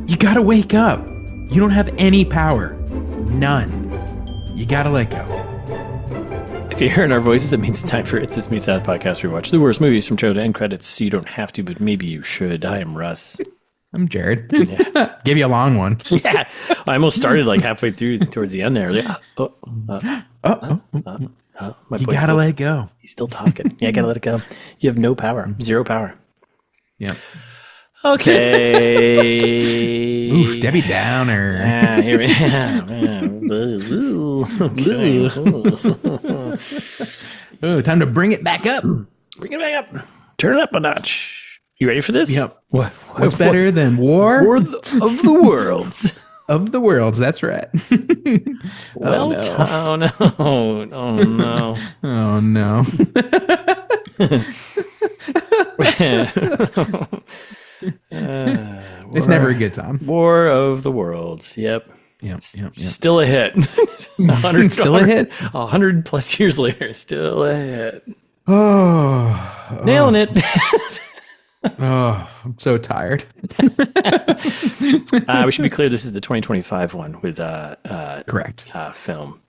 You gotta wake up. You don't have any power. None. You gotta let go. If you're hearing our voices, it means it's time for It's This Meets That podcast. We watch the worst movies from trailer to end credits, so you don't have to, but maybe you should. I am Russ. I'm Jared. Yeah. Give you a long one. Yeah. I almost started like halfway through towards the end there. Like, my you gotta let it go. He's still talking. Yeah, I gotta let it go. You have no power. Zero power. Yeah. Okay. Oof, Debbie Downer. Yeah, here we Ooh, time to bring it back up. Bring it back up. Turn it up a notch. You ready for this? Yep. What's better than War of the Worlds? Of the Worlds, that's right. Well, oh no. Oh no. Oh no. It's never a good time. War of the Worlds. Yep. Yep. Still a hit. Still a hit? 100 plus years later, still a hit. Oh. Nailing it. Oh, I'm so tired. We should be clear. This is the 2025 one with correct film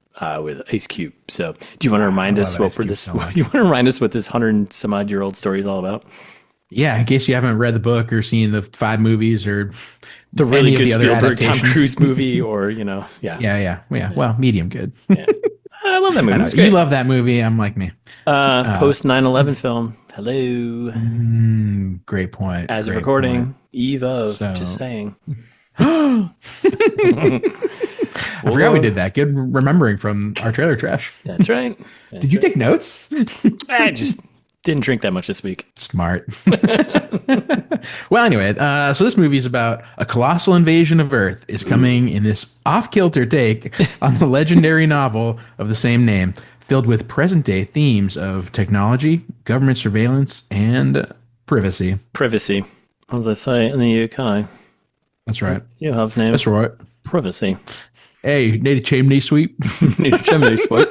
with Ice Cube. So, do you want to remind us what this? You want to remind us what this 100-some-odd-year-old story is all about? Yeah, in case you haven't read the book or seen the 5 movies or the really good the Spielberg Tom Cruise movie, or yeah. Well, medium good. Yeah. I love that movie. It's great. You love that movie. I'm like me. Post 9/11 film. Hello. Great point. As of recording, point. Eva. Just saying. I forgot we did that. Good remembering from our trailer trash. That's right. Did you take notes? I just didn't drink that much this week. Smart. Well, anyway, so this movie is about a colossal invasion of Earth is coming in this off-kilter take on the legendary novel of the same name, filled with present-day themes of technology, government surveillance, and privacy. Privacy, as I say in the UK. That's right. You have name. That's right. Privacy. Hey, need a chimney sweep? Need a chimney sweep.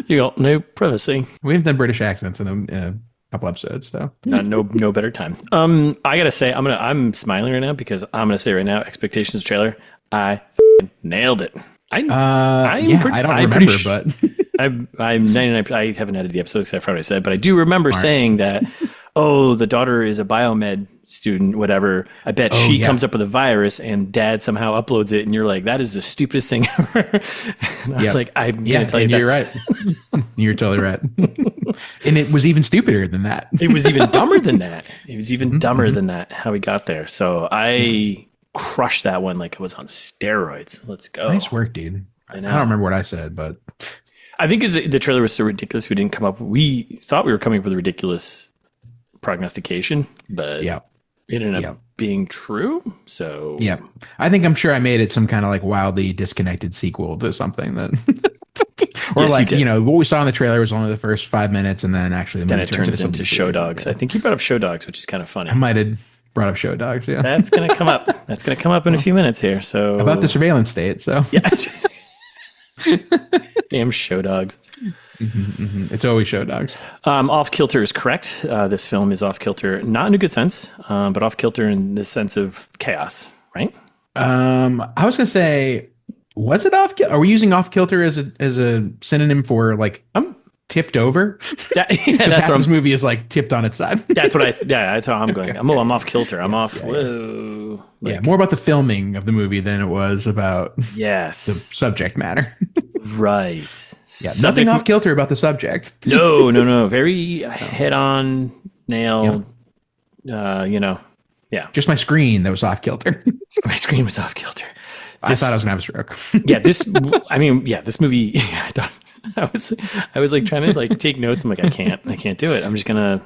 You got no privacy. We haven't done British accents in a couple episodes, so no better time. I gotta say, I'm smiling right now because I'm gonna say right now, expectations trailer, I nailed it. I don't remember, but I'm 99. I haven't edited the episode except for what I said, but I do remember saying that. Oh, the daughter is a biomed student, whatever. I bet she comes up with a virus and dad somehow uploads it. And you're like, that is the stupidest thing ever. And I was like, I'm going to tell you that. You're right. You're totally right. And it was even stupider than that. It was even dumber than that. It was even dumber than that, how we got there. So I crushed that one like it was on steroids. Let's go. Nice work, dude. I don't remember what I said, but I think the trailer was so ridiculous. We thought we were coming up with a ridiculous prognostication, but it ended up being true. So I'm sure I made it some kind of like wildly disconnected sequel to something that or yes, what we saw in the trailer was only the first 5 minutes and then actually then it turns into Show Dogs. I think you brought up Show Dogs, which is kind of funny. I might have brought up Show Dogs. That's gonna come up in a few minutes here. So about the surveillance state. So damn Show Dogs. It's always Show Dogs. Off kilter is correct. This film is off kilter, not in a good sense, but off kilter in the sense of chaos, right? I was gonna say, was it off kilter? Are we using off kilter as a synonym for like tipped over? That's half this movie is like tipped on its side. That's how I'm going. Okay. I'm off kilter. I'm off. Whoa. More about the filming of the movie than it was about the subject matter. Right. Yeah, nothing off kilter about the subject. No. Very head on, nail. Just my screen that was off kilter. My screen was off kilter. I thought I was gonna have a stroke. This movie. I was like trying to like take notes. I'm like, I can't do it. I'm just gonna.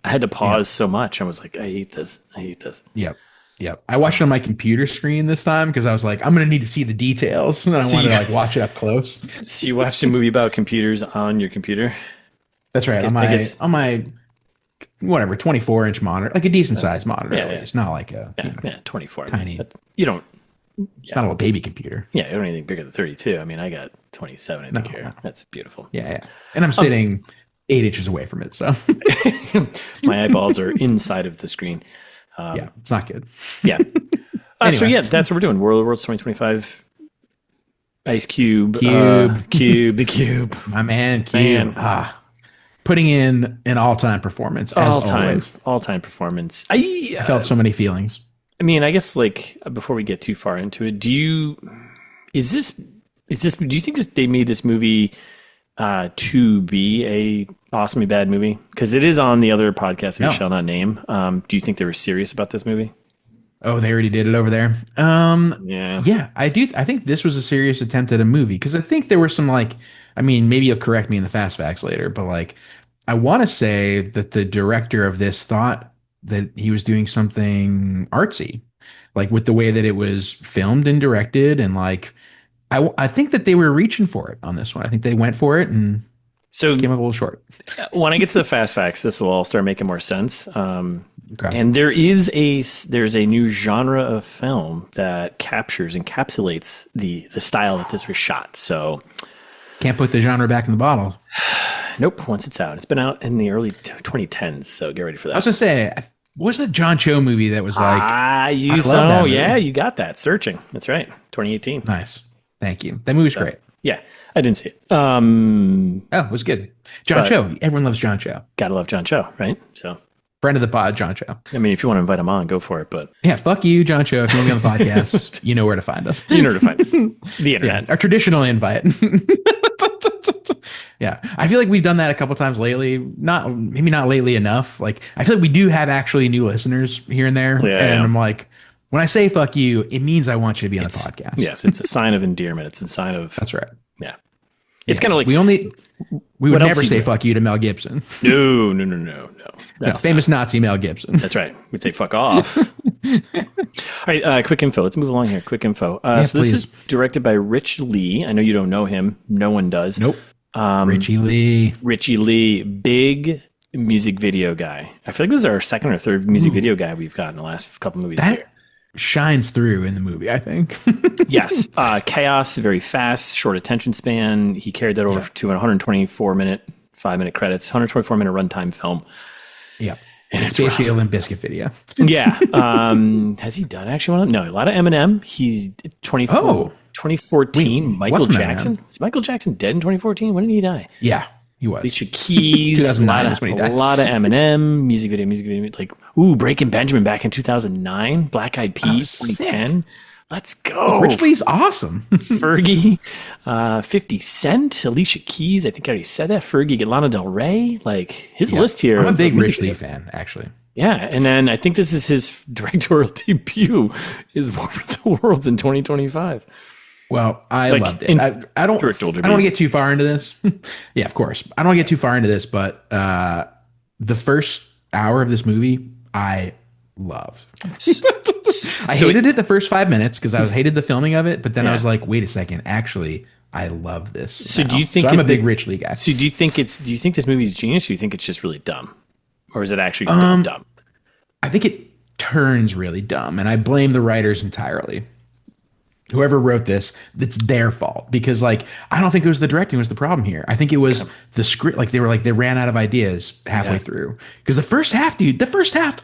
I had to pause so much. I was like, I hate this. Yep. I watched it on my computer screen this time because I was like, I'm going to need to see the details. And I wanted to like watch it up close. So you watched a movie about computers on your computer? That's right. On my whatever, 24-inch monitor, like a decent sized monitor. It's not like a 24. Tiny. You don't. It's not a little baby computer. Yeah, you don't need anything bigger than 32. I mean, I got 27, I think here. That's beautiful. Yeah. And I'm sitting 8 inches away from it. So my eyeballs are inside of the screen. Yeah, it's not good. Yeah. Anyway. So yeah, that's what we're doing. World's 2025. Ice Cube. The Cube. My man, Cube. Putting in an all-time performance, as always. All-time performance. I felt so many feelings. I mean, I guess like before we get too far into it, do you think they made this movie to be a awesomely bad movie? Because it is on the other podcast we shall not name. Do you think they were serious about this movie? Oh, they already did it over there. Yeah, I do. I think this was a serious attempt at a movie because I think there were some maybe you'll correct me in the fast facts later, but I want to say that the director of this thought that he was doing something artsy, with the way that it was filmed and directed, and I think that they were reaching for it on this one. I think they went for it and came up a little short. When I get to the fast facts, this will all start making more sense. Okay. And there's a new genre of film that encapsulates the style that this was shot. So can't put the genre back in the bottle. Nope. Once it's out, it's been out in the early 2010s. So get ready for that. I was gonna say, what was the John Cho movie that was you got that. Searching. That's right. 2018. Nice. Thank you. That movie's great. Yeah, I didn't see it. It was good. John Cho. Everyone loves John Cho. Gotta love John Cho, right? So. Friend of the pod, John Cho. I mean, if you want to invite him on, go for it. But yeah, fuck you, John Cho. If you want to be on the podcast, you know where to find us. You know where to find us. The internet. Yeah, our traditional invite. Yeah, I feel like we've done that a couple times lately. Maybe not lately enough. I feel like we do have actually new listeners here and there. Yeah, I'm like, when I say fuck you, it means I want you to be on the podcast. Yes, it's a sign of endearment. It's a sign of. That's right. Yeah. It's kind of like we would never say fuck you to Mel Gibson. No. That's famous Nazi Mel Gibson. That's right. We'd say fuck off. All right, quick info. Let's move along here. Quick info. So this is directed by Rich Lee. I know you don't know him. No one does. Nope. Richie Lee, big music video guy. I feel like this is our second or third music video guy we've got in the last couple movies here. Shines through in the movie, I think. Yes. Chaos, very fast, short attention span. He carried that over to a 124-minute, 5-minute credits, 124-minute runtime film. Yeah. And it's basically a Limp Bizkit video. Yeah. Has he done actually one? No, a lot of Eminem. He's 2014. Michael Jackson. Is Michael Jackson dead in 2014? When did he die? Yeah. He was. Alicia Keys, 2009 is when he died. A lot of Eminem, music video, Breaking Benjamin back in 2009, Black Eyed Peas, 2010. Let's go. Rich Lee's awesome. Fergie, 50 Cent, Alicia Keys. I think I already said that. Fergie, Lana Del Rey. His list here. I'm a big Rich Lee fan, actually. Yeah, and then I think this is his directorial debut. Is War of the Worlds in 2025. Well, I loved it. I don't want to get too far into this. Yeah, of course. I don't want to get too far into this, but the first hour of this movie, I loved. I hated it the first 5 minutes because I hated the filming of it, but then I was like, wait a second, actually, I love this. So do you think I'm a big Rich Lee guy. So do you think this movie is genius, or do you think it's just really dumb? Or is it actually dumb? I think it turns really dumb, and I blame the writers entirely. Whoever wrote this, it's their fault because I don't think it was the directing was the problem here. I think it was the script. They ran out of ideas halfway through because the first half,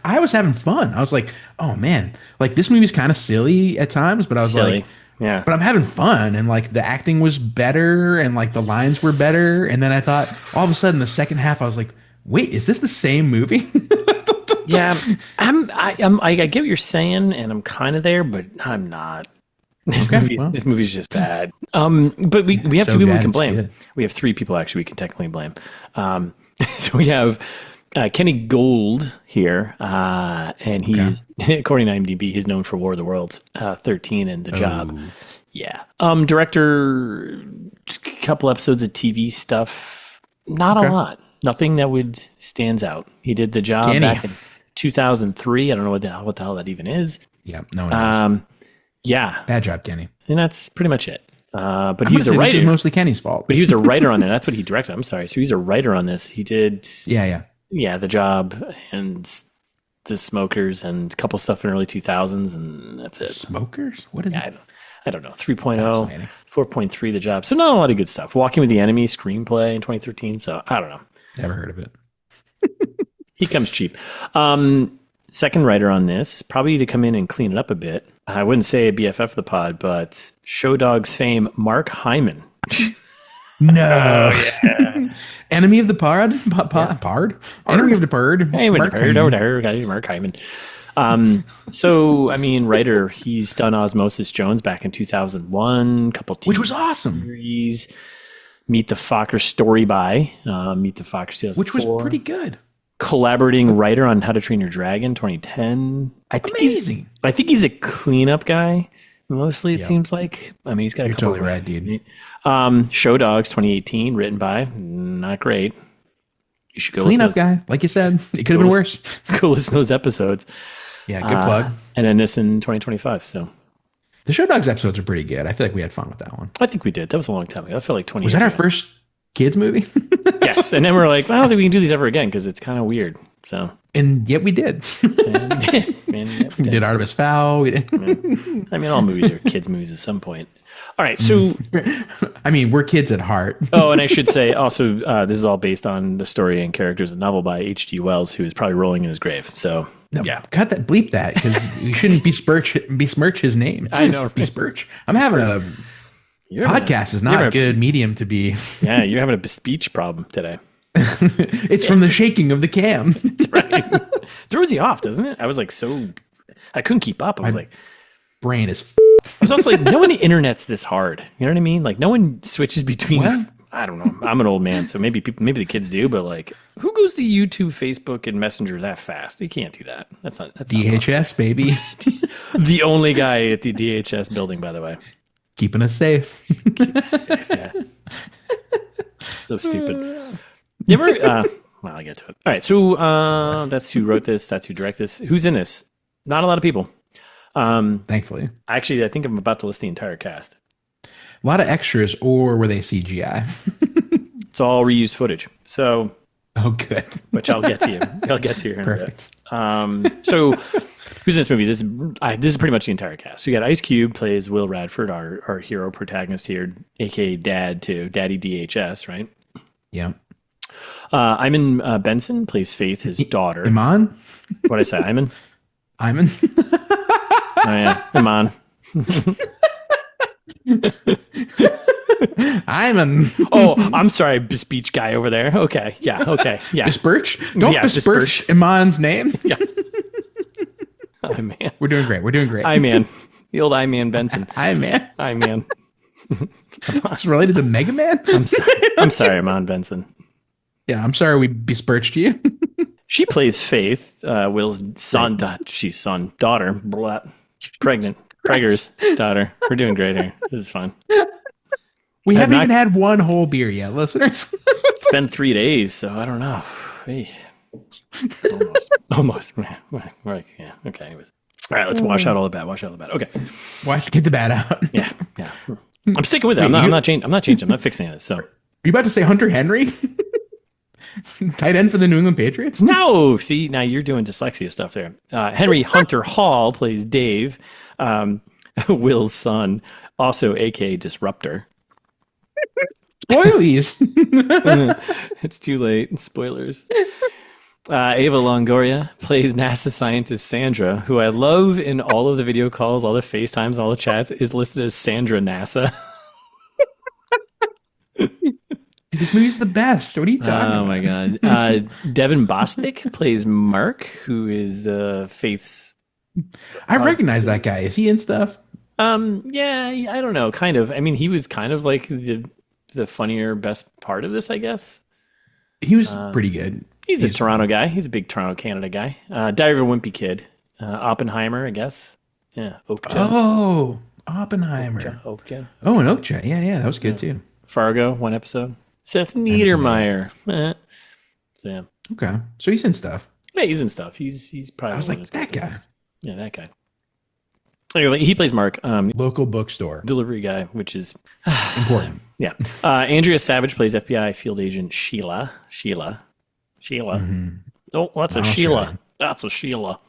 I was having fun. I was like, oh man, this movie's kind of silly at times, but I was but I'm having fun. And the acting was better and the lines were better. And then I thought all of a sudden the second half, I was like, wait, is this the same movie? Yeah, I get what you're saying and I'm kind of there, but I'm not. This movie's just bad. But we have two people we can blame. We have three people actually we can technically blame. So we have Kenny Gold here, and he's according to IMDb, he's known for War of the Worlds, 13, and The Job. Yeah, director, just a couple episodes of TV stuff. Not a lot. Nothing that stands out. He did The Job back in 2003. I don't know what the hell that even is. Yeah, no one knows. Yeah. Bad job, Kenny. And that's pretty much it. But he's a writer. This is mostly Kenny's fault. But he was a writer on it. That's what he directed. I'm sorry. So he's a writer on this. He did. Yeah. The Job and The Smokers and a couple stuff in early 2000s, and that's it. Smokers? What is it? I don't know. 3.0, 4.3, The Job. So not a lot of good stuff. Walking with the Enemy screenplay in 2013. So I don't know. Never heard of it. He comes cheap. Second writer on this, probably to come in and clean it up a bit. I wouldn't say a BFF of the pod, but Show Dogs fame Mark Hyman. No. Yeah. Enemy of the pod? Pard? Enemy of the bird? Mark Hyman. So, I mean, writer, he's done Osmosis Jones back in 2001, couple which was awesome. Series. Meet the Focker Story by Meet the Focker 2004. Which was pretty good. Collaborating writer on How to Train Your Dragon 2010. Amazing. I think he's a cleanup guy, mostly, it seems like. I mean, he's got a couple totally right, dude. Show Dogs 2018, written by, not great. You should go cleanup guy, like you said. It could have been worse. Go listen to those episodes. Yeah, good plug. And then this in 2025, so. The Show Dogs episodes are pretty good. I feel like we had fun with that one. I think we did. That was a long time ago. I felt like 20 years ago. Was that our first kids movie? Yes. And then we're like, I don't think we can do these ever again because it's kind of weird. So. And yet we did. We did Artemis Fowl. We did. I mean, all movies are kids' movies at some point. All right, so I mean, we're kids at heart. Oh, and I should say also, this is all based on the story and characters of the novel by H.G. Wells, who is probably rolling in his grave. So yeah, cut that, bleep that, because we shouldn't besmirch his name. I know, besmirch. I'm having a podcast is not a good medium to be. Yeah, you're having a speech problem today. It's from the shaking of the cam. That's right. Throws you off, doesn't it? I was like, I couldn't keep up. I was like, brain is. I was also like, no one internet's this hard. You know what I mean? Like, no one switches between. What? I don't know. I'm an old man, so maybe the kids do, but like, who goes to YouTube, Facebook, and Messenger that fast? They can't do that. That's DHS, baby. The only guy at the DHS building, by the way. Keeping us safe. Yeah. So stupid. You ever? Well, I'll get to it. All right. So that's who wrote this. That's who directed this. Who's in this? Not a lot of people. Thankfully. Actually, I think I'm about to list the entire cast. A lot of extras, or were they CGI? It's all reused footage. So. Oh, good. Which I'll get to you. I'll get to you here in a bit. So, who's in this movie? This is pretty much the entire cast. So you got Ice Cube plays Will Radford, our hero protagonist here, aka Dad to Daddy DHS, right? Yeah. Iman Benson plays Faith, his daughter. Iman? What'd I say? Iman? Iman? Oh, yeah. Iman. Iman. Oh, I'm sorry, speech guy over there. Okay. Yeah. Okay. Yeah. Besmirch? Don't besmirch Iman's name. Yeah. Oh, man. We're doing great. Iman. The old Iman Benson. Iman. It's related to Mega Man? I'm sorry, Iman Benson. Yeah, I'm sorry we besmirched you. She plays Faith, Will's son. Daughter. Blah, pregnant. Pregger's daughter. We're doing great here. This is fun. We haven't even had one whole beer yet, listeners. It's been 3 days, so I don't know. Hey. Almost. Right. Yeah. Okay. Anyways. All right. Let's wash out all the bad. Okay. Get the bad out. Yeah. I'm sticking with it. I'm not changing. I'm not fixing it. So. Are you about to say Hunter Henry? Tight end for the New England Patriots? No. See, now you're doing dyslexia stuff there. Henry Hunter Hall plays Dave, Will's son, also aka Disruptor. Spoilies. It's too late. Spoilers. Eva Longoria plays NASA scientist Sandra, who I love in all of the video calls, all the FaceTimes, all the chats, is listed as Sandra NASA. This movie's the best. What are you talking about? Oh, my God. Devon Bostick plays Mark, who is the Faith's... I recognize that guy. Is he in stuff? Yeah, I don't know. Kind of. I mean, he was kind of like the funnier, best part of this, I guess. He was pretty good. He's a Toronto guy. He's a big Toronto, Canada guy. Diary of a Wimpy Kid. Oppenheimer, I guess. Yeah, Oakja. Oh, Oppenheimer. Oakja. Oh, and Oakja. Yeah, that was good too. Fargo, one episode. Seth Niedermeyer. So, yeah. Okay, so he's in stuff. Yeah, he's in stuff. He's probably. I was like, that guy. Yeah, that guy. Anyway, he plays Mark. Local bookstore. Delivery guy, which is important. Yeah. Andrea Savage plays FBI field agent Sheila. Mm-hmm. Oh, that's a Sheila. Australian. That's a Sheila.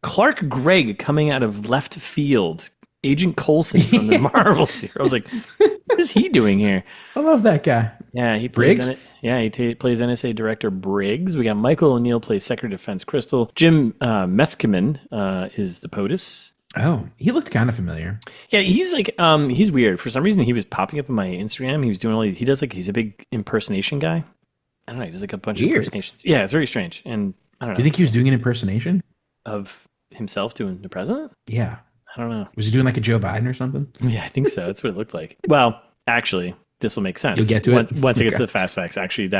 Clark Gregg coming out of left field. Agent Coulson from the Marvel series. I was like, what is he doing here? I love that guy. Yeah, he plays Briggs? in it. Yeah, he plays NSA Director Briggs. We got Michael O'Neill plays Secretary of Defense Crystal. Jim Meskimen is the POTUS. Oh, he looked kind of familiar. Yeah, he's like he's weird. For some reason, he was popping up on my Instagram. He was doing he's a big impersonation guy. I don't know. He does like a bunch of impersonations. Yeah, it's very strange. And I don't know. Do you think he was doing an impersonation of himself doing the president? Yeah. I don't know. Was he doing like a Joe Biden or something? Yeah, I think so. That's what it looked like. Well, actually, this will make sense. You'll get to it? Once it gets to the fast facts. Actually,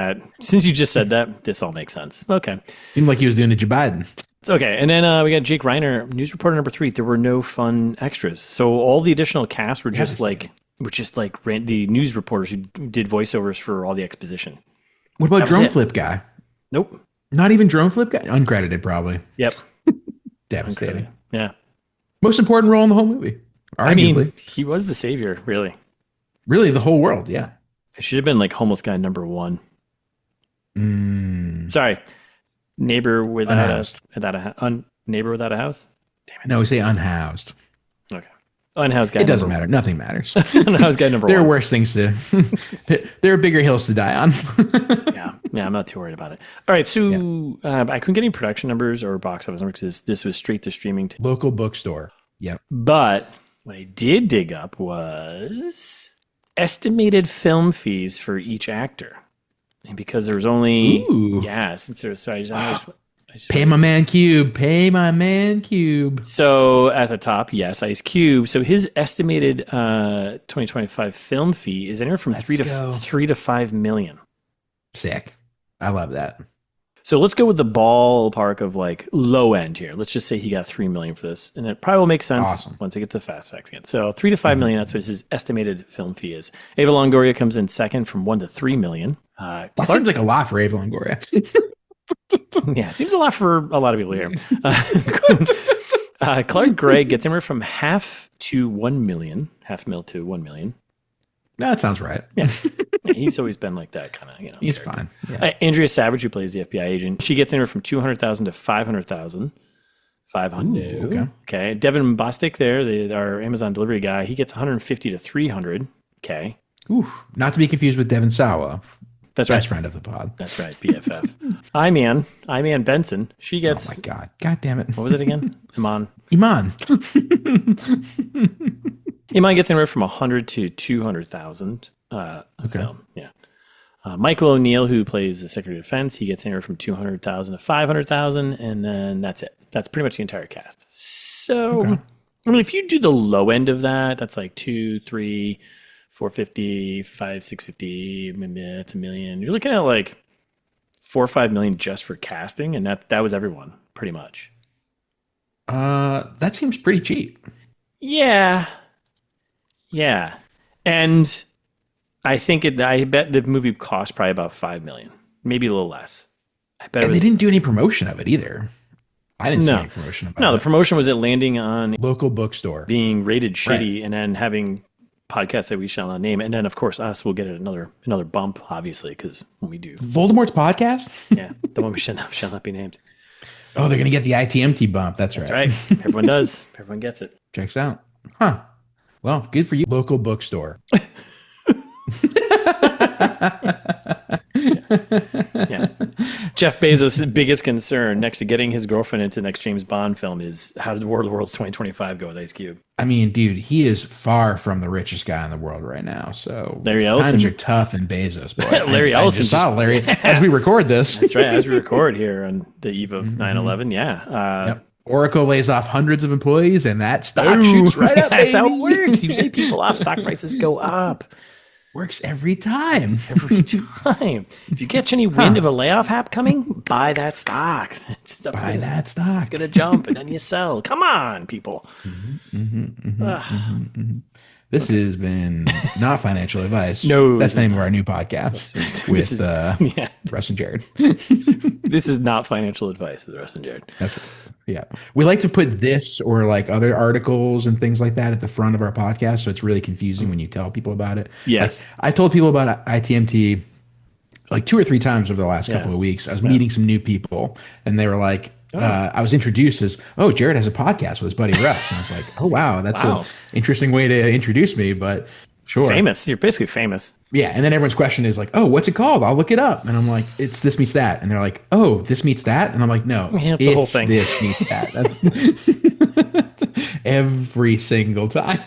since you just said that, this all makes sense. Okay. Seemed like he was doing a Joe Biden. It's okay. And then we got Jake Reiner, news reporter number 3. There were no fun extras. So all the additional cast were just the news reporters who did voiceovers for all the exposition. What about Drone Flip guy? Nope. Not even Drone Flip guy? Uncredited, probably. Yep. Devastating. Uncredited. Yeah. Most important role in the whole movie. Arguably. I mean, he was the savior, really. Really, the whole world, yeah. It should have been like homeless guy number 1. Sorry. Neighbor without a house? Damn it. No, we say unhoused. Okay. Unhoused guy. It doesn't matter. Nothing matters. Unhoused guy number 1. There are worse things to. There are bigger hills to die on. Yeah, I'm not too worried about it. All right, so I couldn't get any production numbers or box office numbers because this was straight to streaming. Local bookstore. Yep. But what I did dig up was estimated film fees for each actor. And because there was only, since there was, so I just pay my man Cube. Pay my man Cube. So at the top, yes, Ice Cube. So his estimated 2025 film fee is anywhere from 3 to 5 million. Sick. I love that. So let's go with the ballpark of like low end here. Let's just say he got 3 million for this, and it probably will make sense once I get the fast facts again. So 3 to 5 million. That's what his estimated film fee is. Eva Longoria comes in second from 1 to 3 million. That seems like a lot for Eva Longoria. Yeah, it seems a lot for a lot of people here. Clark Gregg gets anywhere from half to 1 million, half mil to 1 million. That sounds right. Yeah. He's always been like that kind of, He's character. fine. Yeah. Andrea Savage, who plays the FBI agent, she gets anywhere from 200,000 to 500,000. 500. Okay. Devon Bostick our Amazon delivery guy, he gets 150 to 300. Okay. Ooh, not to be confused with Devon Sawa. That's best friend of the pod. That's right, BFF. Iman Benson. She gets. Oh my God damn it! What was it again? Iman. Iman gets anywhere from 100 to 200,000. Film. Yeah. Michael O'Neill, who plays the Secretary of Defense, he gets anywhere from 200,000 to 500,000, and then that's it. That's pretty much the entire cast. So, I mean, if you do the low end of that, that's like 2, 3. 450, 5, 650, maybe it's $1 million. You're looking at like 4 or 5 million just for casting, and that was everyone pretty much. That seems pretty cheap. Yeah, and I bet the movie cost probably about 5 million, maybe a little less. I bet. And they didn't do any promotion of it either. I didn't see any promotion about it. No, the promotion was it landing on local bookstore, being rated shitty, and then having podcast that we shall not name, and then of course us will get another bump, obviously, because when we do Voldemort's podcast, the one we shall not be named. Oh, they're gonna get the ITMT bump. That's right. Everyone does. Everyone gets it. Checks out. Huh. Well, good for you. Local bookstore. Yeah. Jeff Bezos' biggest concern next to getting his girlfriend into the next James Bond film is how did War of the Worlds 2025 go with Ice Cube? I mean, dude, he is far from the richest guy in the world right now. So Larry Ellison, times are tough in Bezos. Boy. Larry Ellison saw Larry as we record this. That's right, as we record here on the eve of 9/11. Yeah. Yep. Oracle lays off hundreds of employees, and that stock shoots right up. That's how it works. You lay people off, stock prices go up. Works every time. If you catch any wind of a layoff coming, buy that stock. Buy that stock. It's going to jump and then you sell. Come on, people. This has been not financial advice. No. That's the name of our new podcast with Russ and Jared. This is not financial advice with Russ and Jared. That's right. Yeah. We like to put this or like other articles and things like that at the front of our podcast. So it's really confusing when you tell people about it. Yes. Like, I told people about ITMT like 2 or 3 times over the last couple of weeks. I was meeting some new people and they were like, I was introduced as, Jared has a podcast with his buddy Russ. And I was like, oh, wow, that's an interesting way to introduce me. But Sure. Famous. You're basically famous. Yeah. And then everyone's question is like, oh, what's it called? I'll look it up. And I'm like, it's This Meets That. And they're like, oh, This Meets That. And I'm like, no, yeah, it's the whole thing. This Meets That. That's every single time.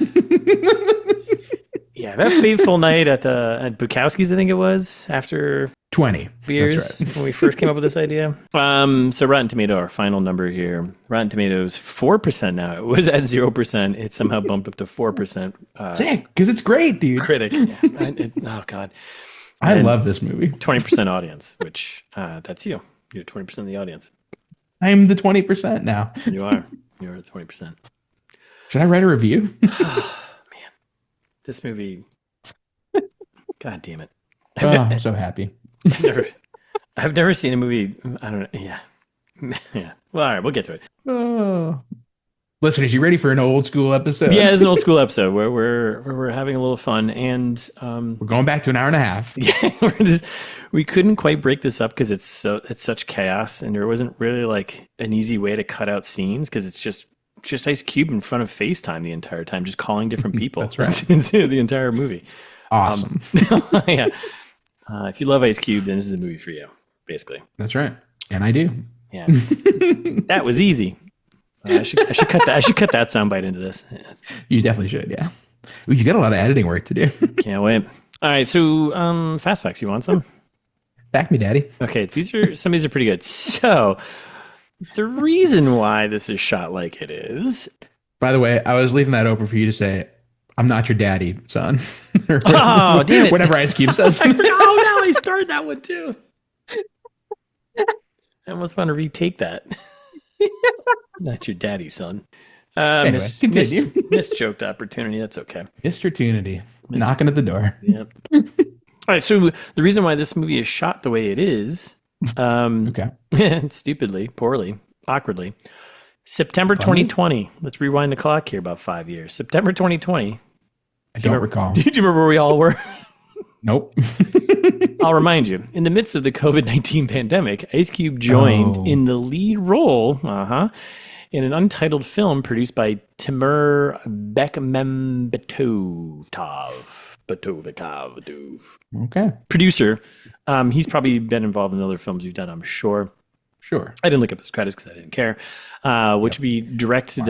Yeah, that fateful night at Bukowski's, I think it was, after 20 beers, right, when we first came up with this idea. So Rotten Tomato, our final number here. Rotten Tomatoes 4% now. It was at 0%. It somehow bumped up to 4%. Because it's great, dude. Critic. Yeah. Oh God, I love this movie. 20% audience, which that's you. You're 20% of the audience. I'm the 20% now. You are. You're at 20%. Should I write a review? This movie, God damn it! I'm so happy. I've never seen a movie. I don't know. Yeah. Well, all right, we'll get to it. Listeners, you ready for an old school episode? Yeah, it's an old school episode where we're having a little fun, and we're going back to an hour and a half. Yeah, we couldn't quite break this up because it's such chaos, and there wasn't really like an easy way to cut out scenes because it's just Ice Cube in front of FaceTime the entire time, just calling different people. That's right. It's the entire movie. Awesome. Yeah. If you love Ice Cube, then this is a movie for you, basically. That's right. And I do. Yeah. That was easy. I should cut that. I should cut that soundbite into this. You definitely should. Yeah. Ooh, you got a lot of editing work to do. Can't wait. All right. So, fast facts. You want some? Back me, daddy. Okay. Some of these are pretty good. So, the reason why this is shot like it is. By the way, I was leaving that open for you to say, "I'm not your daddy, son." Oh, damn it! Whatever Ice Cube says. I forgot. Oh, no! I started that one too. I almost want to retake that. Not your daddy, son. Anyway, Misjoked opportunity. That's okay. Mr. Tunity knocking at the door. Yep. All right. So the reason why this movie is shot the way it is, okay, stupidly, poorly, awkwardly. September 2020. Let's rewind the clock here about 5 years. September 2020. I don't recall. Do you remember where we all were? Nope. I'll remind you. In the midst of the COVID-19 pandemic, Ice Cube joined in the lead role in an untitled film produced by Timur Bekmambetov. Okay. Producer. He's probably been involved in other films we've done, I'm sure. Sure. I didn't look up his credits because I didn't care. Which would be directed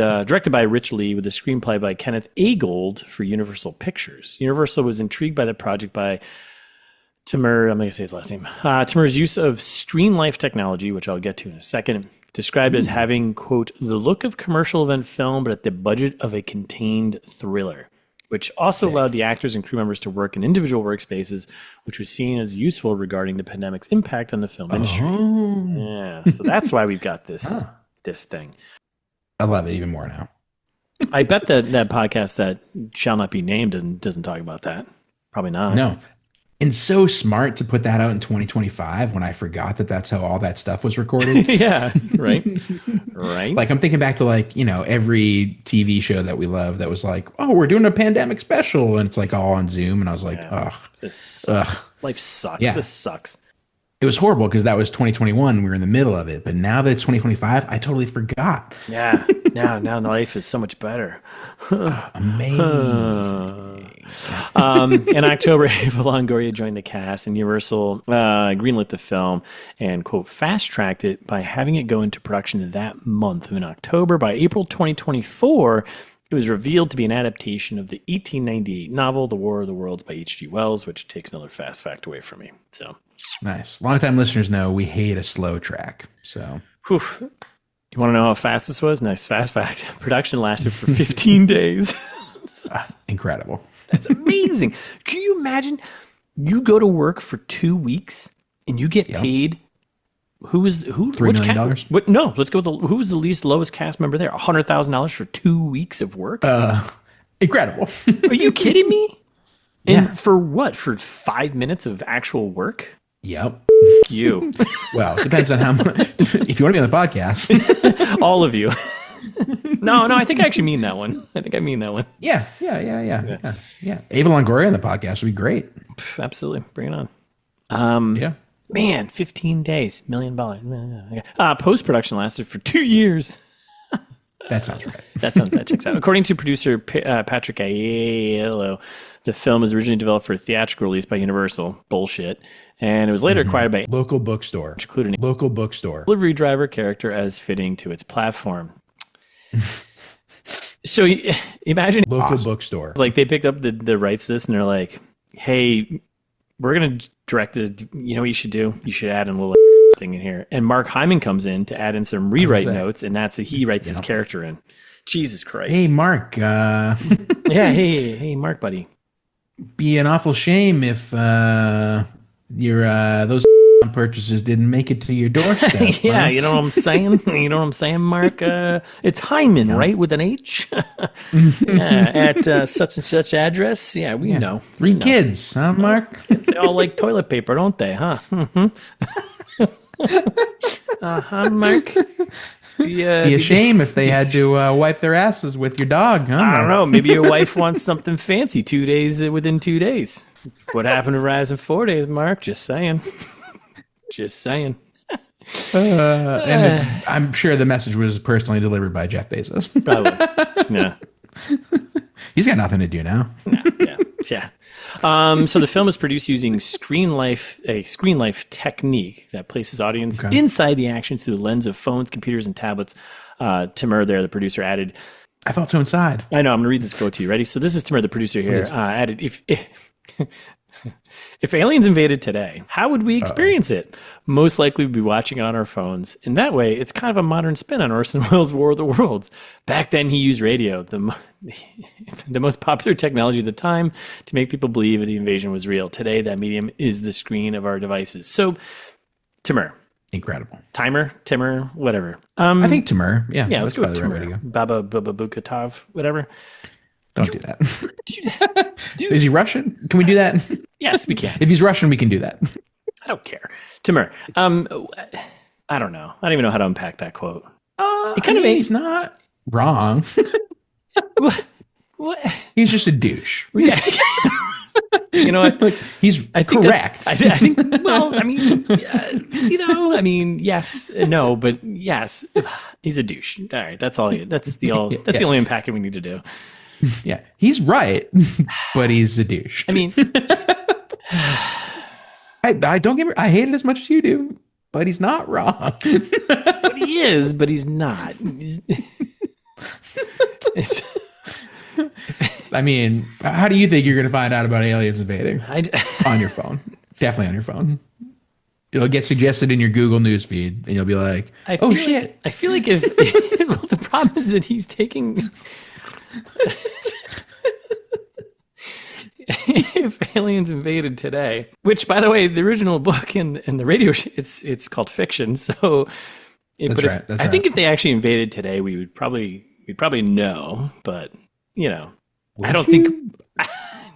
by Rich Lee with a screenplay by Kenneth A. Gold for Universal Pictures. Universal was intrigued by the project by Timur, I'm going to say his last name. Timur's use of screen life technology, which I'll get to in a second, described as having, quote, the look of commercial event film, but at the budget of a contained thriller, which also allowed the actors and crew members to work in individual workspaces, which was seen as useful regarding the pandemic's impact on the film industry. Yeah, so that's why we've got this thing. I love it even more now. I bet that podcast that shall not be named doesn't talk about that. Probably not. No. And so smart to put that out in 2025 when I forgot that that's how all that stuff was recorded. Yeah, right. Right. Like I'm thinking back to every TV show that we love that was like, oh, we're doing a pandemic special. And it's like all on Zoom. And I was like, ugh. This sucks. Life sucks. Yeah. This sucks. It was horrible because that was 2021. We were in the middle of it. But now that it's 2025, I totally forgot. Yeah. Now life is so much better. Amazing. In October, Eva Longoria joined the cast, and Universal greenlit the film and, quote, fast-tracked it by having it go into production that month. In October, by April 2024, it was revealed to be an adaptation of the 1898 novel, The War of the Worlds by H.G. Wells, which takes another fast fact away from me. So nice. Longtime listeners know we hate a slow track. So, you want to know how fast this was? Nice fast fact. Production lasted for 15 days. Incredible. That's amazing. Can you imagine? You go to work for 2 weeks and you get paid. Who $3 million? No, let's go with who was the lowest cast member there? $100,000 for 2 weeks of work. Incredible. Are you kidding me? Yeah. And for what? For 5 minutes of actual work? Yep. You. Well, it depends on how much. If you want to be on the podcast, all of you. No, I think I actually mean that one. Yeah. Eva Longoria on the podcast would be great. Absolutely. Bring it on. Yeah. Man, 15 days, $1 million. Post-production lasted for 2 years. That sounds right. That checks out. According to producer Patrick Aiello, the film was originally developed for theatrical release by Universal. Bullshit. And it was later acquired by local bookstore. Which included a local bookstore delivery driver character as fitting to its platform. So imagine local bookstore. Like they picked up the rights to this and they're like, hey, we're going to direct it. You know what you should do? You should add in a little thing in here. And Mark Hyman comes in to add in some rewrite notes, and that's what he writes his character in. Jesus Christ. Hey, Mark. Yeah, hey, Mark, buddy. Be an awful shame if your those purchases didn't make it to your doorstep. Yeah, you know what I'm saying? You know what I'm saying, Mark? It's Hyman, right? With an H? Yeah, at such and such address. Yeah, we know. Three kids, huh, Mark? They all like toilet paper, don't they, huh? Mark. Be a shame if they had to wipe their asses with your dog, huh? I don't know. Maybe your wife wants something fancy within 2 days. What happened to Rise in 4 days, Mark? Just saying. Just saying. And I'm sure the message was personally delivered by Jeff Bezos. Probably. Yeah. He's got nothing to do now. Yeah. So the film is produced using a screen life technique that places audience inside the action through the lens of phones, computers, and tablets. Timur there, the producer, added. I felt so inside. I know. I'm going to read this quote to you. Ready? So this is Timur, the producer here. Added, if aliens invaded today, how would we experience it? Most likely we'd be watching it on our phones. In that way, it's kind of a modern spin on Orson Welles' War of the Worlds. Back then, he used radio, the most popular technology at the time, to make people believe that the invasion was real. Today, that medium is the screen of our devices. So, Timur. Incredible. Timur, whatever. I think Timur. Yeah, let's go with Timur. Baba Bukatov, whatever. Don't do that. Is he Russian? Can we do that? Yes, we can. If he's Russian, we can do that. I don't care. Timur. I don't know. I don't even know how to unpack that quote. He's not wrong. What? He's just a douche. Yeah. You know what? He's correct. I think. Well, I mean, is he though? I mean, yes, no, but yes, he's a douche. All right, that's all. That's the only unpacking we need to do. Yeah, he's right, but he's a douche. I mean, I don't get me. I hate it as much as you do, but he's not wrong. But he is, but he's not. I mean, how do you think you're going to find out about aliens invading? On your phone. Definitely on your phone. It'll get suggested in your Google News feed, and you'll be like, oh, shit. I feel like if well, the problem is that he's taking... If aliens invaded today, which, by the way, the original book and the radio, it's called fiction. So, I think if they actually invaded today, we'd probably know. But I don't think. I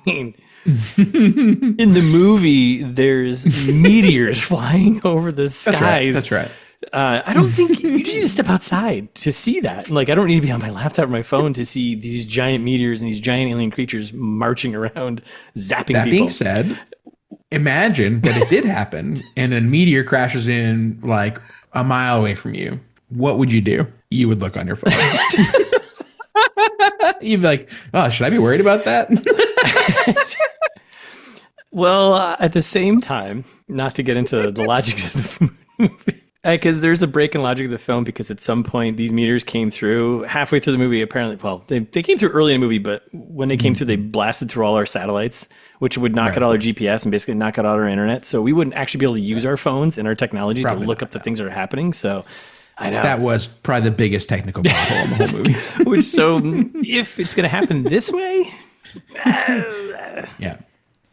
mean, in the movie, there's meteors flying over the skies. That's right. I don't think you just need to step outside to see that. Like, I don't need to be on my laptop or my phone to see these giant meteors and these giant alien creatures marching around, zapping people. That being said, imagine that it did happen and a meteor crashes in like a mile away from you. What would you do? You would look on your phone. You'd be like, oh, should I be worried about that? Well, at the same time, not to get into the logic of the movie, because there's a break in logic of the film, because at some point these meteors came through halfway through the movie. Apparently, well, they came through early in the movie, but when they came through, they blasted through all our satellites, which would knock out all our GPS and basically knock out all our internet. So we wouldn't actually be able to use our phones and our technology to look up the things that are happening. So I know that was probably the biggest technical pothole in the whole movie. Which, so if it's going to happen this way, yeah.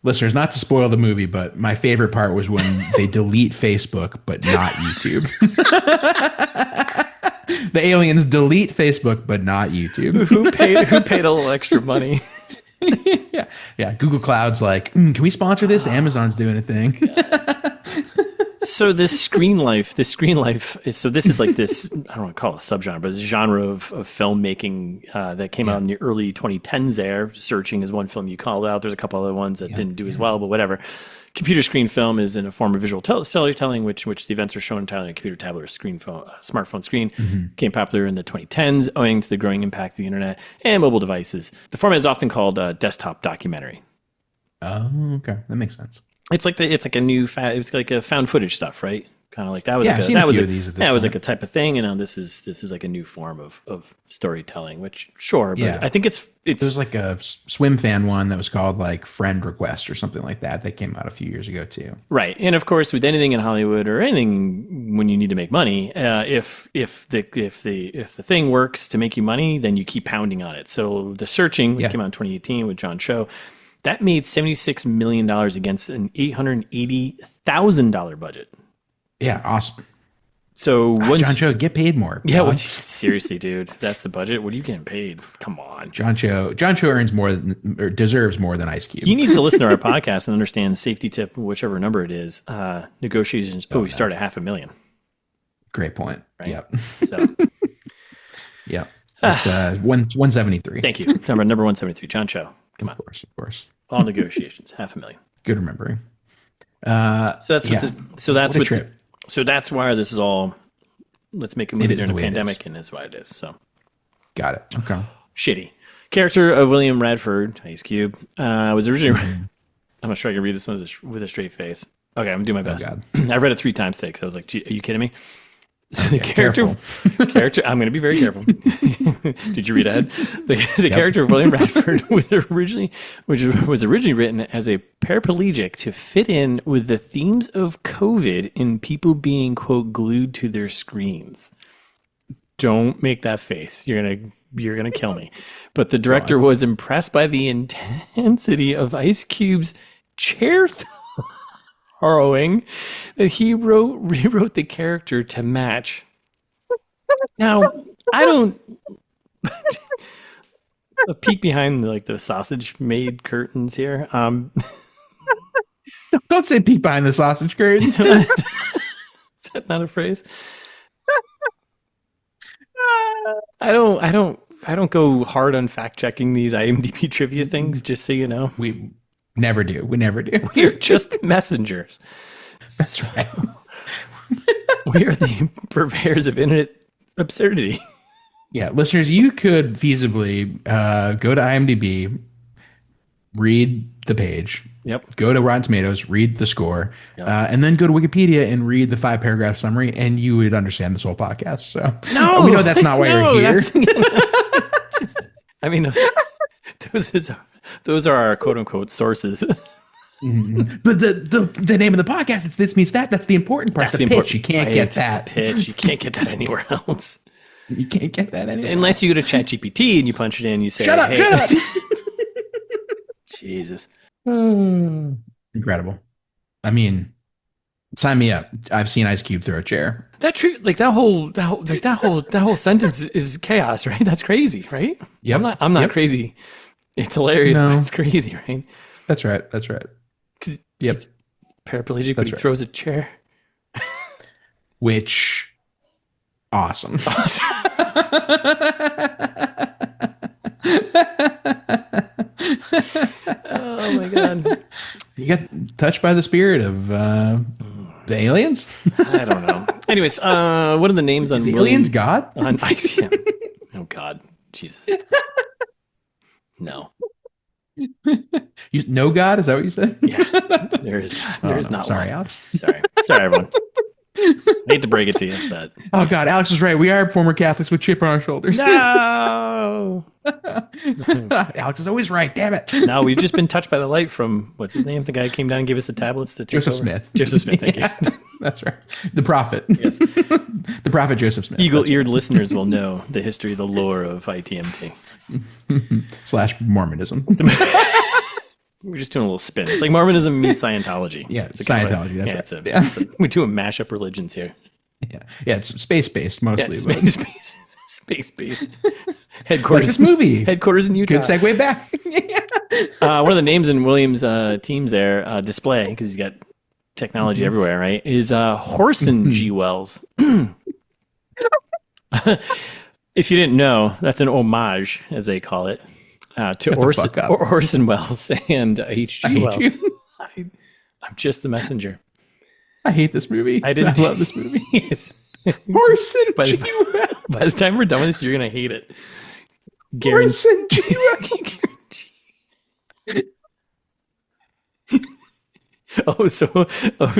Listeners, not to spoil the movie, but my favorite part was when they delete Facebook, but not YouTube. The aliens delete Facebook, but not YouTube. Who paid a little extra money? Yeah. Google Cloud's like, can we sponsor this? Amazon's doing a thing. So this screen life is, so this is like this, I don't want to call it a subgenre, but it's a genre of filmmaking that came out in the early 2010s there. Searching is one film you called out. There's a couple other ones that didn't do as well, but whatever. Computer screen film is in a form of visual storytelling, which the events are shown entirely on a computer, tablet, or smartphone screen. Became popular in the 2010s owing to the growing impact of the internet and mobile devices. The format is often called a desktop documentary. Oh, okay, that makes sense. It's like it's like a found footage stuff, right? Kind of like that was like a type of thing, and now this is like a new form of storytelling. Which sure, but I think it's there's like a Swim Fan one that was called like Friend Request or something like that. That came out a few years ago too. Right, and of course, with anything in Hollywood or anything when you need to make money, if the thing works to make you money, then you keep pounding on it. So The Searching, which came out in 2018 with John Cho, that made $76 million against an $880,000 budget. Yeah, awesome. So John Cho, get paid more. Yeah, seriously, dude, that's the budget. What are you getting paid? Come on, John Cho earns more than, or deserves more than Ice Cube. He needs to listen to our podcast and understand the safety tip, whichever number it is. Negotiations. We start at $500,000. Great point. Right? Yep. So, yep. It's 173. Thank you. Number 173. John Cho. Come on. Of course. All negotiations. $500,000. Good remembering. So that's why this is all. Let's make a movie during a pandemic, and that's why it is. So, got it. Okay. Shitty character of William Radford, Ice Cube, was originally. I'm not sure I can read this one with a straight face. Okay, I'm gonna do my best. I read it 3 times today, so I was like, "Are you kidding me?" So the character, I'm going to be very careful. Did you read ahead? The character of William Radford was originally written as a paraplegic to fit in with the themes of COVID and people being, quote, glued to their screens. Don't make that face. You're gonna kill me. But the director was impressed by the intensity of Ice Cube's chair throwing that he rewrote the character to match. Now, I don't a peek behind the sausage made curtains here. Don't say peek behind the sausage curtains. Is that not a phrase? I don't go hard on fact checking these IMDb trivia things, just so you know. We never do. We're just messengers. That's right. We are the purveyors of internet absurdity. Yeah, listeners, you could feasibly go to IMDb, read the page. Yep. Go to Rotten Tomatoes, read the score, yep. And then go to Wikipedia and read the 5-paragraph summary, and you would understand this whole podcast. So no, we know that's not why you're here. Those are our quote unquote sources. Mm-hmm. But the name of the podcast, it's This Means That. That's the important part. That's the pitch. You can't get that. Pitch. You can't get that anywhere else. You can't get that anywhere unless you go to ChatGPT and you punch it in. You say, shut up. Jesus. Incredible. I mean, sign me up. I've seen Ice Cube throw a chair. That whole sentence is chaos, right? That's crazy, right? Yep. I'm not crazy. It's hilarious, but it's crazy, right? That's right. Yep. He's paraplegic, but he throws a chair. Which, awesome. Oh my God. You got touched by the spirit of the aliens? I don't know. Anyways, what are the names on aliens God? On Ice? Yeah. Oh God. Jesus. No. You know God? Is that what you said? Yeah. There is not. Sorry, one. Alex. Sorry, everyone. I hate to break it to you, but oh God, Alex is right. We are former Catholics with chip on our shoulders. No. Alex is always right. Damn it. No, we've just been touched by the light from what's his name? The guy who came down and gave us the tablets to take Joseph over. Smith. Joseph Smith. Thank you. That's right. The prophet. Yes. The prophet Joseph Smith. Eagle-eared listeners will know the history, the lore of ITMT / Mormonism. We're just doing a little spin. It's like Mormonism meets Scientology. Yeah, it's Scientology. That's right. We're doing mashup religions here. Yeah, it's space-based mostly. Yeah, space-based. Headquarters. Like this movie. Headquarters in Utah. Good segue back. One of the names in Williams' teams there, display, because he's got technology everywhere, right, is Horson G. Wells. If you didn't know, that's an homage, as they call it, to Orson Welles and H.G. Wells. I'm just the messenger. I hate this movie. I love this movie. Yes. Horse and by the time we're done with this, you're gonna hate it. Horse and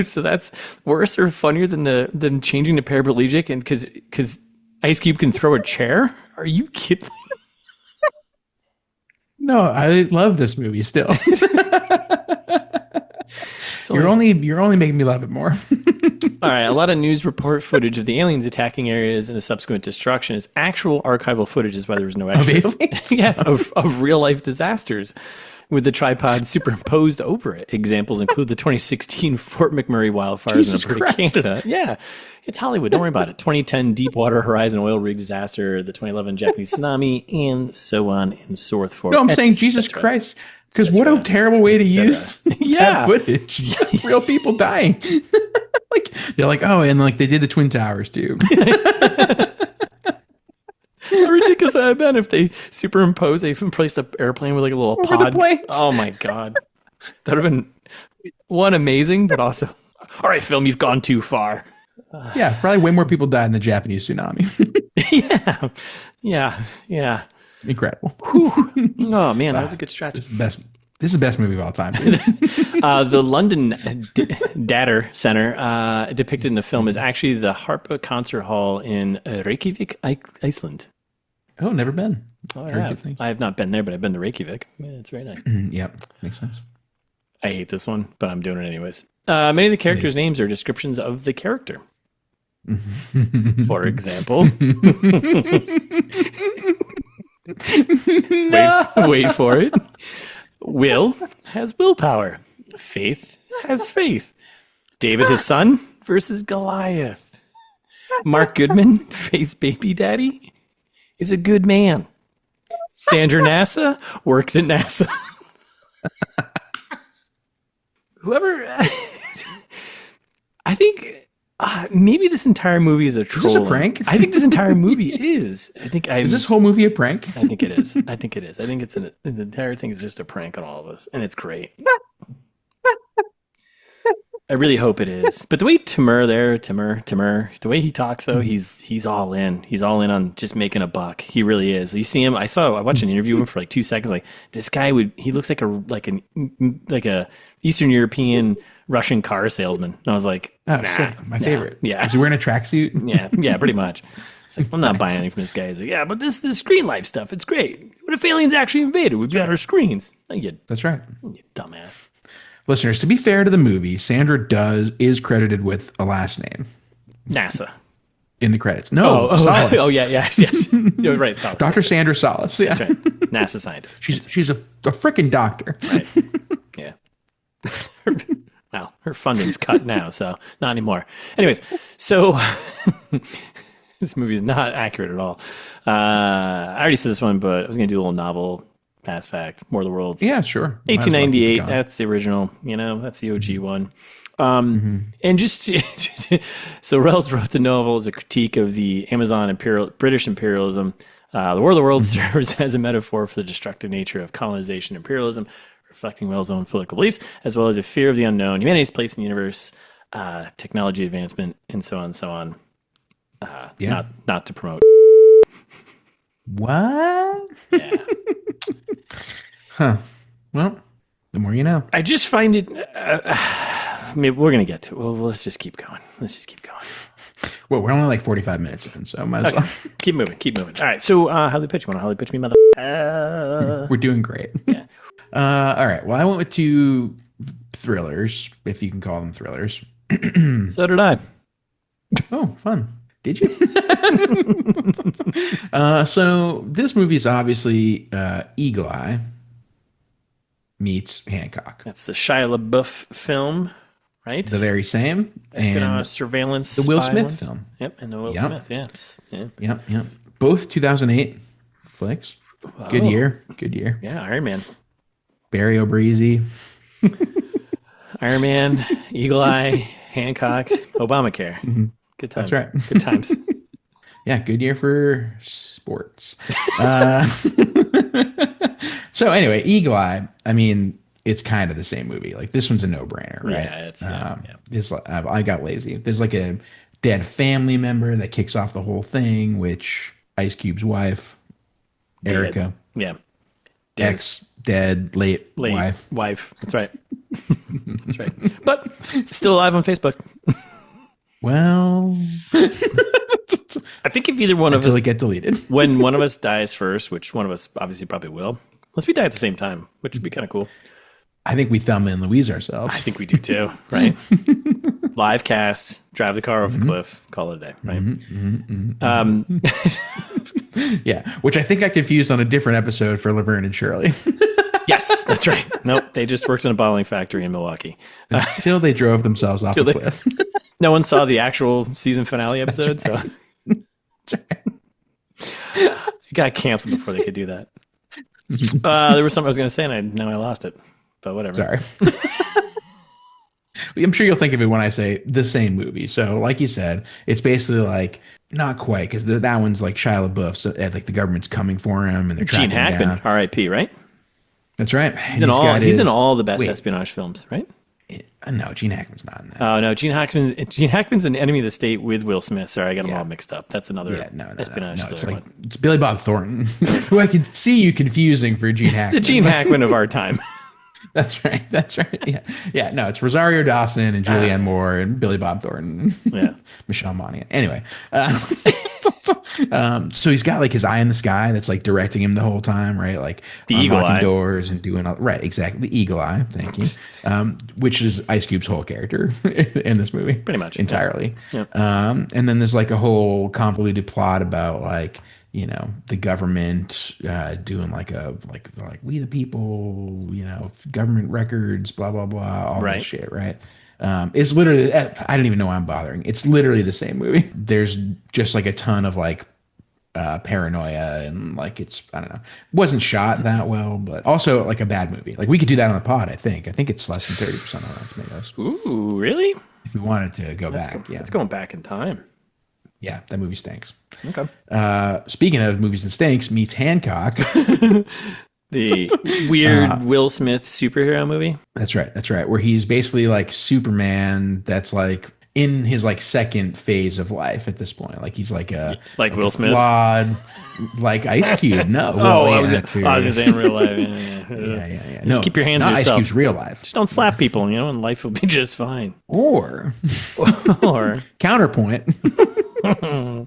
so that's worse or funnier than changing to paraplegic, and because Ice Cube can throw a chair? Are you kidding? No, I love this movie still. You're only making me love it more. All right, a lot of news report footage of the aliens attacking areas and the subsequent destruction is actual archival footage, is why there was no extras. Yes, of real life disasters with the tripod superimposed over it. Examples include the 2016 Fort McMurray wildfires in Alberta, Canada. Yeah, it's Hollywood. Don't worry about it. 2010 Deepwater Horizon oil rig disaster, the 2011 Japanese tsunami, and so on and so forth. No, I'm saying Jesus Christ. Because what a terrible way to use that footage. Real people dying. Like they're like, oh, and like they did the Twin Towers too. How ridiculous would have been if they superimposed, they even placed an airplane with like a little pod. Oh my god, that would have been one amazing, but also, all right, film, you've gone too far. Yeah, probably way more people died in the Japanese tsunami. yeah. Incredible. Oh man, that was a good stretch. This is the best movie of all time. The London Datter Center depicted in the film is actually the Harpa Concert Hall in Reykjavik, Iceland. Oh, never been. Oh, yeah. I have not been there, but I've been to Reykjavik. Yeah, it's very nice. Yep, makes sense. I hate this one, but I'm doing it anyways. Many of the characters' names are descriptions of the character. For example... Wait for it. Will has willpower. Faith has faith. David, his son, versus Goliath. Mark Goodman, Faith's baby daddy, is a good man. Sandra NASA works at NASA. Whoever... I think... maybe this entire movie is a troll. Is this a prank? I think this entire movie is. Is this whole movie a prank? I think it is. I think it's the entire thing is just a prank on all of us, and it's great. I really hope it is. But the way Timur, the way he talks though, he's all in. He's all in on just making a buck. He really is. You see him. I watched an interview with him for like 2 seconds. Like this guy he looks like a Eastern European Russian car salesman. And I was like, my favorite. Yeah. Is he wearing a tracksuit? Yeah, pretty much. It's like, I'm not buying anything from this guy. He's like, yeah, but this screen life stuff, it's great. What if aliens actually invaded? We'd be on our screens. That's right. You dumbass. Listeners, to be fair to the movie, Sandra is credited with a last name. NASA. In the credits. No, Salas. Yes. You're right, Salas. Dr. Sandra Salas. Yeah. That's right. NASA scientist. She's a freaking doctor. Right. Yeah. Well, her funding's cut now, so not anymore. Anyways, so this movie is not accurate at all. I already said this one, but I was going to do a little novel fast fact, More of the Worlds. Yeah, sure. 1898, that's the original, that's the OG one. And just so Wells wrote the novel as a critique of the Amazon British imperialism. The War of the Worlds serves as a metaphor for the destructive nature of colonization imperialism, reflecting Wells' own political beliefs, as well as a fear of the unknown, humanity's place in the universe, technology advancement, and so on and so on. Not to promote. What? Yeah. Huh. Well, the more you know. I just find it... maybe we're going to get to it. Well, let's just keep going. Well, we're only like 45 minutes in, so might as well. Keep moving. All right, so how do you pitch? You want to how do you pitch me, mother... We're doing great. Yeah. All right. Well, I went with 2 thrillers, if you can call them thrillers. So did I. Oh, fun. Did you? So this movie is obviously Eagle Eye meets Hancock. That's the Shia LaBeouf film, right? The very same. And surveillance. The Will Smith film. Yep, and the Will Smith, yeah. Yep. Both 2008 flicks. Whoa. Good year. Yeah, Iron Man. Barry O'Breezy. Iron Man, Eagle Eye, Hancock, Obamacare. Mm-hmm. Good times. That's right. Good times. Yeah, good year for sports. So anyway, Eagle Eye. I mean, it's kind of the same movie. Like this one's a no-brainer, right? Yeah, it's yeah. This I got lazy. There's like a dead family member that kicks off the whole thing, which Ice Cube's wife, Dead. Erica, Yeah. ex dead late wife. That's right. That's right. But still alive on Facebook. Well, I think if either one of us until it get deleted, when one of us dies first, which one of us obviously probably will, unless we die at the same time, which would be kind of cool. I think we Thelma and Louise ourselves. I think we do too, right? Live cast, drive the car off the cliff, call it a day, right? Yeah, which I think I confused on a different episode for Laverne and Shirley. Yes, that's right. Nope, they just worked in a bottling factory in Milwaukee. Until they drove themselves off the cliff. No one saw the actual season finale episode, so it got canceled before they could do that. There was something I was going to say, and now I lost it. But whatever. Sorry. I'm sure you'll think of it when I say the same movie. So, like you said, it's basically like not quite because that one's like Shia LaBeouf. So, like the government's coming for him, and they're Gene Hackman, down. R.I.P. Right? That's right. He's in all the best espionage films, right? No, Gene Hackman's not in that. Oh no, Gene Hackman's an Enemy of the State with Will Smith. Sorry, I got them all mixed up. That's another espionage. No, it's Billy Bob Thornton, who I can see you confusing for Gene Hackman. The Gene Hackman of our time. That's right. Yeah. No, it's Rosario Dawson and Julianne Moore and Billy Bob Thornton. Yeah, Michelle Monaghan. Anyway, so he's got like his eye in the sky that's like directing him the whole time, right? Like the eagle eye doors and doing all right. Exactly, the eagle eye. Thank you. Which is Ice Cube's whole character in this movie, pretty much entirely. Yeah. And then there's like a whole convoluted plot about like, you know, the government doing like we the people, you know, government records, blah blah blah, all that shit, right? It's literally, I don't even know why I'm bothering. It's literally the same movie. There's just like a ton of like paranoia and like I don't know, wasn't shot that well, but also like a bad movie. Like we could do that on the pod. I think it's less than 30% on Rotten Tomatoes. Ooh, really? If we wanted to go back, it's going back in time. Yeah, that movie stinks. Okay. Speaking of movies that stinks, meets Hancock. The weird Will Smith superhero movie. That's right. Where he's basically like Superman that's like in his like second phase of life at this point. Like he's like Will Smith. Flawed, like Ice Cube. No. I was gonna say in real life. Yeah. Just keep your hands to yourself. Ice Cube's real life. Just don't slap people, you know, and life will be just fine. Or counterpoint. No,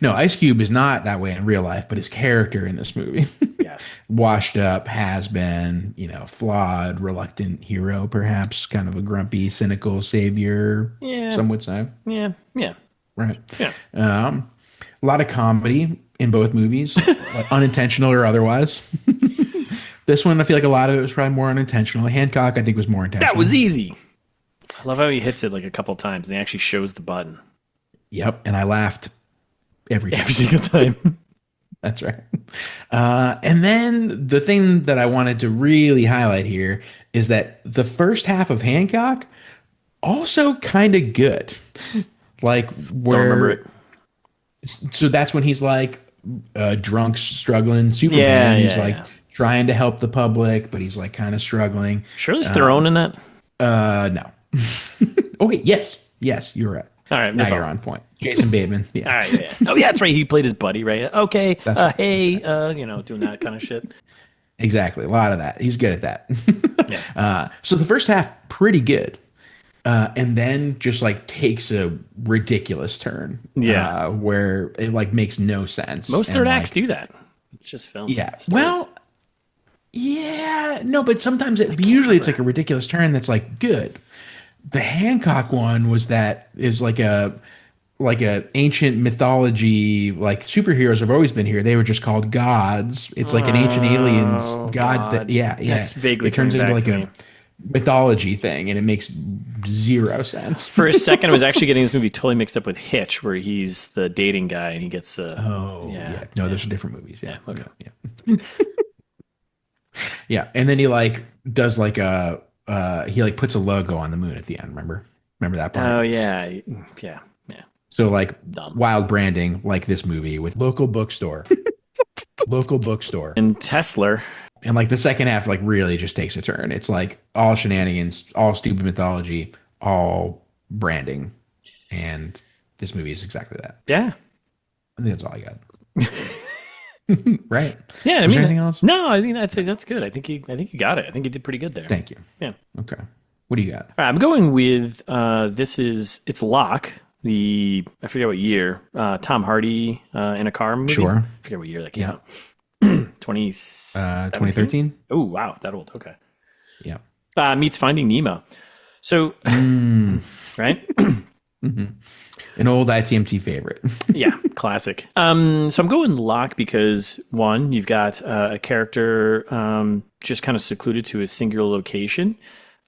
Ice Cube is not that way in real life, but his character in this movie, yes, washed up, has been, you know, flawed, reluctant hero, perhaps kind of a grumpy, cynical savior. Yeah, some would say. Yeah, right. Yeah, a lot of comedy in both movies, like unintentional or otherwise. This one, I feel like a lot of it was probably more unintentional. Hancock, I think, was more intentional. That was easy. I love how he hits it like a couple times and he actually shows the button. Yep, and I laughed every single time. That's right. And then the thing that I wanted to really highlight here is that the first half of Hancock also kind of good. Like where, don't remember it. So that's when he's like drunk, struggling Superman. He's like trying to help the public, but he's like kind of struggling. Charlize Theron in that? No. Oh wait, yes, you're right. All right, now you're on point. Jason Bateman. Yeah. All right. Yeah. Oh yeah, that's right. He played his buddy, right? Okay. Hey, you know, doing that kind of shit. Exactly. A lot of that. He's good at that. Yeah. So the first half pretty good, and then just like takes a ridiculous turn. Yeah. Where it like makes no sense. Most third acts do that. It's just films. Yeah. Well. Yeah. No, but sometimes usually it's like a ridiculous turn that's like good. The Hancock one was that is like a ancient mythology, like superheroes have always been here. They were just called gods. It's like an ancient aliens god. That's vaguely it turns into like a mythology thing, and it makes zero sense. For a second, I was actually getting this movie totally mixed up with Hitch, where he's the dating guy and he gets no, those are different movies. Yeah. Okay. Yeah. Yeah, and then he like does like he like puts a logo on the moon at the end. Remember that part? Oh yeah. So like wild branding, like this movie with local bookstore, and Tesla. And like the second half, like really just takes a turn. It's like all shenanigans, all stupid mythology, all branding, and this movie is exactly that. Yeah, I think that's all I got. Right? Yeah. Was there anything else? No. I mean, that's good. I think you got it. I think you did pretty good there. Thank you. Yeah. Okay. What do you got? All right, I'm going with it's Locke. I forget what year. Tom Hardy in a car movie. Sure. I forget what year that came out. 2013. Oh wow, that old. Okay. Yeah. Meets Finding Nemo. So, right? An old ITMT favorite. Yeah, classic. So I'm going Locke because one, you've got a character just kind of secluded to a singular location.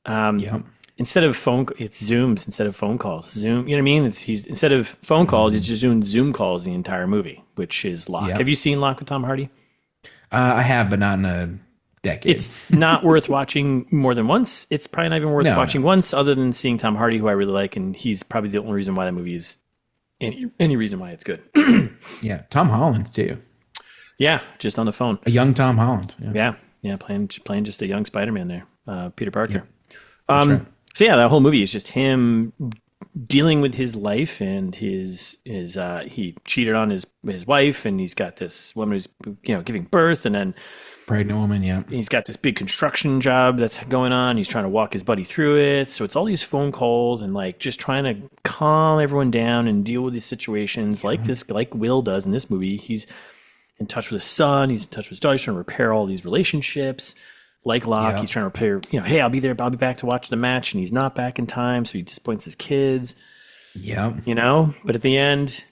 Instead of it's Zooms instead of phone calls. Zoom, you know what I mean? He's instead of phone calls, he's just doing Zoom calls the entire movie, which is Locke. Have you seen Locke with Tom Hardy? I have, but not in a decade. It's not worth watching more than once. It's probably not even worth watching once, other than seeing Tom Hardy, who I really like, and he's probably the only reason why that movie is any reason why it's good. Yeah, Tom Holland too. Yeah, just on the phone. A young Tom Holland. Yeah, playing just a young Spider-Man there, Peter Parker. Yeah, that's right. So yeah, that whole movie is just him dealing with his life and his he cheated on his wife, and he's got this woman who's giving birth, and then pregnant woman. Yeah, he's got this big construction job that's going on. He's trying to walk his buddy through it. So it's all these phone calls and like just trying to calm everyone down and deal with these situations like Will does in this movie. He's in touch with his son. He's in touch with his daughter. He's trying to repair all these relationships. Like Locke, he's trying to repair, hey, I'll be there. I'll be back to watch the match. And he's not back in time. So he disappoints his kids. Yeah. But at the end,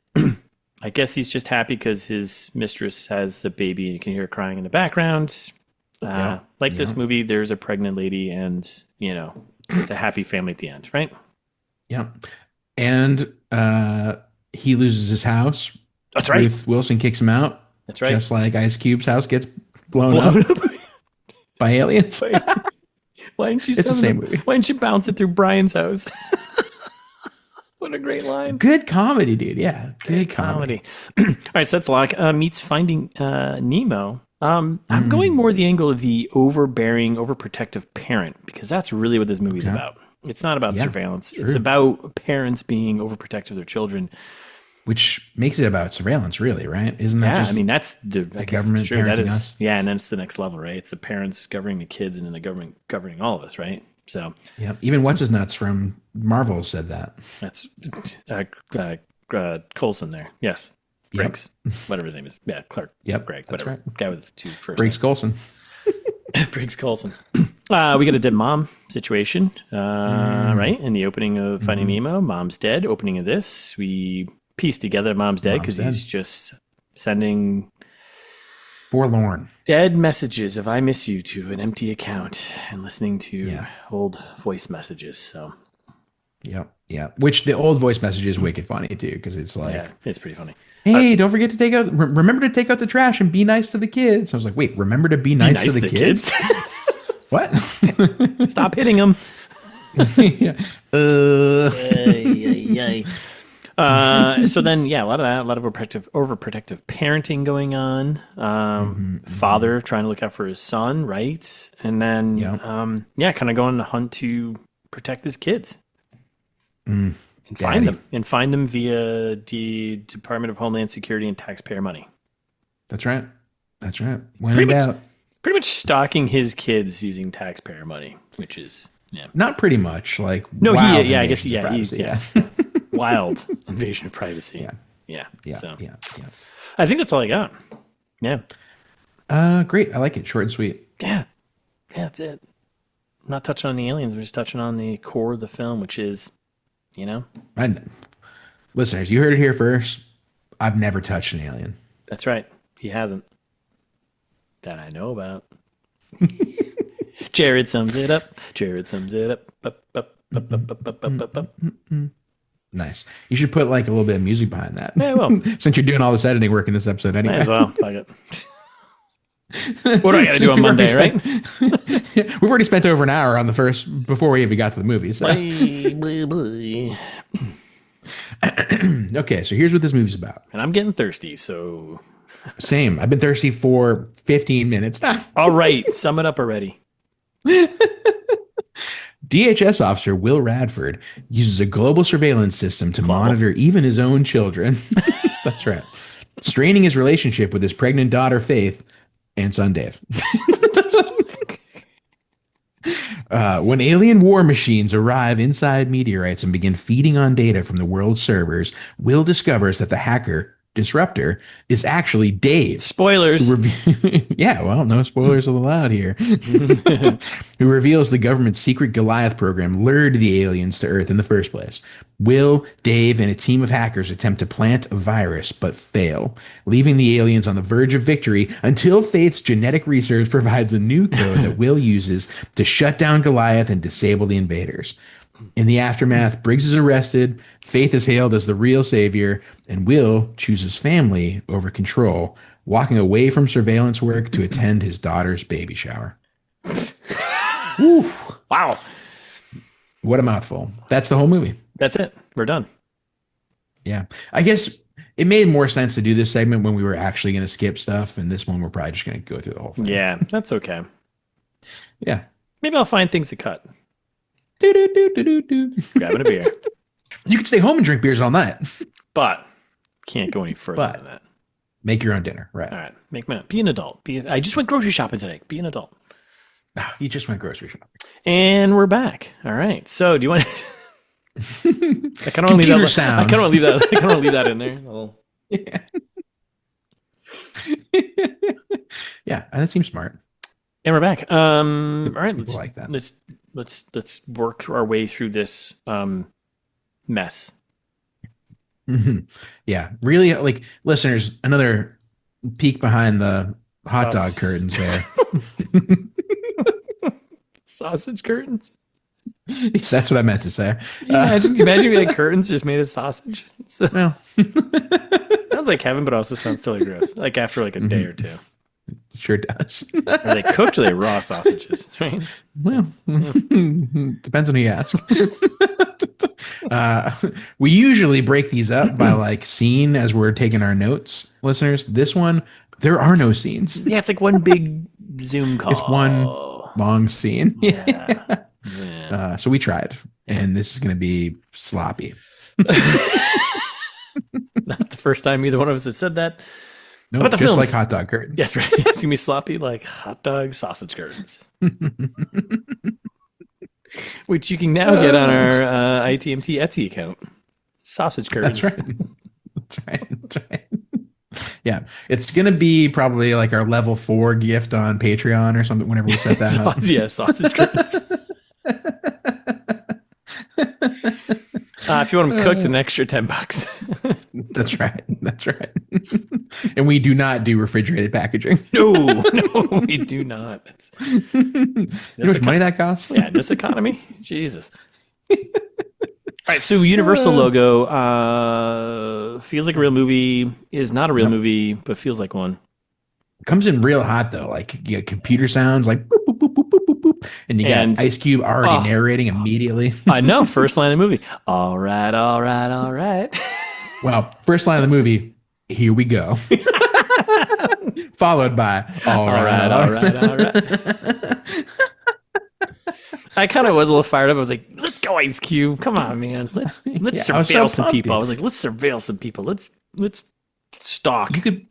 I guess he's just happy because his mistress has the baby and you can hear her crying in the background. This movie, there's a pregnant lady and, it's a happy family at the end, right? Yeah. And he loses his house. That's right. Ruth Wilson kicks him out. That's right. Just like Ice Cube's house gets blown up. By aliens. Why didn't you? It's the same movie. Why didn't you bounce it through Brian's house? What a great line! Good comedy, dude. Yeah, good comedy. All right, so that's Locke meets Finding Nemo. I'm going more the angle of the overbearing, overprotective parent because that's really what this movie's about. It's not about surveillance. True. It's about parents being overprotective of their children. Which makes it about surveillance, really, right? Isn't that just that's the government parenting us? Yeah, and then it's the next level, right? It's the parents governing the kids and then the government governing all of us, right? So yeah, even What's-His-Nuts from Marvel said that. That's Coulson there. Yes. Briggs, whatever his name is. Yeah, Clark. Yep, Greg, that's whatever. right. Guy with two first Briggs Coulson. Briggs Coulson. We got a dead mom situation, right? In the opening of Finding Nemo, mom's dead. Opening of this, we piece together mom's dead because he's just sending forlorn dead messages of I miss you to an empty account and listening to old voice messages. So yeah, which the old voice message is wicked funny too because it's like it's pretty funny. Hey, don't forget to remember to take out the trash and be nice to the kids. I was like, wait, remember to be nice to the kids? What? Stop hitting them. So then, a lot of that, a lot of overprotective parenting going on. Father trying to look out for his son, right? And then, kind of going on a hunt to protect his kids and find them via the Department of Homeland Security and taxpayer money. That's right. When pretty much stalking his kids using taxpayer money, which is not pretty much like I guess wild invasion of privacy. Yeah. I think that's all I got. Yeah. Great. I like it. Short and sweet. Yeah, that's it. I'm not touching on the aliens. We're just touching on the core of the film, which is, Listeners, you heard it here first. I've never touched an alien. That's right. He hasn't. That I know about. Jared sums it up. Nice. You should put like a little bit of music behind that. Yeah, well. Since you're doing all this editing work in this episode anyway. Might as well. Fuck it. What do I got to do on Monday, right? We've already spent over an hour on the first before we even got to the movie. So. Bye. Okay, so here's what this movie's about. And I'm getting thirsty, so Same. I've been thirsty for 15 minutes. All right, sum it up already. DHS officer Will Radford uses a global surveillance system to monitor even his own children. That's right. Straining his relationship with his pregnant daughter, Faith, and son, Dave. When alien war machines arrive inside meteorites and begin feeding on data from the world's servers, Will discovers that the hacker, Disruptor, is actually Dave. Spoilers. Yeah, well, no spoilers allowed here. Who reveals the government's secret Goliath program lured the aliens to Earth in the first place. Will, Dave, and a team of hackers attempt to plant a virus, but fail, leaving the aliens on the verge of victory until Faith's genetic research provides a new code that Will uses to shut down Goliath and disable the invaders. In the aftermath, Briggs is arrested, Faith is hailed as the real savior, and Will chooses family over control, walking away from surveillance work to attend his daughter's baby shower. Woo. Wow. What a mouthful. That's the whole movie. That's it. We're done. Yeah. I guess it made more sense to do this segment when we were actually going to skip stuff, and this one we're probably just going to go through the whole thing. Yeah, that's okay. Yeah. Maybe I'll find things to cut. Grabbing a beer. You could stay home and drink beers all night. But can't go any further than that. Make your own dinner. Right. All right. Be an adult. I just went grocery shopping today. Be an adult. You just went grocery shopping. And we're back. All right. So do you want to... I kind of want to leave that. I kind of want to leave that in there. Yeah. Yeah, that seems smart. And we're back. All right, let's work our way through this mess. Mm-hmm. Yeah, really, like listeners, another peek behind the hot dog curtains there. Sausage curtains. That's what I meant to say. Imagine if you had curtains just made of sausage. Well, sounds like heaven, but also sounds totally gross. Like after like a day or two. Sure does. Are they cooked or are they raw sausages? Right? Well, depends on who you ask. We usually break these up by like scene as we're taking our notes, listeners. This one, there are no scenes. Yeah, it's like one big Zoom call. It's one long scene. Yeah. So we tried, and this is going to be sloppy. Not the first time either one of us has said that. No, nope, just films? Like hot dog curtains. Yes, right. It's going to be sloppy like hot dog sausage curtains. Which you can now get on our ITMT Etsy account. Sausage curtains. That's right. Yeah. It's going to be probably like our level 4 gift on Patreon or something whenever we set that up. Yeah, sausage curtains. If you want them cooked, an extra $10. That's right. And we do not do refrigerated packaging. No, we do not. You know how much money that costs? Yeah, in this economy, Jesus. All right, so Universal logo feels like a real movie, is not a real movie, but feels like one. Comes in real hot though, like you got computer sounds like boop, boop, boop, boop, boop, boop, boop, and you got Ice Cube already narrating immediately. I know, first line of the movie. All right. Well, first line of the movie, here we go. Followed by all right. I kind of was a little fired up. I was like, let's go, Ice Cube. Come on, man. Let's surveil some people. I was like, let's surveil some people. Let's stalk. You could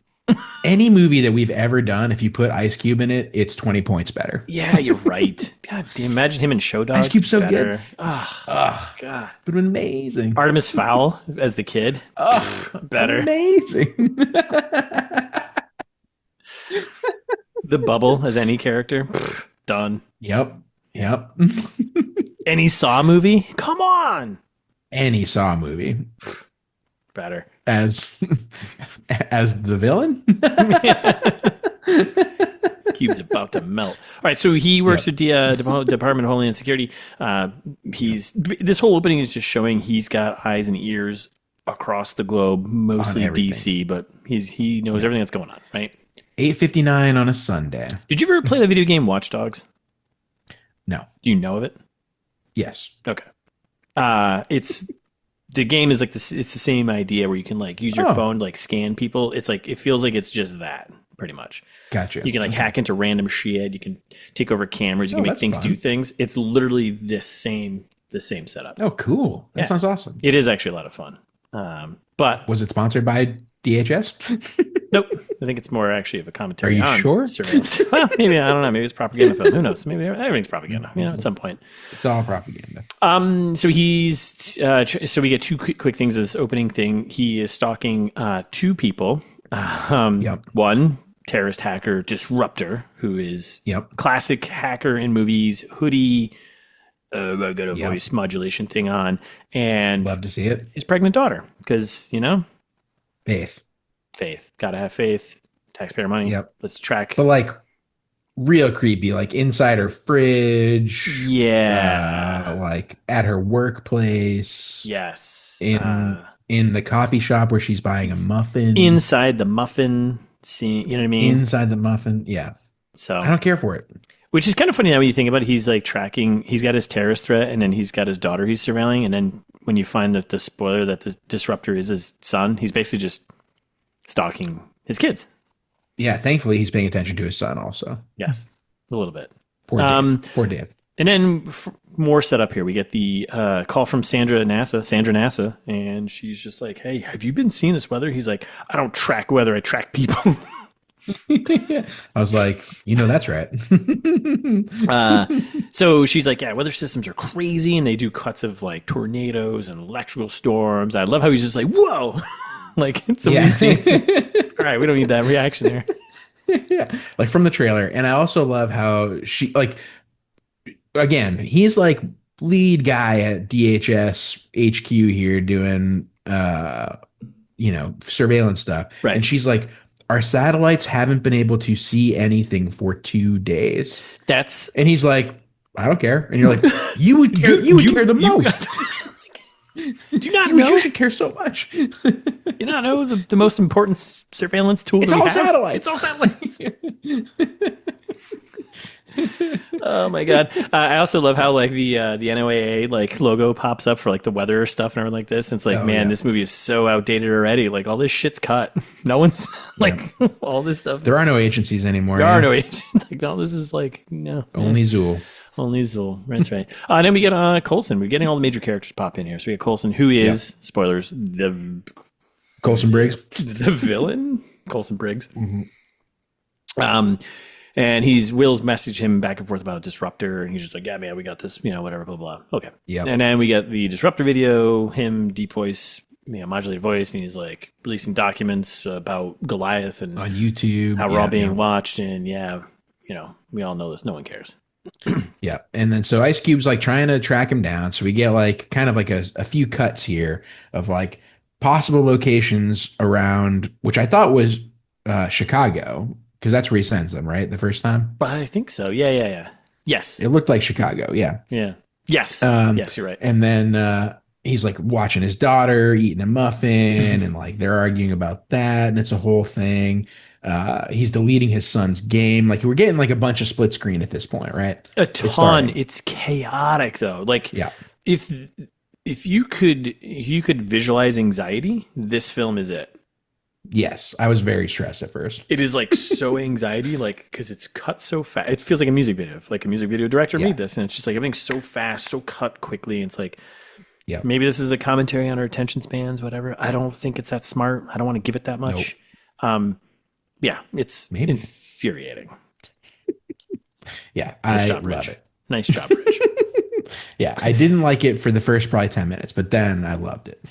any movie that we've ever done, if you put Ice Cube in it, it's 20 points better. Yeah, you're right. God damn, imagine him in Show Dogs. Ice Cube's so good. Oh, God. It would have been amazing. Artemis Fowl as the kid. Better. Amazing. The Bubble as any character. Done. Yep. Any Saw movie? Come on. Any Saw movie. Better. As the villain? Cube's about to melt. All right, so he works with the Department of Homeland Security. This whole opening is just showing he's got eyes and ears across the globe, mostly DC, but he knows everything that's going on, right? 8:59 on a Sunday. Did you ever play the video game Watch Dogs? No. Do you know of it? Yes. Okay. It's the game is like this. It's the same idea where you can like use your phone to like scan people. It's like it feels like it's just that pretty much. Gotcha. You can like hack into random shit. You can take over cameras. You can make things do things. It's literally the same setup. Oh, cool. That sounds awesome. It is actually a lot of fun. But was it sponsored by DHS? Nope. I think it's more actually of a commentary. Are you sure? Surveillance. Well, maybe, I don't know. Maybe it's propaganda film. Who knows? Maybe everything's propaganda, at some point. It's all propaganda. So so we get two quick things as this opening thing. He is stalking two people. One, terrorist hacker disruptor, who is classic hacker in movies, hoodie, got a voice modulation thing on, and love to see it. His pregnant daughter, because faith, gotta have faith, taxpayer money. Let's track. But like real creepy, like inside her fridge, like at her workplace, in the coffee shop where she's buying a muffin, inside the muffin scene, you know what I mean? Inside the muffin, so I don't care for it. Which is kind of funny now when you think about it. He's like tracking, he's got his terrorist threat, and then he's got his daughter he's surveilling, and then when you find that the spoiler that the disruptor is his son, he's basically just stalking his kids. Yeah, thankfully he's paying attention to his son also. Yes, a little bit. Poor Dave. Poor Dave. And then more setup here. We get the call from Sandra NASA, and she's just like, "Hey, have you been seeing this weather?" He's like, "I don't track weather, I track people." I was like, that's right. So she's like, weather systems are crazy, and they do cuts of like tornadoes and electrical storms. I love how he's just like, whoa, like somebody sees. All right, we don't need that reaction there. Like from the trailer. And I also love how she like, again, he's like lead guy at DHS HQ here doing surveillance stuff, right? And she's like, our satellites haven't been able to see anything for 2 days. And he's like, I don't care. And you're like, you would care. You would care the most. Do you not know? You should care so much. You not know the most important surveillance tool it's that we all have? Satellites. It's all satellites. Oh my god! I also love how like the NOAA like logo pops up for like the weather stuff and everything like this. And it's like, this movie is so outdated already. Like all this shit's cut. No one's like all this stuff. There are no agencies anymore. There are no agencies. Like all this is like no. Only Zool. Only Zool. That's right. And then we get Coulson. We're getting all the major characters pop in here. So we get Coulson, who is spoilers, the Coulson Briggs, the villain, Coulson Briggs. Mm-hmm. And Will's message him back and forth about Disruptor, and he's just like, yeah, man, we got this, whatever, blah, blah. Okay. Yeah. And then we get the Disruptor video, him, deep voice, modulated voice, and he's like releasing documents about Goliath and on YouTube, how we're all being watched, and we all know this. No one cares. Yeah. And then so Ice Cube's like trying to track him down. So we get like kind of like a few cuts here of like possible locations around, which I thought was Chicago. Because that's where he sends them, right? The first time? I think so. Yeah. Yes. It looked like Chicago. Yeah. Yeah. Yes. Yes, you're right. And then he's like watching his daughter eating a muffin and like they're arguing about that. And it's a whole thing. He's deleting his son's game. Like we're getting like a bunch of split screen at this point, right? A ton. It's chaotic though. Like if you could visualize anxiety, this film is it. Yes, I was very stressed at first. It is like so anxiety, like because it's cut so fast. It feels like a music video. Like a music video director made this, and it's just like everything's so fast, so cut quickly. And it's like, maybe this is a commentary on our attention spans, whatever. I don't think it's that smart. I don't want to give it that much. Nope. It's infuriating. I love it. Nice job, Rich. I didn't like it for the first probably 10 minutes, but then I loved it.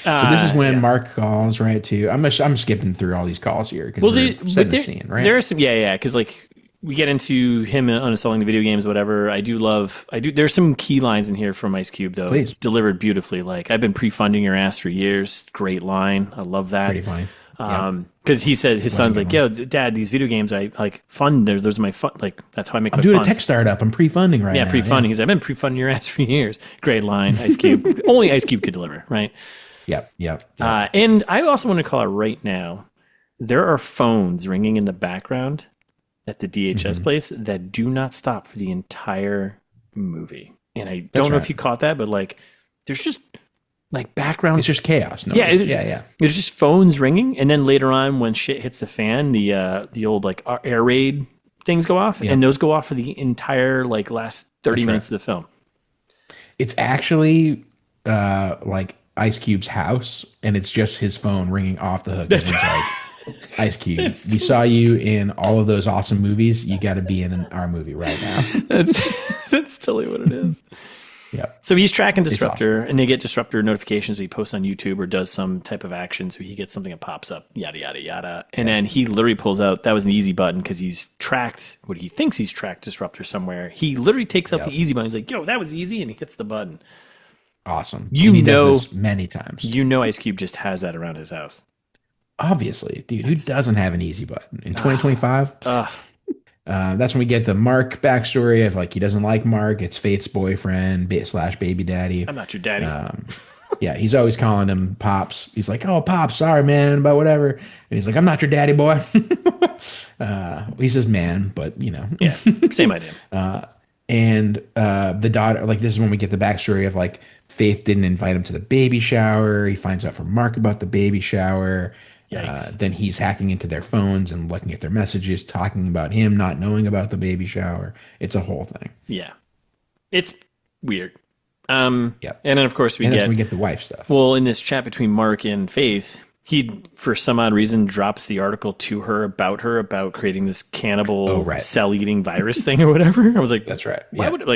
So this is when Mark calls, right? Too. I'm skipping through all these calls here because setting the scene, right? There are some, because like we get into him uninstalling the video games, whatever. There's some key lines in here from Ice Cube though, delivered beautifully. Like I've been pre-funding your ass for years. Great line. I love that. Pretty funny. Because he said his son's like, yo, Dad, these video games I like fund. Those are my fun. Like that's how I make. I'm doing funds. A tech startup. I'm pre-funding right now. Yeah, pre-funding. He's like, I've been pre-funding your ass for years. Great line, Ice Cube. Only Ice Cube could deliver, right? Yep. And I also want to call out right now, there are phones ringing in the background at the DHS place that do not stop for the entire movie. And I don't know if you caught that, but like there's just like background. It's just chaos. Noise. Yeah, It's just phones ringing, and then later on, when shit hits the fan, the old like air raid things go off, and those go off for the entire like last 30 minutes of the film. It's actually like Ice Cube's house, and it's just his phone ringing off the hook. It's like, Ice Cube, we saw you in all of those awesome movies. You got to be in our movie right now. That's totally what it is. Yeah. So he's tracking Disruptor, and they get Disruptor notifications when he posts on YouTube or does some type of action. So he gets something that pops up, yada, yada, yada. And then he literally pulls out, that was an easy button because he's tracked what he thinks he's tracked Disruptor somewhere. He literally takes out the easy button. He's like, yo, that was easy. And he hits the button. Awesome. He does this many times. Ice Cube just has that around his house. Obviously, dude, who doesn't have an easy button in 2025? That's when we get the Mark backstory of like he doesn't like Mark. It's Faith's boyfriend / baby daddy. I'm not your daddy. Yeah, he's always calling him Pops. He's like, "Oh, Pops, sorry, man, about whatever." And he's like, "I'm not your daddy, boy." He says, "Man," but you know, yeah, same idea. And the daughter, like this is when we get the backstory of like Faith didn't invite him to the baby shower. He finds out from Mark about the baby shower. Then he's hacking into their phones and looking at their messages, talking about him not knowing about the baby shower. It's a whole thing. Yeah, it's weird. And then of course we get the wife stuff. Well, in this chat between Mark and Faith, he for some odd reason drops the article to her about creating this cannibal cell eating virus thing or whatever. I was like, that's right. Why would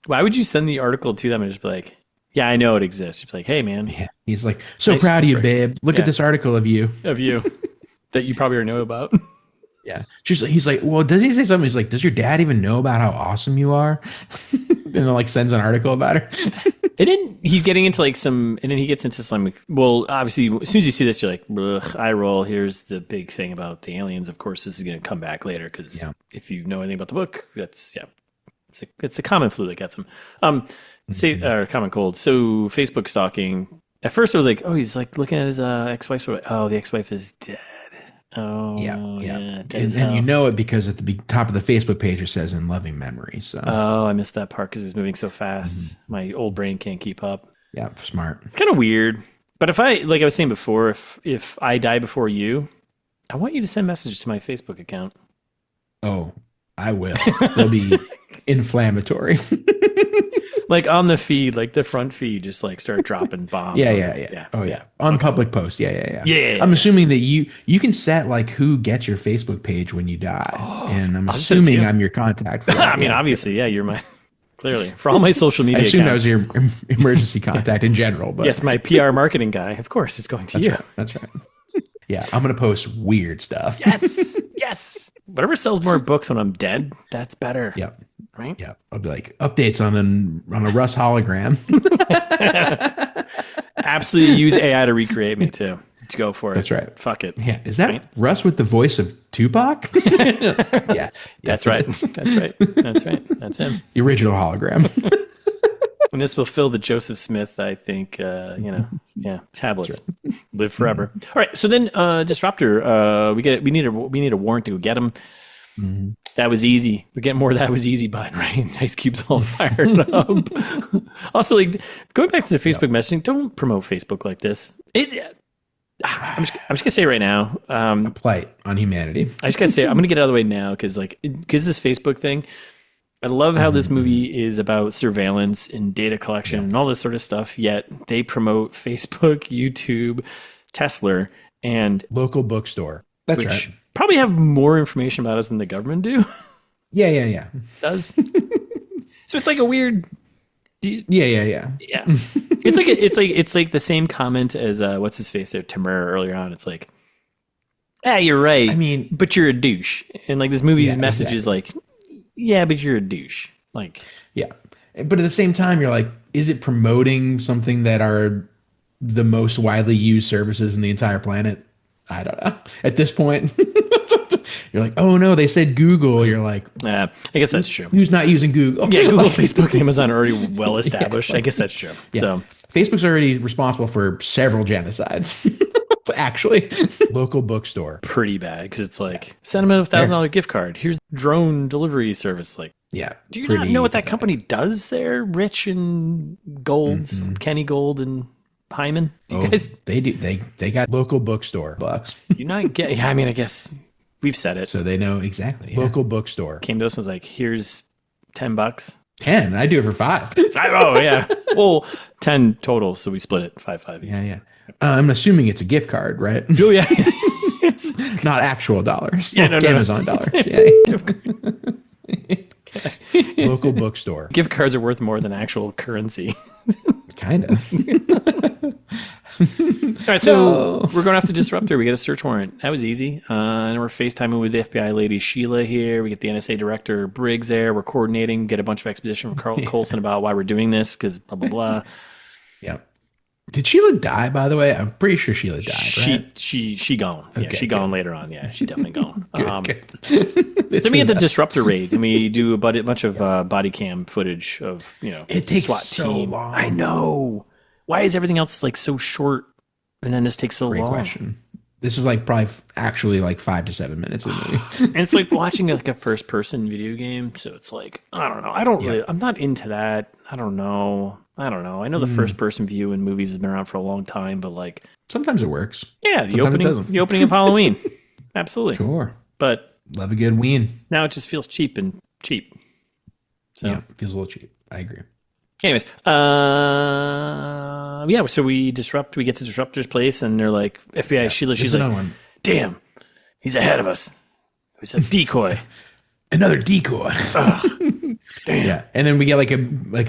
why would you send the article to them and just be like, yeah, I know it exists. You'd be like, hey, man. Yeah. He's like, so proud of you, babe. Look at this article of you. That you probably already know about. Yeah. He's like, well, does he say something? He's like, does your dad even know about how awesome you are? And then like sends an article about her. And then he's getting into like and then he gets into some, well, obviously, as soon as you see this, you're like, ugh, eye roll. Here's the big thing about the aliens. Of course, this is going to come back later because if you know anything about the book, it's a common flu that gets him. Or common cold. So Facebook stalking. At first, I was like, oh, he's like looking at his ex-wife. Oh, the ex-wife is dead. Oh, yeah. And you know it because at the top of the Facebook page it says "in loving memory." So. Oh, I missed that part because it was moving so fast. My old brain can't keep up. Yeah, smart. It's kind of weird. But if I, like I was saying before, if I die before you, I want you to send messages to my Facebook account. Oh, I will. They'll be inflammatory. Like on the feed, like the front feed, just like start dropping bombs. Yeah. Oh yeah. On public post. Yeah. Yeah. I'm assuming that you can set like who gets your Facebook page when you die, and I'm assuming I'm your contact. For that. I mean, obviously, you're my clearly for all my social media. I assume accounts. that was your emergency contact in general. But yes, my PR marketing guy. Of course, it's going to you. Right. That's right. Yeah, I'm gonna post weird stuff. Yes. Whatever sells more books when I'm dead, that's better. Yep. Right? Yeah. I'll be like updates on a Russ hologram. Absolutely use AI to recreate me too. Let's go for it. That's right. Fuck it. Yeah. Is that Russ with the voice of Tupac? Yes. That's right. That's him. The original hologram. And this will fill the Joseph Smith, I think, tablets. Right. Live forever. All right. So then Disruptor, we need a warrant to get him. Mm-hmm. That was easy. We get more of that was ezy button, right? Ice Cube's all fired up. Also, like going back to the Facebook messaging, don't promote Facebook like this. I'm just gonna say right now, a plight on humanity. I just gotta say, I'm gonna get it out of the way now because this Facebook thing. I love how this movie is about surveillance and data collection and all this sort of stuff. Yet they promote Facebook, YouTube, Tesla, and local bookstore. That's right. Probably have more information about us than the government do. Yeah. Does. So it's like a weird. Yeah. It's like the same comment as what's his face there, Timur earlier on. It's like, you're right. I mean, but you're a douche, and like this movie's message is like, yeah, but you're a douche. Like, yeah, but at the same time, you're like, is it promoting something that are the most widely used services in the entire planet? I don't know. At this point, you're like, oh no, they said Google. You're like, I guess that's true. Who's not using Google? Yeah, Google, Facebook, and Amazon are already well established. I guess that's true. Yeah. So Facebook's already responsible for several genocides. Actually, local bookstore. Pretty bad because it's like send them a $1,000 gift card. Here's drone delivery service. Like, yeah. Do you not know what that company does there? Rich and Golds, Kenny Gold and Hyman. Do you guys? They do. They got local bookstore bucks. Do you not get? Yeah, I mean, I guess we've said it, so they know exactly. Local bookstore came to us and was like, "Here's $10." 10. I do it for 5. Oh yeah. Well, 10 total, so we split it 5. Yeah. I'm assuming it's a gift card, right? Oh yeah. Not actual dollars. Yeah, no, Amazon dollars. Yeah. Local bookstore. Gift cards are worth more than actual currency. Kind of. All right, so we're going after Disruptor. We get a search warrant. That was easy. And we're FaceTiming with the FBI lady Sheila here. We get the NSA director Briggs there. We're coordinating, get a bunch of exposition from Coulson about why we're doing this, because blah, blah, blah. Yeah. Did Sheila die, by the way? I'm pretty sure Sheila died, right? She gone. Okay, yeah, she gone later on. Yeah, she definitely gone. Good. Then we get the Disruptor raid, and we do a bunch of body cam footage of, it takes SWAT so team. long. I know. Why is everything else like so short, and then this takes so long? Great question. This is like probably actually like 5 to 7 minutes of the movie. And it's like watching like a first person video game. So it's like, I don't know. I'm not into that. I don't know. I know the first person view in movies has been around for a long time, but like sometimes it works. Yeah. The opening of Halloween. Absolutely. Sure. But love a good ween. Now it just feels cheap. So yeah, it feels a little cheap. I agree. Anyways, so we get to Disruptor's place, and they're like, FBI Sheila, she's like, one. Damn, he's ahead of us. He's a decoy. Another decoy. Damn. Yeah, and then we get like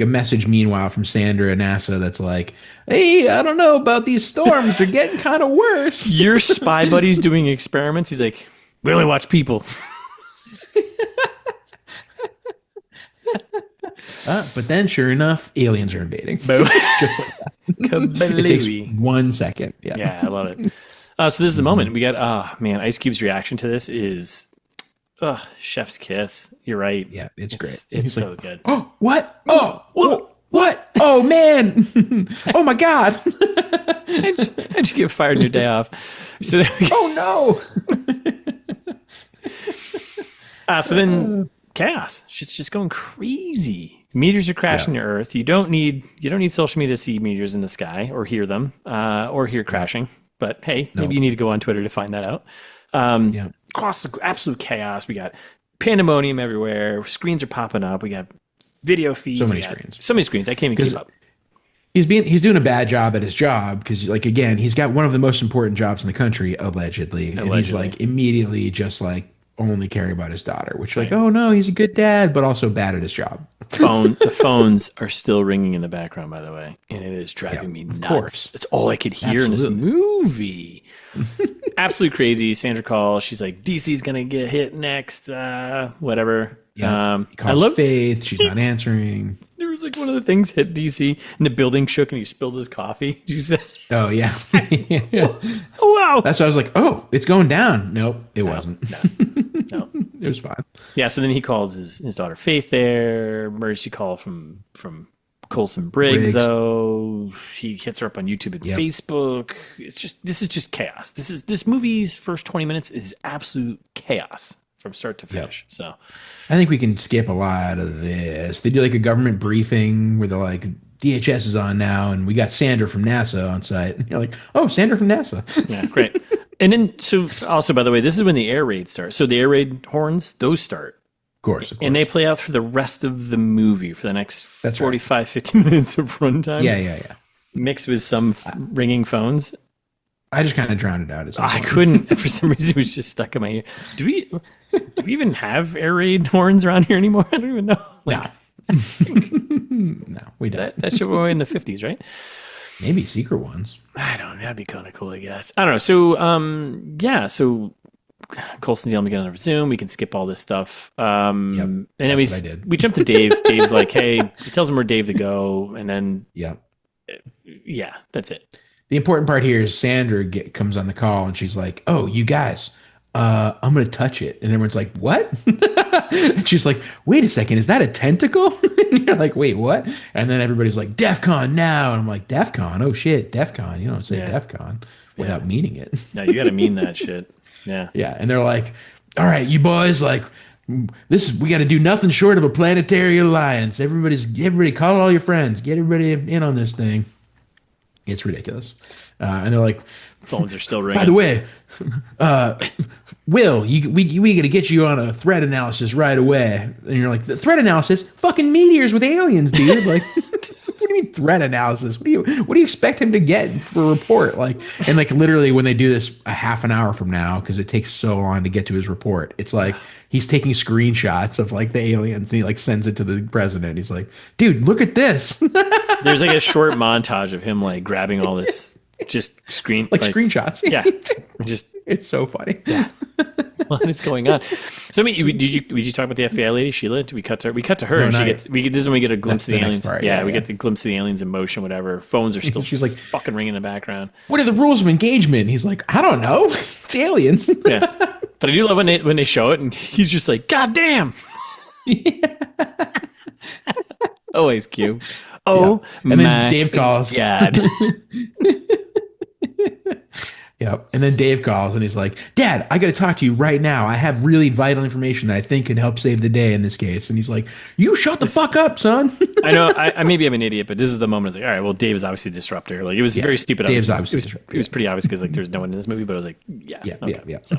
a message meanwhile from Sandra and NASA that's like, hey, I don't know about these storms. They're getting kind of worse. Your spy buddy's doing experiments. He's like, we only watch people. But then, sure enough, aliens are invading. Just like that. It takes 1 second. Yeah, I love it. So this is the moment. We got, Ice Cube's reaction to this is, chef's kiss. You're right. Yeah, it's great. It's so good. Oh, what? Oh, what? Oh, man. Oh, my God. How'd you get fired on your day off? So oh, no. So then chaos. Shit's just going crazy. Meteors are crashing to Earth. You don't need social media to see meteors in the sky or hear them or hear crashing. But hey, maybe you need to go on Twitter to find that out. Across absolute chaos. We got pandemonium everywhere. Screens are popping up. We got video feeds. So many screens. I can't even keep up. He's doing a bad job at his job because, like, again, he's got one of the most important jobs in the country, allegedly. And he's like immediately just like only caring about his daughter, which like, oh no, he's a good dad, but also bad at his job. The phones are still ringing in the background, by the way, and it is driving me nuts. Of course. It's all I could hear in this movie. Absolutely crazy. Sandra calls. She's like, DC's gonna get hit next. Whatever. Yeah. He calls Faith. She's not answering. There was like one of the things hit DC and the building shook and he spilled his coffee. She said, oh yeah. Oh wow. That's why I was like, oh, it's going down. Nope, it wasn't. No. It was fine. Yeah, so then he calls his daughter Faith there. Emergency call from Coulson Briggs, though. He hits her up on YouTube and Facebook. This is just chaos. This movie's first 20 minutes is absolute chaos from start to finish. So I think we can skip a lot of this. They do like a government briefing where they're like, DHS is on now, and we got Sandra from NASA on site. And you're like, oh, Sandra from NASA. Yeah, great. And then, so also, by the way, this is when the air raid starts. So the air raid horns, those start. Of course. And they play out for the rest of the movie for the next 45, 50 minutes of runtime. Yeah. Mixed with some ringing phones. I just kind of drowned it out. I couldn't. For some reason, it was just stuck in my ear. Do we even have air raid horns around here anymore? I don't even know. No, we don't. That shit was in the 50s, right? Maybe secret ones. I don't know. That'd be kind of cool, I guess. I don't know. So, so Coulson's yelling to get on Zoom. We can skip all this stuff. And then we jump to Dave. Dave's like, hey, he tells him where Dave to go. And then, that's it. The important part here is Sandra comes on the call and she's like, oh, you guys, I'm going to touch it. And everyone's like, what? And she's like, wait a second, is that a tentacle? And you're like, wait, what? And then everybody's like, DEF CON now. And I'm like, DEF CON? Oh shit, DEF CON. You don't say DEF CON without meaning it. No, you got to mean that shit. Yeah. Yeah. And they're like, all right, you boys, like, we got to do nothing short of a planetary alliance. Everybody call all your friends. Get everybody in on this thing. It's ridiculous. And they're like, phones are still ringing. By the way, Will, we got to get you on a threat analysis right away. And you're like, the threat analysis? Fucking meteors with aliens, dude. Like, what do you mean threat analysis? What do you expect him to get for a report? Like, and like literally when they do this a half an hour from now, because it takes so long to get to his report, it's like he's taking screenshots of like the aliens and he like sends it to the president. He's like, dude, look at this. There's like a short montage of him like grabbing all this just screenshots. Yeah. Just it's so funny. Yeah. What is going on? So I mean, did you talk about the FBI lady Sheila? Did we cut to her? We cut to her, and this is when we get a glimpse of the aliens. Part, we get the glimpse of the aliens in motion. Whatever. Phones are still. She's like fucking ringing in the background. What are the rules of engagement? And he's like, I don't know. It's aliens. Yeah, but I do love when they show it, and he's just like, God damn. Always cute. Oh, and then Dave calls. God. Yep. And then Dave calls and he's like, Dad, I got to talk to you right now. I have really vital information that I think could help save the day in this case. And he's like, you shut the fuck up, son. I know. I maybe I'm an idiot, but this is the moment I was like, all right, well, Dave is obviously a disruptor. Like, it was very stupid. Dave's obviously a disruptor. It was pretty obvious because like there's no one in this movie, but I was like, yeah. So,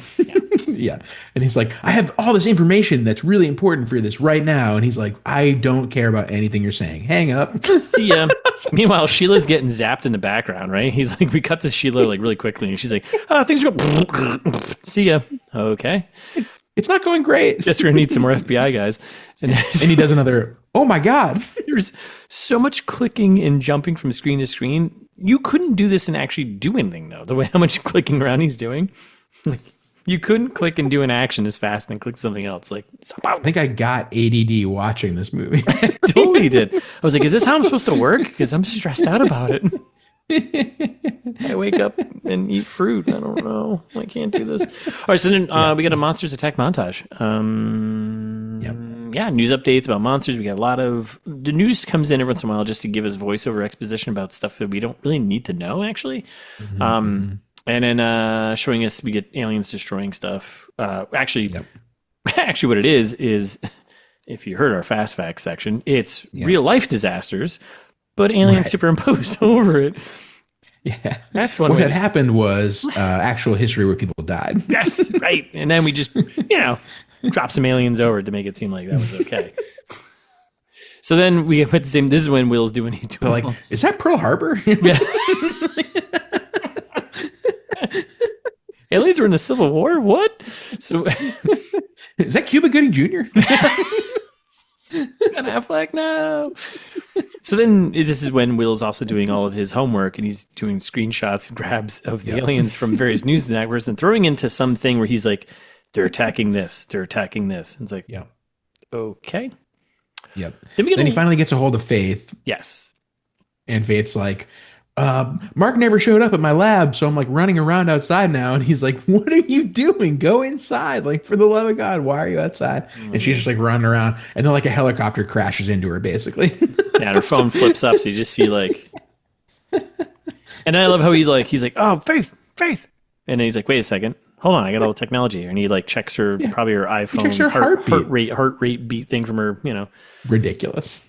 yeah. And he's like, I have all this information that's really important for this right now. And he's like, I don't care about anything you're saying. Hang up. See ya. Meanwhile, Sheila's getting zapped in the background, right? He's like, we cut to Sheila like really quickly, and she's like, things are going. See ya. Okay. It's not going great. Guess we're gonna need some more FBI guys. And he does another. Oh my God. There's so much clicking and jumping from screen to screen. You couldn't do this and actually do anything though. The way how much clicking around he's doing. Like, you couldn't click and do an action as fast and click something else. Like, I think I got ADD watching this movie. I totally did. I was like, is this how I'm supposed to work? Because I'm stressed out about it. I wake up and eat fruit. I don't know. I can't do this. All right, so then we got a monsters attack montage. Yeah, news updates about monsters. We got a lot of the news comes in every once in a while just to give us voiceover exposition about stuff that we don't really need to know actually. And then showing us we get aliens destroying stuff. Actually, what it is if you heard our fast facts section, it's real life disasters. But aliens superimposed over it. Yeah. That's one what had happened was actual history where people died. Yes, right. And then we just, drop some aliens over to make it seem like that was okay. So then we put the same, this is when Will's doing, he's doing like, is that Pearl Harbor? Yeah. Aliens were in the Civil War? What? So is that Cuba Gooding Jr.? Ben Affleck, no. So then this is when Will's also doing all of his homework and he's doing screenshots, grabs of the aliens from various news networks and throwing into something where he's like, they're attacking this. They're attacking this. And it's like, okay. Yep. Then he finally gets a hold of Faith. Yes. And Faith's like, Mark never showed up at my lab, so I'm like running around outside now. And he's like, what are you doing? Go inside. Like, for the love of God, why are you outside? And she's just like running around. And then like a helicopter crashes into her basically. Yeah, her phone flips up. So you just see like, and I love how he's like, oh, Faith. And then he's like, wait a second. Hold on. I got all the technology here. And he like checks her, probably her iPhone, checks her heart rate beat thing from her, Ridiculous.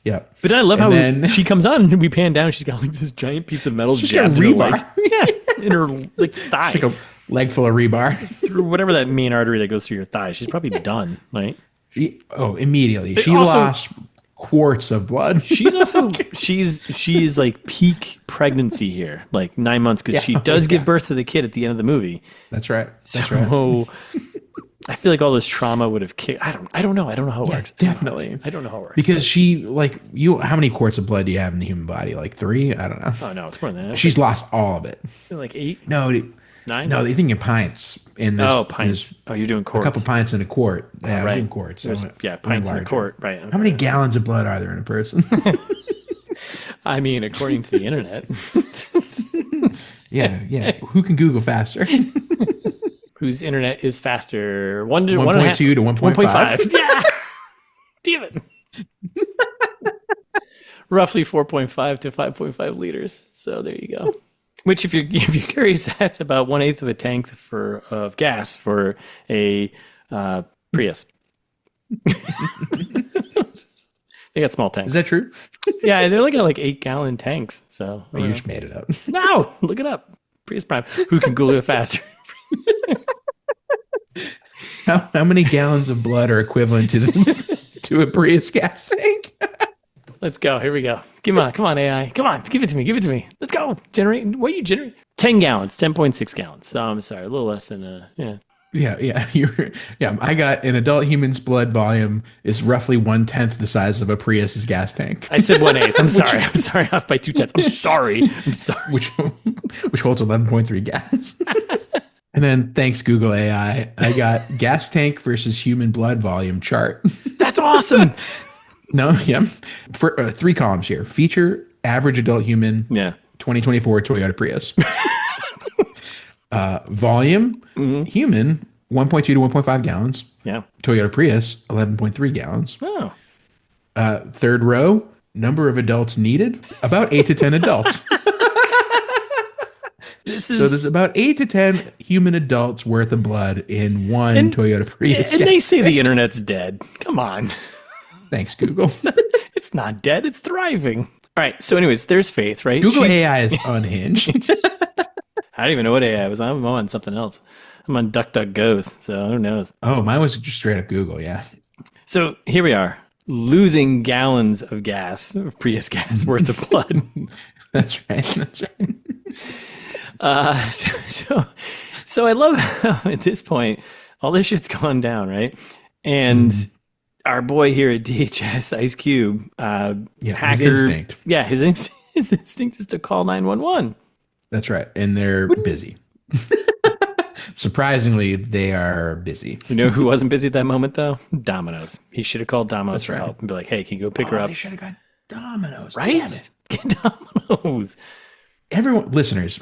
Yeah. But I love how she comes on and we pan down. She's got like this giant piece of metal jabbed in her leg. Yeah, in her like thigh. Like a leg full of rebar. Through whatever that main artery that goes through your thigh. She's probably done, right? Immediately. She lost quarts of blood. She's also she's like peak pregnancy here, like 9 months, because she does give birth to the kid at the end of the movie. That's right. So I feel like all this trauma would have kicked. I don't know. I don't know how it works. Definitely. I don't know how it works. Because she, like, how many quarts of blood do you have in the human body? Like 3? I don't know. Oh, no, it's more than that. She's lost all of it. Is it like 8? No. 9? No, they're thinking pints. Pints. You're doing quarts. A couple pints in a quart. Yeah, right. In quarts. Pints in a quart. Right. Okay. How many gallons of blood are there in a person? I mean, according to the internet. Yeah. Who can Google faster? whose internet is faster. 1.2 to 1.5. Yeah. Damn it. Roughly 4.5 to 5.5 liters. So there you go. Which, if you're curious, that's about 1/8 of a tank of gas for a Prius. They got small tanks. Is that true? Yeah, they're like 8-gallon tanks. So you just made it up. No, look it up. Prius Prime. Who can Google it faster? How many gallons of blood are equivalent to a Prius gas tank? Let's go. Here we go. Come on, AI. Come on, give it to me. Let's go. Generate. What are you generating? 10 gallons, 10.6 gallons. So I'm sorry, a little less than yeah. Yeah. I got an adult human's blood volume is roughly 1/10 the size of a Prius's gas tank. I said 1/8. I'm sorry, off by 2/10. I'm sorry. Which holds 11.3 gas. And then thanks Google AI, I got gas tank versus human blood volume chart. That's awesome. No, yeah. For 3 columns here. Feature average adult human. Yeah. 2024 Toyota Prius. Volume, human, 1.2 to 1.5 gallons. Yeah. Toyota Prius, 11.3 gallons. Oh. Third row, number of adults needed, about 8 to 10 adults. So there's about 8 to 10 human adults worth of blood in one Toyota Prius. And they say the internet's dead. Come on. Thanks, Google. It's not dead. It's thriving. All right. So anyways, there's Faith, right? Google AI is unhinged. I don't even know what AI was. I'm on something else. I'm on DuckDuckGo's, so who knows? Oh, mine was just straight up Google, yeah. So here we are, losing gallons of gas, of Prius gas worth of blood. That's right. So I love how at this point, all this shit's gone down, right? And our boy here at DHS, Ice Cube, hacker, his instinct. Yeah, his instinct is to call 911. That's right. And they're busy. Surprisingly, they are busy. You know who wasn't busy at that moment, though? Domino's. He should have called Domino's for help and be like, hey, can you go pick her up? They should have got Domino's. Right? Get Domino's. Everyone, listeners,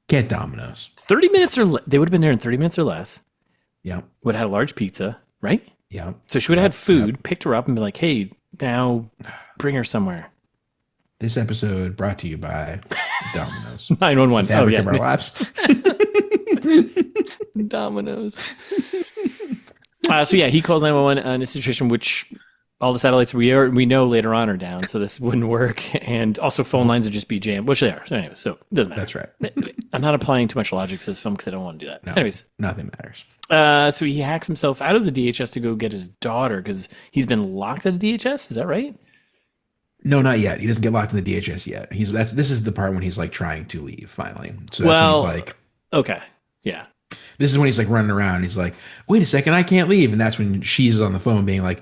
get Domino's. 30 minutes or they would have been there in 30 minutes or less. Yeah. Would have had a large pizza, right? Yeah. So she would have had food, picked her up, and be like, hey, now bring her somewhere. This episode brought to you by Domino's. 911. Oh, yeah. Of our lives. Domino's. So, yeah, he calls 911 in a situation which all the satellites we know later on are down, so this wouldn't work. And also phone lines would just be jammed, which they are. So, anyway, so it doesn't matter. That's right. I'm not applying too much logic to this film because I don't want to do that. No, Anyways. Nothing matters. So he hacks himself out of the DHS to go get his daughter because he's been locked at the DHS. Is that right? No, not yet. He doesn't get locked in the DHS yet. This is the part when he's like trying to leave finally. So that's when he's like, okay, yeah. This is when he's like running around. He's like, wait a second, I can't leave. And that's when she's on the phone being like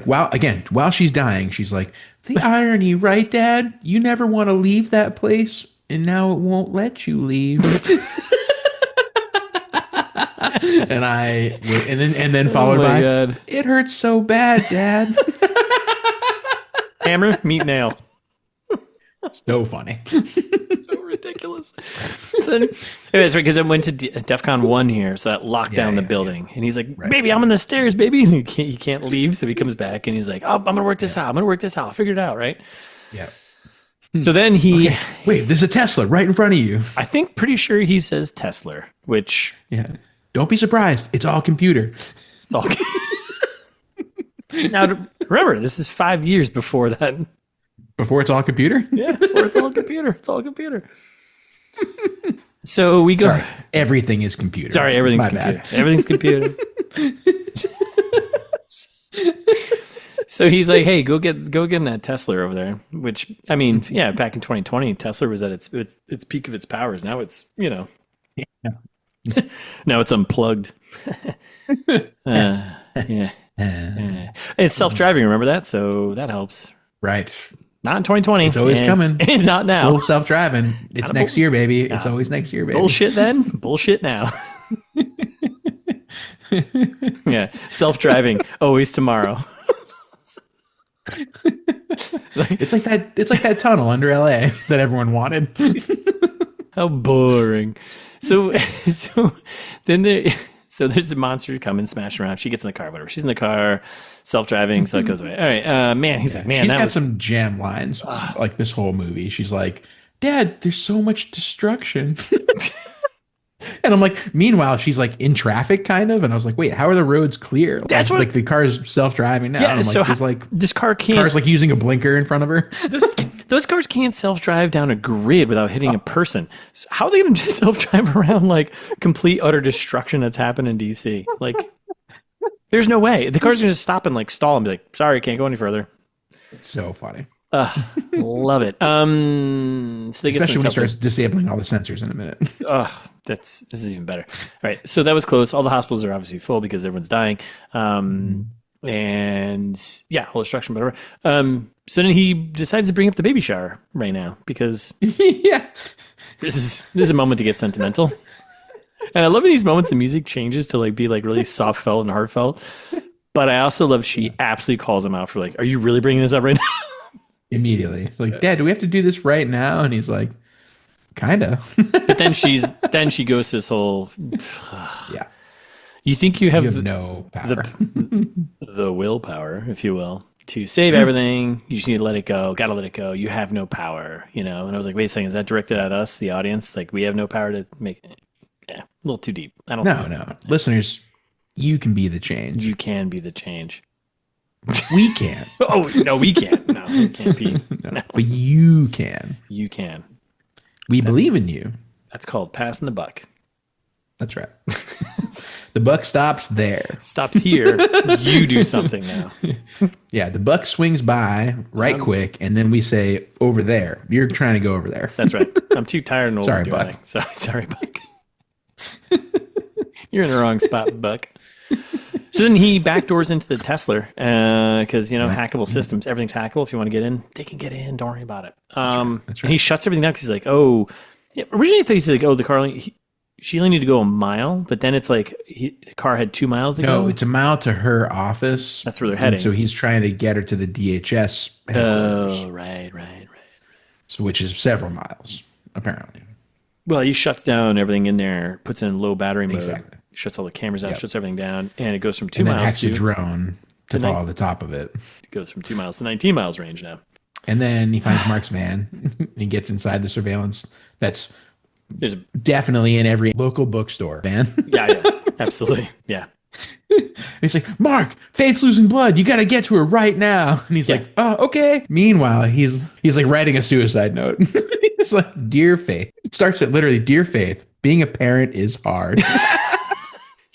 while she's dying, she's like, the irony, right, Dad? You never want to leave that place, and now it won't let you leave. and then followed by, God. It hurts so bad, Dad. Hammer, meet nail. So funny. So ridiculous. So, anyways, because I went to DEFCON 1 here, so that locked down the building. And he's like, baby, I'm on the stairs, baby. And he can't leave, so he comes back and he's like, oh, I'm going to work this out. I'll figure it out, right? Yeah. So then he... Okay. Wait, there's a Tesla right in front of you. I think pretty sure he says Tesla, which... Yeah. Don't be surprised. It's all computer. It's all... Now, remember, this is 5 years before that. Before it's all computer? Yeah, before it's all computer. It's all computer. So we go... Sorry, everything is computer. Sorry, everything's computer. Bad. Everything's computer. So he's like, hey, go get in that Tesla over there. Which, I mean, yeah, back in 2020, Tesla was at its peak of its powers. Now it's, now it's unplugged. Yeah. It's self-driving, remember that? So that helps. Right. Not in 2020. It's always coming. And not now. Full self-driving. It's next year, baby. It's always next year, baby. Bullshit then. Bullshit now. Yeah. Self-driving. Always tomorrow. It's like that tunnel under LA that everyone wanted. How boring. So there's a monster coming, smashing around. She gets in the car, whatever. She's in the car, self-driving, so it goes away. All right, man. He's like, man, she's got some jam lines like this whole movie. She's like, Dad, there's so much destruction. And I'm like, meanwhile, she's like in traffic kind of. And I was like, wait, how are the roads clear? That's like the car's self-driving now. Yeah, and I'm so like, this car can't. Car's like using a blinker in front of her. Those cars can't self-drive down a grid without hitting a person. So how are they going to just self-drive around like complete utter destruction that's happened in DC? Like, there's no way. The car's going to just stop and like stall and be like, sorry, can't go any further. It's so funny. Love it. So they get especially when he starts disabling all the sensors in a minute. This is even better. All right, so that was close. All the hospitals are obviously full because everyone's dying. And yeah, whole destruction, whatever. So then he decides to bring up the baby shower right now because yeah, this is a moment to get sentimental. And I love when these moments the music changes to like be like really soft felt and heartfelt. But I also love she absolutely calls him out for like, are you really bringing this up right now? Immediately, like, Dad, do we have to do this right now? And he's like, kinda. But then she goes to this whole yeah. You think you have no power, the willpower, if you will, to save everything. You just need to let it go. Gotta let it go. You have no power, And I was like, wait a second, is that directed at us, the audience? Like, we have no power to make it. Yeah, a little too deep. I don't. No. Listeners, you can be the change. You can be the change. We can. Oh no, we can't. No, we can't be. No. But you can. You can. We believe in you. That's called passing the buck. That's right. The buck stops there. Stops here. You do something now. Yeah, the buck swings by right quick, and then we say, over there. You're trying to go over there. That's right. I'm too tired and old Sorry, to do Buck. anything. Sorry, Buck. You're in the wrong spot, Buck. So then he backdoors into the Tesla because, hackable systems. Everything's hackable. If you want to get in, they can get in. Don't worry about it. That's right. And he shuts everything down because he's like, originally I thought he said, like, the car, she only needed to go a mile, but then it's like the car had 2 miles to go. No, it's a mile to her office. That's where they're heading. So he's trying to get her to the DHS headquarters. Oh, right. So which is several miles, apparently. Well, he shuts down everything in there, puts in low battery mode. Exactly. Shuts all the cameras out, shuts everything down, and it goes from 2 miles hacks to a drone to follow the top of it. It goes from 2 miles to 19 miles range now. And then he finds Mark's van. He gets inside the surveillance. That's definitely in every local bookstore van. Yeah, absolutely. Yeah. He's like, Mark, Faith's losing blood. You got to get to her right now. And he's like, oh, okay. Meanwhile, he's like writing a suicide note. He's like, Dear Faith. It starts at literally, Dear Faith, being a parent is hard.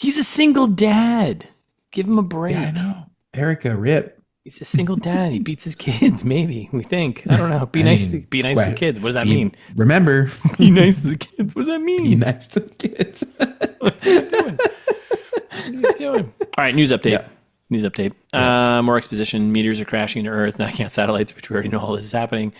He's a single dad. Give him a break. Yeah, I know. Erica, rip. He's a single dad. He beats his kids, maybe. We think. I don't know. Be nice to the kids. What does that mean? Remember. Be nice to the kids. What does that mean? Be nice to the kids. What are you doing? All right, news update. Yeah. News update. More exposition. Meteors are crashing into Earth, knocking out satellites, which we already know all this is happening.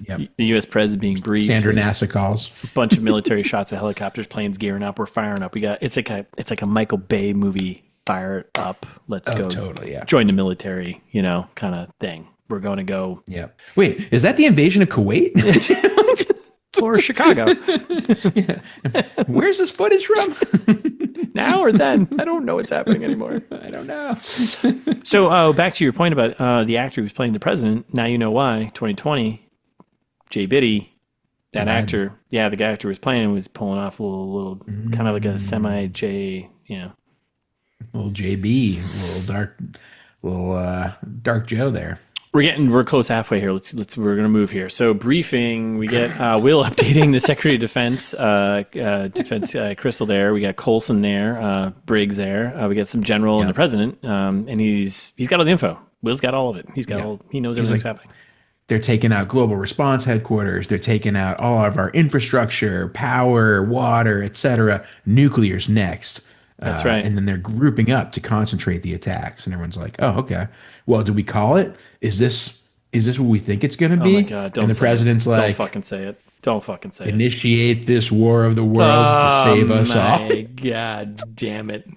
Yep. The U.S. president being briefed. Sandra NASA calls. A bunch of military shots of helicopters, planes gearing up. We're firing up. It's like a Michael Bay movie. Fire it up. Let's go. Totally. Yeah. Join the military. Kind of thing. We're going to go. Yeah. Wait, is that the invasion of Kuwait? Or Chicago? Yeah. Where's this footage from? Now or then? I don't know what's happening anymore. I don't know. So back to your point about the actor who's playing the president. Now you know why. 2020. Jay Biddy, that actor. Yeah, the actor was playing was pulling off a little kind of like a semi J. Little JB, little dark Joe there. We're close halfway here. We're gonna move here. So briefing, we get Will updating the Secretary of Defense, Crystal there. We got Coulson there, Briggs there. We got some general and the president, and he's got all the info. Will's got all of it. He's got he knows everything's happening. They're taking out global response headquarters. They're taking out all of our infrastructure, power, water, etc. Nuclear's next. That's right. And then they're grouping up to concentrate the attacks. And everyone's like, oh, okay. Well, do we call it? Is this what we think it's going to be? Oh, my God. Don't and the president's like, don't fucking say it. Don't fucking say it. Initiate this war of the worlds to save us all. Oh, my God damn it.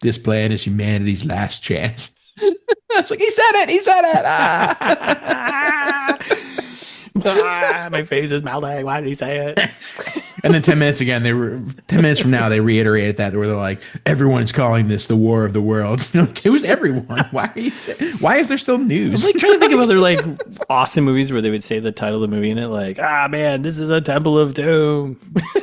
This plan is humanity's last chance. It's like, he said it. Ah. My face is melting. Why did he say it? And then 10 minutes from now, they reiterated that where they're like, everyone's calling this the War of the Worlds. Who's everyone? Why is there still news? I'm like trying to think of other like awesome movies where they would say the title of the movie in it, like, man, this is a Temple of Doom.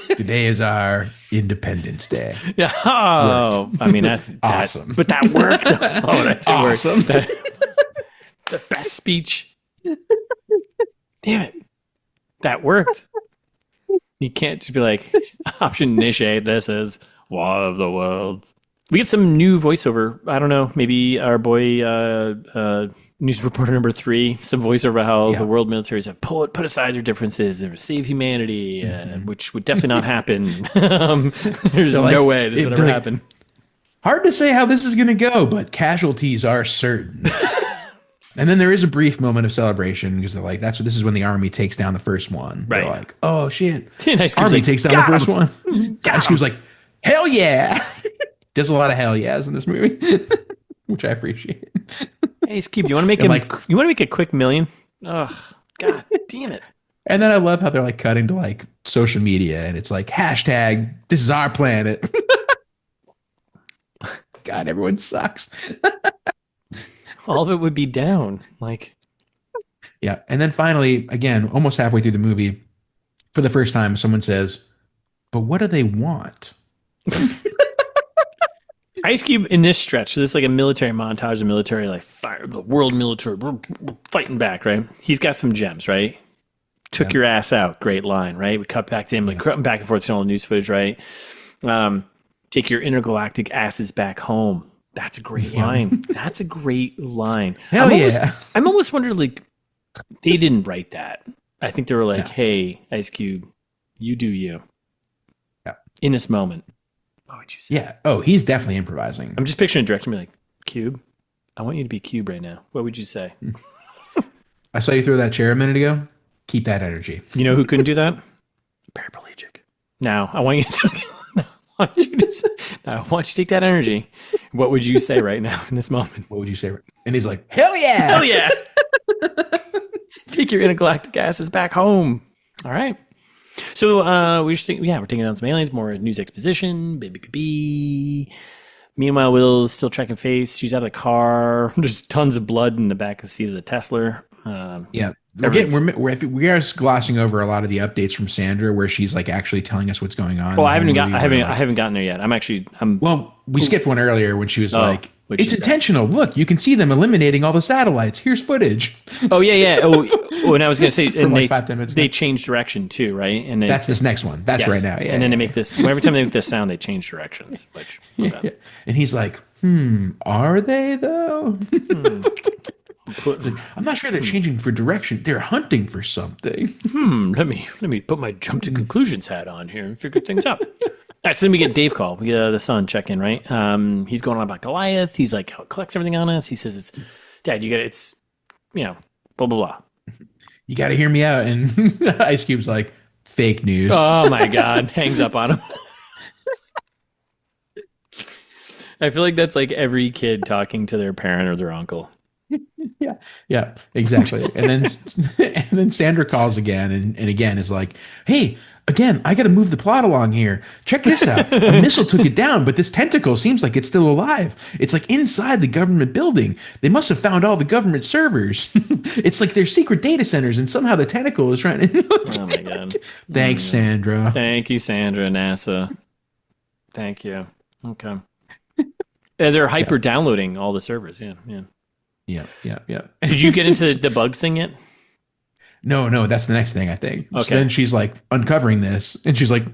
Today is our Independence Day. Yeah. Oh, I mean, that's awesome. But that worked. Oh, that's awesome. The best speech. Damn it. That worked. You can't just be like, option initiate, this is War of the Worlds. We get some new voiceover. I don't know, maybe our boy, news reporter number 3, some voiceover about how the world militaries have put aside their differences and save humanity, which would definitely not happen. There's no way this would ever happen. Hard to say how this is going to go, but casualties are certain. And then there is a brief moment of celebration because they're like, this is when the army takes down the first one. Right. They're like, oh shit. Army takes down the first one. Ice Cube's like, hell yeah. There's a lot of hell yeahs in this movie, which I appreciate. Hey, Ice Cube, you want to make a quick million? Ugh, God damn it. And then I love how they're like cutting to like social media and it's like hashtag, this is our planet. God, everyone sucks. All of it would be down. Like, yeah. And then finally, again, almost halfway through the movie, for the first time, someone says, but what do they want? Ice Cube in this stretch, so this is like a military montage, the military, like fire, the world military, we're fighting back, right? He's got some gems, right? Took your ass out, great line, right? We cut back to him, like cutting back and forth between all the news footage, right? Take your intergalactic asses back home. That's a great line. That's a great line. Hell I'm almost wondering, like, they didn't write that. I think they were like, hey, Ice Cube, you do you. Yeah. In this moment. What would you say? Yeah. Oh, he's definitely improvising. I'm just picturing a director be like, Cube, I want you to be Cube right now. What would you say? I saw you throw that chair a minute ago. Keep that energy. You know who couldn't do that? Paraplegic. Now, I want you to I want you to take that energy. What would you say right now in this moment? What would you say? And he's like, hell yeah. Hell yeah. Take your intergalactic asses back home. All right. So we're taking down some aliens, more news exposition. Meanwhile, Will's still tracking face. She's out of the car. There's tons of blood in the back of the seat of the Tesla. We are glossing over a lot of the updates from Sandra, where she's like actually telling us what's going on. Oh, I haven't gotten there yet. Well, we skipped one earlier when she was like, it's intentional. Look, you can see them eliminating all the satellites. Here's footage. Oh yeah. Oh, and I was gonna say, and like 5-10 minutes they change direction too, right? And that's this next one. That's right now. Yeah. And then they make this. Every time they make this sound, they change directions. Which, yeah. And he's like, are they though? I'm not sure they're changing for direction. They're hunting for something. Let me put my jump to conclusions hat on here and figure things out. All right, so then we get Dave call. We get the son check in, right? He's going on about Goliath. He's like, collects everything on us. He says, it's, Dad, blah, blah, blah. You got to hear me out. And Ice Cube's like, fake news. Oh my God. Hangs up on him. I feel like that's like every kid talking to their parent or their uncle. Yeah, exactly. And then Sandra calls again and again is like, hey, again, I got to move the plot along here. Check this out. A missile took it down, but this tentacle seems like it's still alive. It's like inside the government building. They must have found all the government servers. It's like their secret data centers, and somehow the tentacle is trying to... Oh my God. Thanks, Sandra. Thank you, Sandra, NASA. Thank you. Okay. They're hyper downloading all the servers. Yeah. Did you get into the bugs thing yet? No, that's the next thing, I think. Okay. So then she's like uncovering this, and she's like,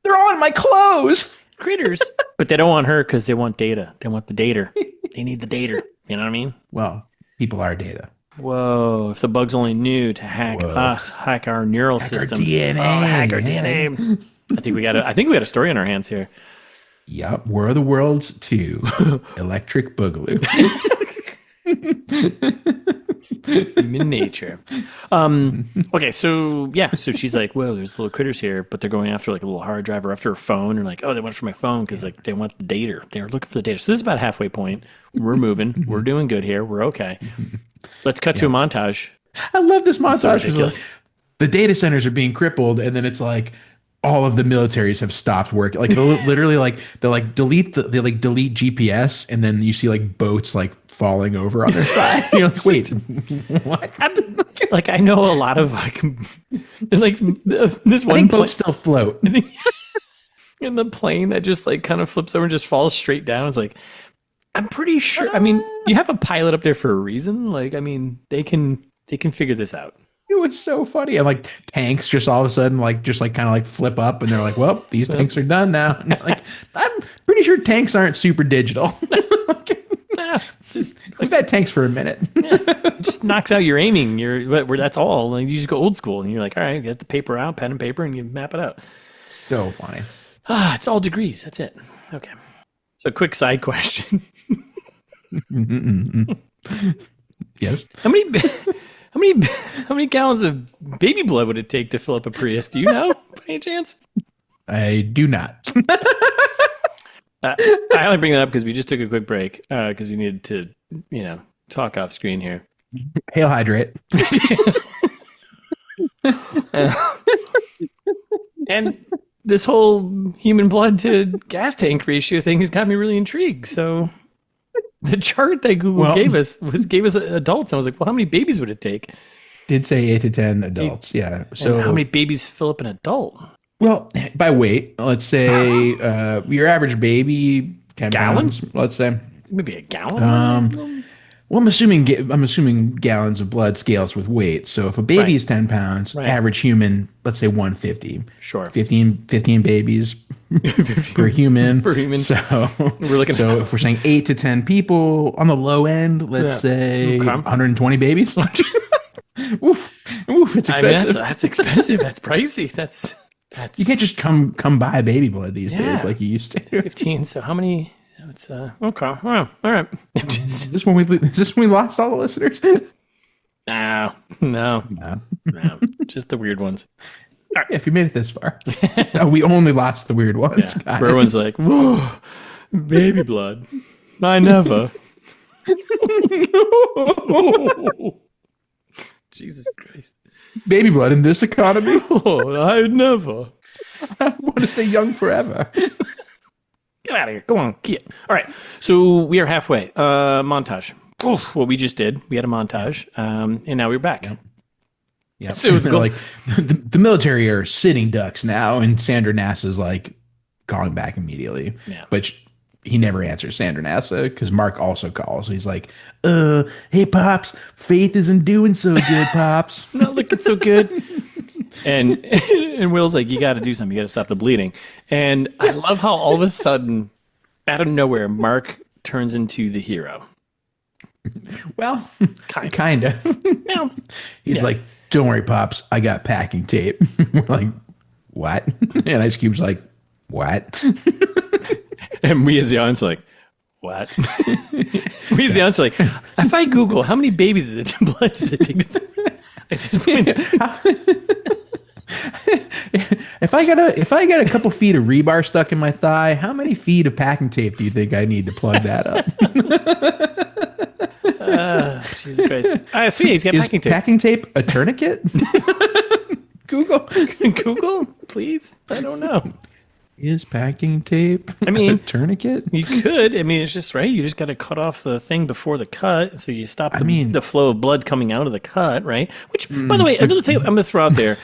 they're on my clothes. Critters. But they don't want her because they want data. They want the data. They need the data. You know what I mean? Well, people are data. Whoa. If the bugs only knew to hack us, hack our neural systems. Our DNA. Hack our DNA. I think we got a story on our hands here. Yep. War of the Worlds 2. Electric Boogaloo. Human nature. Okay, so she's like, whoa, there's little critters here, but they're going after like a little hard drive or after her phone, and like, oh, they went for my phone because like they want the data. They're looking for the data. So this is about a halfway point. We're moving. We're doing good here. We're okay. Let's cut to a montage. I love this montage. So the data centers are being crippled, and then it's like all of the militaries have stopped working. Like they'll literally they'll delete delete GPS, and then you see like boats like falling over on their side. You're like, wait, what? Like I know a lot of like this I one think boats still float. And the plane that just like kind of flips over and just falls straight down. It's like, I'm pretty sure. I mean, you have a pilot up there for a reason. Like, I mean, they can figure this out. It was so funny. And like tanks just all of a sudden kind of like flip up, and they're like, well, these tanks are done now. And like, I'm pretty sure tanks aren't super digital. We've had tanks for a minute. It just knocks out your aiming. That's all. Like, you just go old school, and you're like, all right, get the paper out, pen and paper, and you map it out. So funny. It's all degrees. That's it. Okay. So, quick side question. Yes. How many gallons of baby blood would it take to fill up a Prius? Do you know, by any chance? I do not. I only bring that up because we just took a quick break because we needed to, talk off screen here. Hail hydrate. And this whole human blood to gas tank ratio thing has got me really intrigued. So the chart that Google gave us adults. I was like, well, how many babies would it take? Did say 8 to 10 adults. Yeah. So how many babies fill up an adult? Well, by weight, let's say your average baby, 10 gallons. Pounds, let's say. Maybe a gallon. Well, I'm assuming gallons of blood scales with weight. So if a baby is 10 pounds, average human, let's say 150. Sure. 15 babies per human. Per human. So we're looking so if we're saying 8 to 10 people on the low end, let's say 120 babies. Oof, it's expensive. I mean, that's expensive. That's pricey. That's you can't just come buy baby blood these days like you used to. 15. So how many? It's okay. All right. Is this when we lost all the listeners? No. Just the weird ones. Right. If you made it this far, no, we only lost the weird ones. Yeah. Everyone's like, whoa, baby blood. I never. Jesus Christ. Baby blood in this economy? Oh, I never. I want to stay young forever. Get out of here. Go on. Get. All right. So we are halfway. Montage. Oof, what we just did. We had a montage. And now we're back. Yeah. So like the military are sitting ducks now, and Sandra NASA's like calling back immediately. Yeah. But he never answers Sandra NASA because Mark also calls. He's like, hey, Pops, Faith isn't doing so good, Pops. Not looking so good. And Will's like, you got to do something. You got to stop the bleeding. And I love how all of a sudden, out of nowhere, Mark turns into the hero. Well, kind of. Yeah. He's like, don't worry, Pops. I got packing tape. We're like, what? And Ice Cube's like, what? And we as the audience are like, what? We as the audience are like, if I Google how many babies is it blood does it take to at this point? If I got a couple feet of rebar stuck in my thigh, how many feet of packing tape do you think I need to plug that up? Jesus Christ! Sweet, he's got packing tape. Packing tape a tourniquet? Google, please. I don't know. Is packing tape a tourniquet? You could. I mean, it's just right. You just got to cut off the thing before the cut, so you stop the flow of blood coming out of the cut, right? Which, by the way, another thing I'm going to throw out there,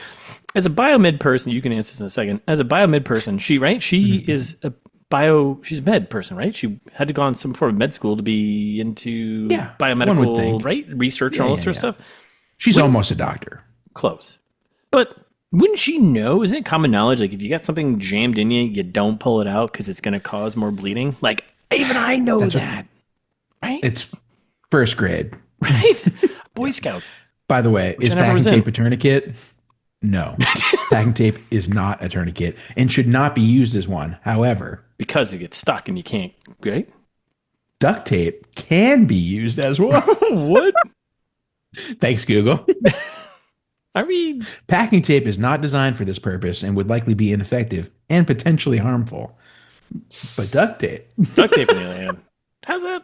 as a biomed person, you can answer this in a second. As a biomed person, she is she's a med person, right? She had to go on some form of med school to be into biomedical, right? Research and all this sort of stuff. She's almost a doctor. Close. But wouldn't she know? Isn't it common knowledge? Like, if you got something jammed in you, you don't pull it out because it's going to cause more bleeding. Like, even I know that. Right? It's first grade. Right? Boy Scouts. By the way, is packing tape a tourniquet? No. Packing tape is not a tourniquet and should not be used as one. However, because it gets stuck and you can't, right? Duct tape can be used as one. What? Thanks, Google. I mean, packing tape is not designed for this purpose and would likely be ineffective and potentially harmful. But duct tape. Duct tape, on the other hand. How's that?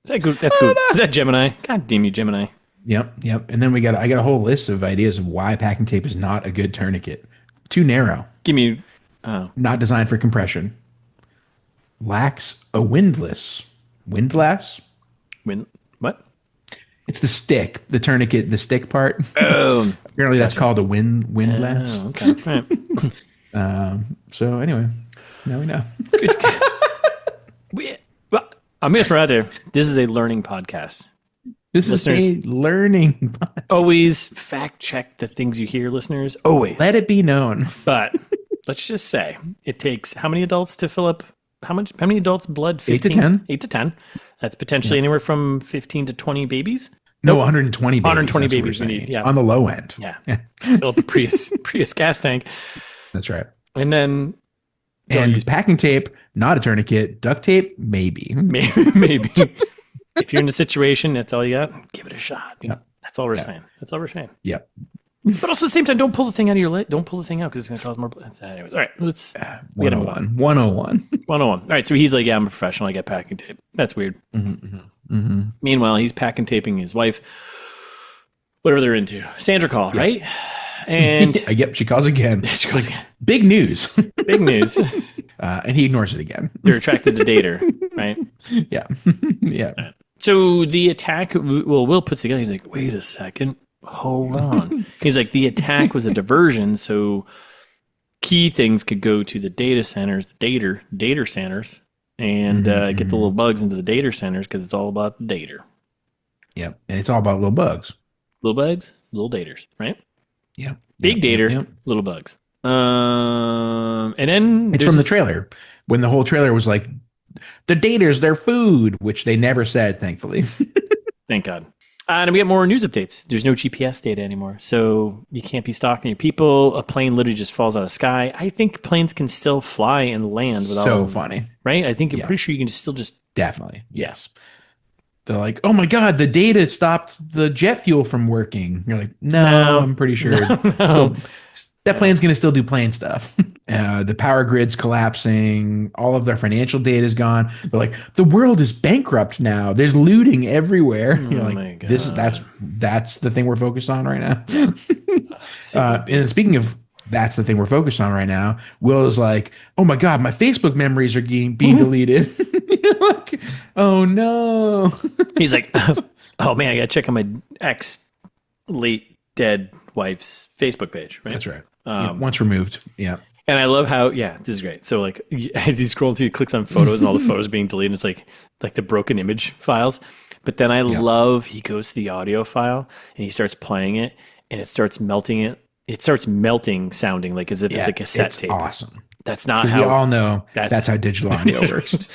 Is that good? That's good. Is that Gemini? God damn you, Gemini. Yep. And then I got a whole list of ideas of why packing tape is not a good tourniquet. Too narrow. Give me, Not designed for compression. Lacks a windlass. Windlass? What? It's the stick, the tourniquet, the stick part. Oh, Apparently that's called a windlass. Oh, okay. Right. So anyway, now we know. Good. Well, I'm going to throw out there. This is a learning podcast. This listeners, is a learning podcast. Always fact check the things you hear, listeners. Always. Let it be known. But let's just say it takes how many adults to fill up? How many adults' blood? 15? 8 to 10. 8 to 10. That's potentially anywhere from 15 to 20 babies. No, 120 babies. 120 babies we need. Yeah. On the low end. Yeah. Fill up a Prius gas tank. That's right. And then packing tape, not a tourniquet. Duct tape, maybe. Maybe. If you're in a situation, that's all you got, give it a shot. Yeah. That's all we're saying. That's all we're saying. Yep. But also at the same time, don't pull the thing out of your leg. Don't pull the thing out because it's going to cause more blood. Anyways, all right. Let's 101. 101. All right. So he's like, yeah, I'm a professional. I get packing tape. That's weird. Meanwhile, he's packing taping his wife, whatever they're into. Sandra call, right? And yep, she calls again. She calls again. Big news. Big news. And he ignores it again. They're attracted to date her, right? Yeah. Yeah. Right. So the attack, Will puts together, he's like, wait a second. Hold on. He's like, the attack was a diversion, so key things could go to the data centers, data centers, and get the little bugs into the data centers because it's all about the data. Yep. And it's all about little bugs. Little bugs, little daters, right? Yeah. Big data, little bugs. And then it's from the trailer when the whole trailer was like, the daters, their food, which they never said, thankfully. Thank God. And we get more news updates. There's no GPS data anymore, so you can't be stalking your people. A plane literally just falls out of the sky. I think planes can still fly and land without. So funny, right? I think I'm pretty sure you can still just definitely yes. They're like, oh my God, the data stopped the jet fuel from working. You're like, no. I'm pretty sure. No. That plane's going to still do plane stuff. The power grid's collapsing. All of their financial data is gone. They're like, the world is bankrupt now. There's looting everywhere. You're like, that's the thing we're focused on right now. And speaking of that's the thing we're focused on right now, Will is like, oh my God, my Facebook memories are being deleted. Like, oh no. He's like, oh man, I got to check on my ex late dead wife's Facebook page, right? That's right. Once removed. Yeah. And I love how, this is great. So like as he's scrolling through, he clicks on photos and all the photos being deleted. It's like the broken image files. But then I love, he goes to the audio file and he starts playing it and it starts melting it. It starts melting sounding like as if it's a cassette tape. Awesome. That's not how we all know that's how digital audio works.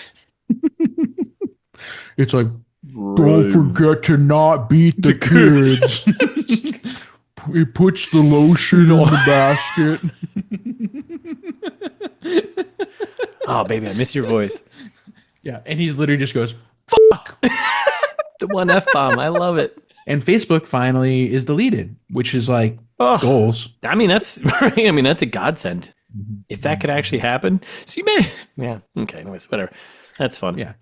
It's like, don't forget to not beat the kids. He puts the lotion on the basket. Oh, baby, I miss your voice. Yeah, and he literally just goes, fuck. The one F-bomb. I love it. And Facebook finally is deleted, which is like goals. I mean, that's right. I mean, that's a godsend. If that could actually happen. So you may, okay, anyways, whatever. That's fun. Yeah.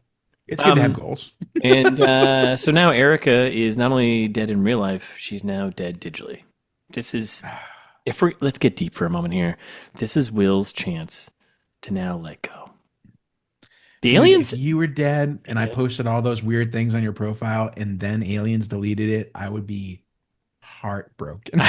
It's good to have goals. And so now Erica is not only dead in real life, she's now dead digitally. This is, let's get deep for a moment here. This is Will's chance to now let go. The aliens. If you were dead and I posted all those weird things on your profile and then aliens deleted it, I would be heartbroken.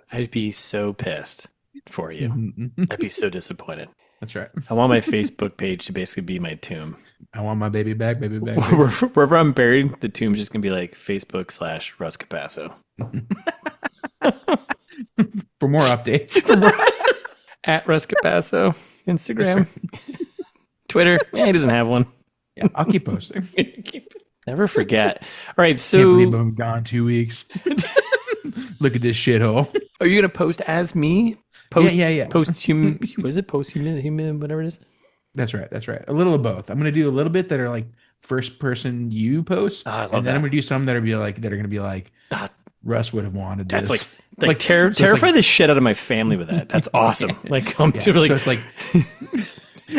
I'd be so pissed for you. I'd be so disappointed. That's right. I want my Facebook page to basically be my tomb. I want my baby back, baby back. Baby. Wherever I'm buried, the tomb's just going to be like Facebook/Russ Capasso. For more updates. At Russ Capasso. Instagram. Twitter. He doesn't have one. Yeah, I'll keep posting. Never forget. All right, so. Can't believe I'm gone 2 weeks. Look at this shithole. Are you going to post as me? Yeah. Post-human, was it post-human, whatever it is? That's right. A little of both. I'm going to do a little bit that are like first person you post. I love and then that. I'm going to do some that are going to be like, Russ would have wanted that's this. Like terrify the shit out of my family with that. That's awesome. Like, I'm so it's like,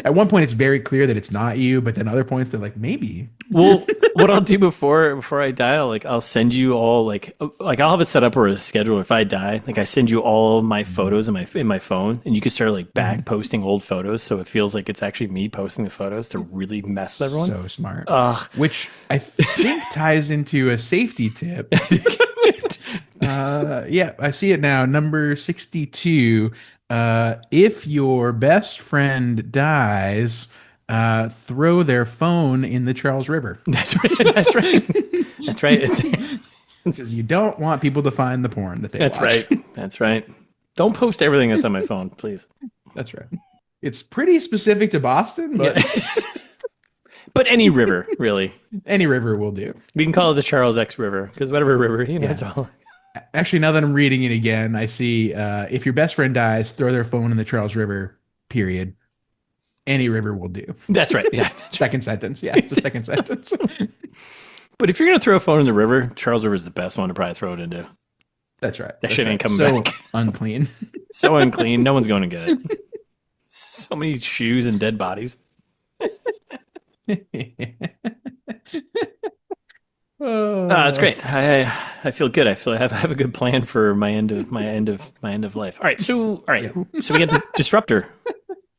at one point it's very clear that it's not you, but then other points they're like, maybe. Well, what I'll do before I die, I'll send you all like I'll have it set up or a schedule. If I die, like I send you all of my photos in my phone, and you can start like back posting old photos, so it feels like it's actually me posting the photos to really mess with everyone. So smart. Which I think ties into a safety tip. Yeah, I see it now. Number 62. If your best friend dies, throw their phone in the Charles River. That's right. That's right. That's right. It's because you don't want people to find the porn that they That's watch. Right. That's right. Don't post everything that's on my phone, please. That's right. It's pretty specific to Boston, but but any river, really. Any river will do. We can call it the Charles X River, because whatever river, it's all. Actually, now that I'm reading it again, I see if your best friend dies, throw their phone in the Charles River, period. Any river will do. That's right. Yeah. Second sentence. Yeah, it's a second sentence. But if you're going to throw a phone in the river, Charles River is the best one to probably throw it into. That's right. That shit ain't coming back. Unclean. So unclean. No one's going to get it. So many shoes and dead bodies. That's great. I feel good. I feel I have a good plan for my end of life. All right. So we get the disruptor,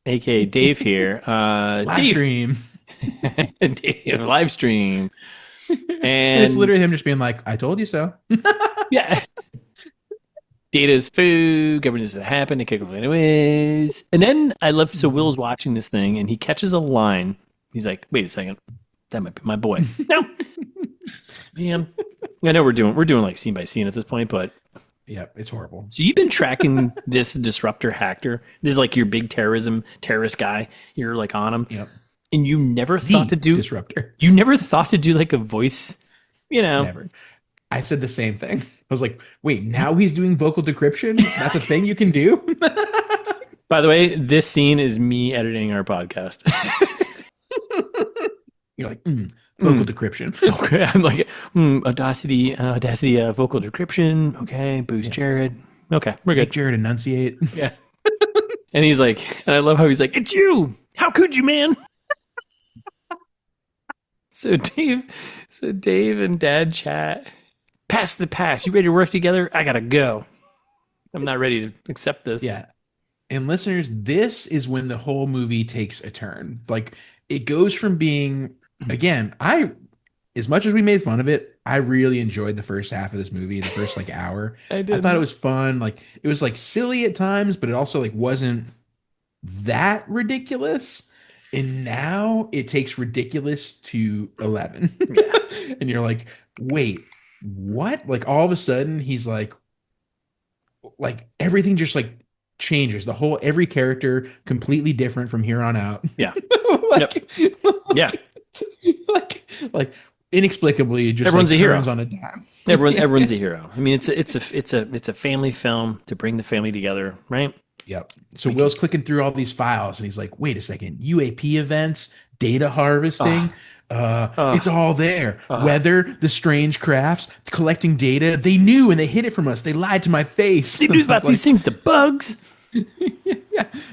aka Dave here. Live stream. Dave, live stream. And it's literally him just being like, "I told you so." Yeah. Data's food. Government doesn't happen. They kick off anyways. And then so Will's watching this thing and he catches a line. He's like, "Wait a second, that might be my boy." No. Man, I know we're doing like scene by scene at this point, but yeah, it's horrible. So you've been tracking this disruptor hacker. This is like your big terrorist guy. You're like on him. Yep. And you never thought to do disruptor. You never thought to do like a voice, Never. I said the same thing. I was like, wait, now he's doing vocal decryption? That's a thing you can do? By the way, this scene is me editing our podcast. You're like, vocal decryption. Okay, I'm like, Audacity, vocal decryption. Okay, boost Jared. Okay, we're good. Make Jared enunciate. Yeah. And he's like, and I love how he's like, "It's you. How could you, man?" So Dave and Dad chat. Pass the pass. You ready to work together? I gotta go. I'm not ready to accept this. Yeah. And listeners, this is when the whole movie takes a turn. Like it goes from being, again, as much as we made fun of it, I really enjoyed the first half of this movie, the first like hour. I thought it was fun. Like it was like silly at times, but it also like wasn't that ridiculous. And now it takes ridiculous to 11. Yeah. And you're like, wait, what? Like all of a sudden he's like everything just like changes. Every character completely different from here on out. Yeah. Yeah. Like inexplicably just everyone's a hero on a dime. Everyone's a hero. I mean, it's a family film to bring the family together, right? Yep. So Will's clicking through all these files and he's like, wait a second, UAP events, data harvesting, it's all there. Weather, the strange crafts, collecting data. They knew and they hid it from us. They lied to my face. They knew about these things, the bugs.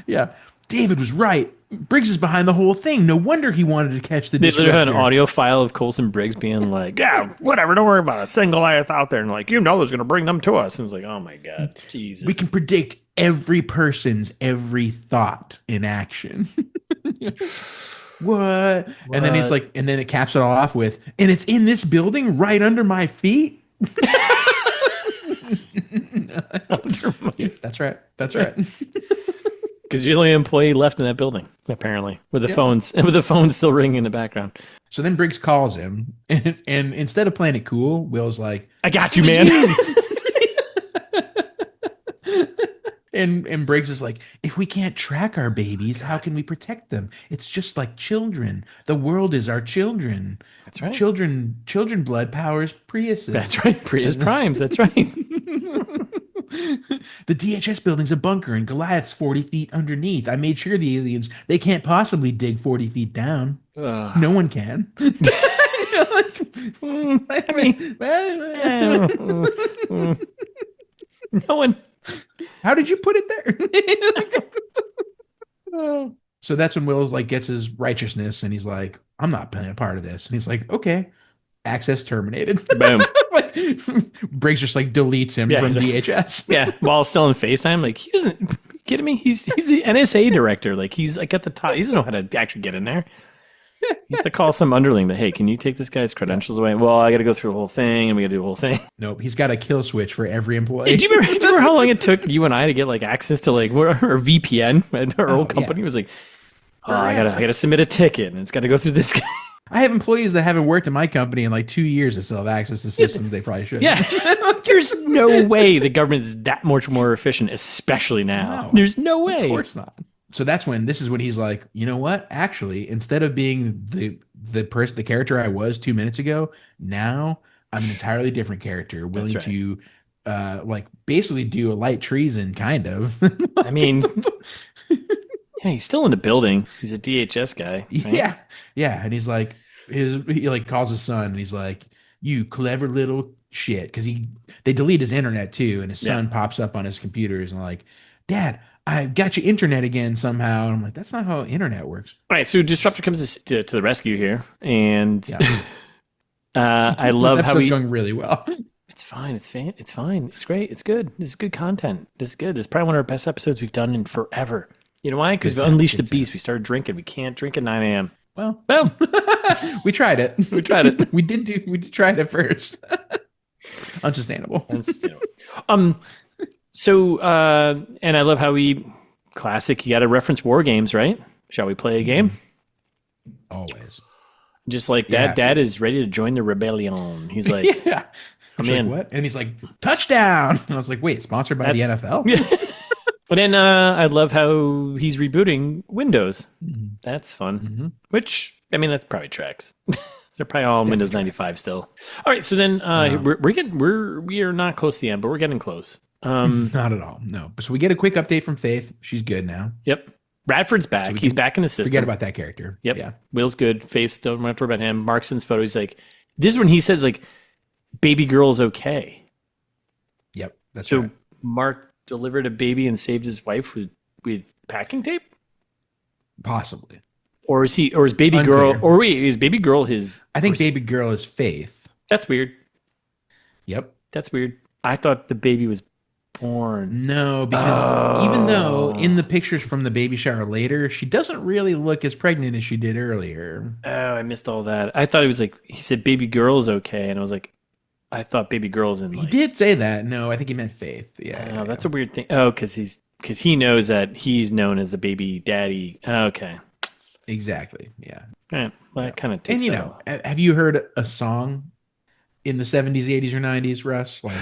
Yeah. David was right. Briggs is behind the whole thing. No wonder he wanted to catch the disruptor. They literally had an audio file of Coulson Briggs being like, "Yeah, whatever, don't worry about it. Send Goliath out there." And like, there's going to bring them to us. And it's like, oh my God, Jesus. We can predict every person's every thought in action. What? And then it's like, and then it caps it all off with, and it's in this building right under my feet. That's right. That's right. Because you're the only employee left in that building, apparently, with the phones still ringing in the background. So then Briggs calls him, and instead of playing it cool, Will's like, "I got you, man." And Briggs is like, "If we can't track our babies, how can we protect them? It's just like children. The world is our children. That's right. Children blood powers Priuses. That's right. Prius Primes. That's right." The DHS building's a bunker and Goliath's 40 feet underneath. I made sure the aliens, they can't possibly dig 40 feet down. No one can. No one. How did you put it there? So that's when Will's like gets his righteousness and he's like, "I'm not being a part of this." And he's like, "Okay, access terminated. Boom. Like, Briggs just like deletes him from DHS. Yeah, while still in FaceTime, like he doesn't. Are you kidding me? He's the NSA director. Like he's like at the top. He doesn't know how to actually get in there. He has to call some underling that, hey, can you take this guy's credentials away? Well, I got to go through the whole thing, and we got to do the whole thing. Nope, he's got a kill switch for every employee. Do you remember how long it took you and I to get like access to like our VPN? And our old company was like, oh, I gotta submit a ticket, and it's got to go through this guy. I have employees that haven't worked in my company in like 2 years that still have access to systems they probably shouldn't. Yeah, there's no way the government is that much more efficient, especially now. No, there's no way. Of course not. So this is when he's like, you know what? Actually, instead of being the character I was 2 minutes ago, now I'm an entirely different character, willing to like basically do a light treason, kind of. I mean, yeah, he's still in the building. He's a DHS guy. Right? Yeah, and he's like, he like calls his son, and he's like, you clever little shit, because they delete his internet too, and his son pops up on his computers and like, Dad, I got your internet again somehow. And I'm like, that's not how internet works. All right, so Disruptor comes to the rescue here, and I love how he's going really well. It's fine. It's fine. It's great. It's good. This is good content. This is good. This is probably one of our best episodes we've done in forever. You know why? Because we unleashed the beast. We started drinking. We can't drink at 9 a.m. Well, we tried it. We did try it at first. Unsustainable. So, and I love how classic, you got to reference war games, right? Shall we play a game? Always. Just like that, Dad is ready to join the rebellion. He's like, I'm in. Like, what? And he's like, touchdown. And I was like, wait, sponsored by the NFL? Yeah. But then I love how he's rebooting Windows. Mm-hmm. That's fun. Mm-hmm. Which, I mean, that probably tracks. They're probably all on Windows 95 still. All right, so then we are not close to the end, but we're getting close. Not at all. No. So we get a quick update from Faith. She's good now. Yep. Radford's back. So he's back in the system. Forget about that character. Yep. Yeah. Will's good. Faith, don't have to worry about him. Mark sends photos. He's like, this is when he says like, baby girl's okay. Yep. That's so right. Mark delivered a baby and saved his wife with packing tape? Possibly. Or is baby Unclear. Girl, or wait, is baby girl his? I think baby girl is Faith. That's weird. Yep. That's weird. I thought the baby was born. No, because even though in the pictures from the baby shower later, she doesn't really look as pregnant as she did earlier. Oh, I missed all that. I thought it was like, he said baby girl's okay. And I was like, I thought baby girl's in. He did say that. No, I think he meant Faith. Yeah. Oh, that's a weird thing. Oh, because he knows that he's known as the baby daddy. Okay. Exactly. Yeah. Well, that kind of takes. And have you heard a song in the 70s, 80s, or 90s, Russ? Like,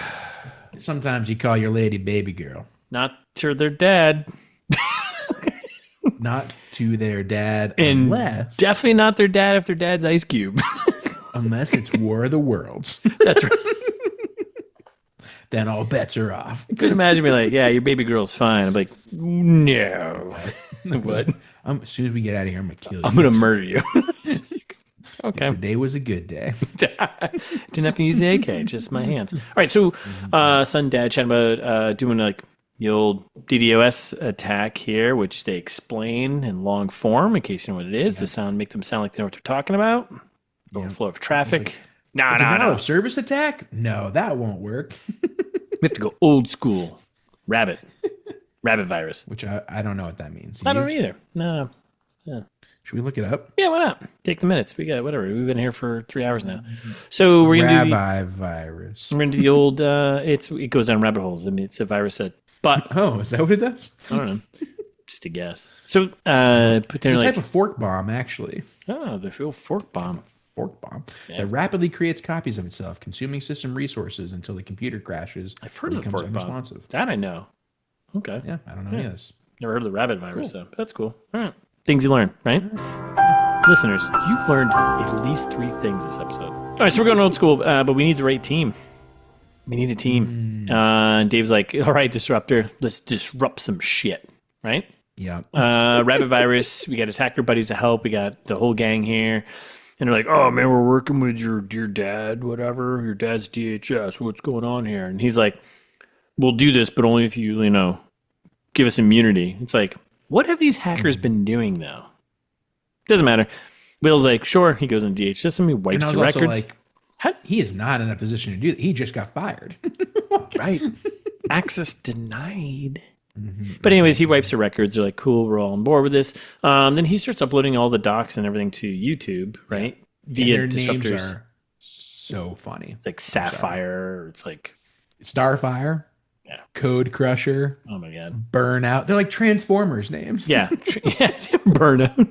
sometimes you call your lady baby girl. Not to their dad. Not to their dad. And unless, definitely not their dad if their dad's Ice Cube. Unless it's War of the Worlds. That's right. Then all bets are off. You could imagine me like, yeah, your baby girl's fine. I'm like, no. What? As soon as we get out of here, I'm going to kill you. I'm going to murder you. Okay. Today was a good day. Didn't have to use the AK, just my hands. All right, so son, dad chatting about doing like the old DDoS attack here, which they explain in long form in case you know what it is. The make them sound like they know what they're talking about. Overflow of traffic. Like, no. Service attack? No, that won't work. We have to go old school. Rabbit virus. Which I don't know what that means. I don't either. No. Yeah. Should we look it up? Yeah, why not? Take the minutes. We got whatever. We've been here for 3 hours now. So we're gonna do virus. We're gonna do the old. It goes down rabbit holes. I mean, it's a virus that. But is that what it does? I don't know. Just a guess. So it's a type of fork bomb, actually. Oh, the fork bomb. Fork bomb that rapidly creates copies of itself, consuming system resources until the computer crashes. I've heard of the fork bomb. That I know. Okay. Yeah, I don't know. Yes. Never heard of the rabbit virus, though. That's cool. All right. Things you learn, right? Listeners, you've learned at least 3 things this episode. All right, so we're going old school, but we need the right team. We need a team. And Dave's like, all right, Disruptor, let's disrupt some shit, right? Yeah. Rabbit virus, we got his hacker buddies to help. We got the whole gang here. And they're like, oh, man, we're working with your dad, whatever. Your dad's DHS. What's going on here? And he's like, we'll do this, but only if you give us immunity. It's like, what have these hackers been doing, though? Doesn't matter. Will's like, sure. He goes in DHS and he wipes the records. Like, He is not in a position to do that. He just got fired. Right. Access denied. But anyways, he wipes the records. They're like, cool, we're all on board with this. Then he starts uploading all the docs and everything to YouTube, right? Via and their disruptors. Names are so funny. It's like Sapphire. It's like Starfire. Yeah. Code Crusher. Oh my god. Burnout. They're like Transformers names. Yeah. Burnout.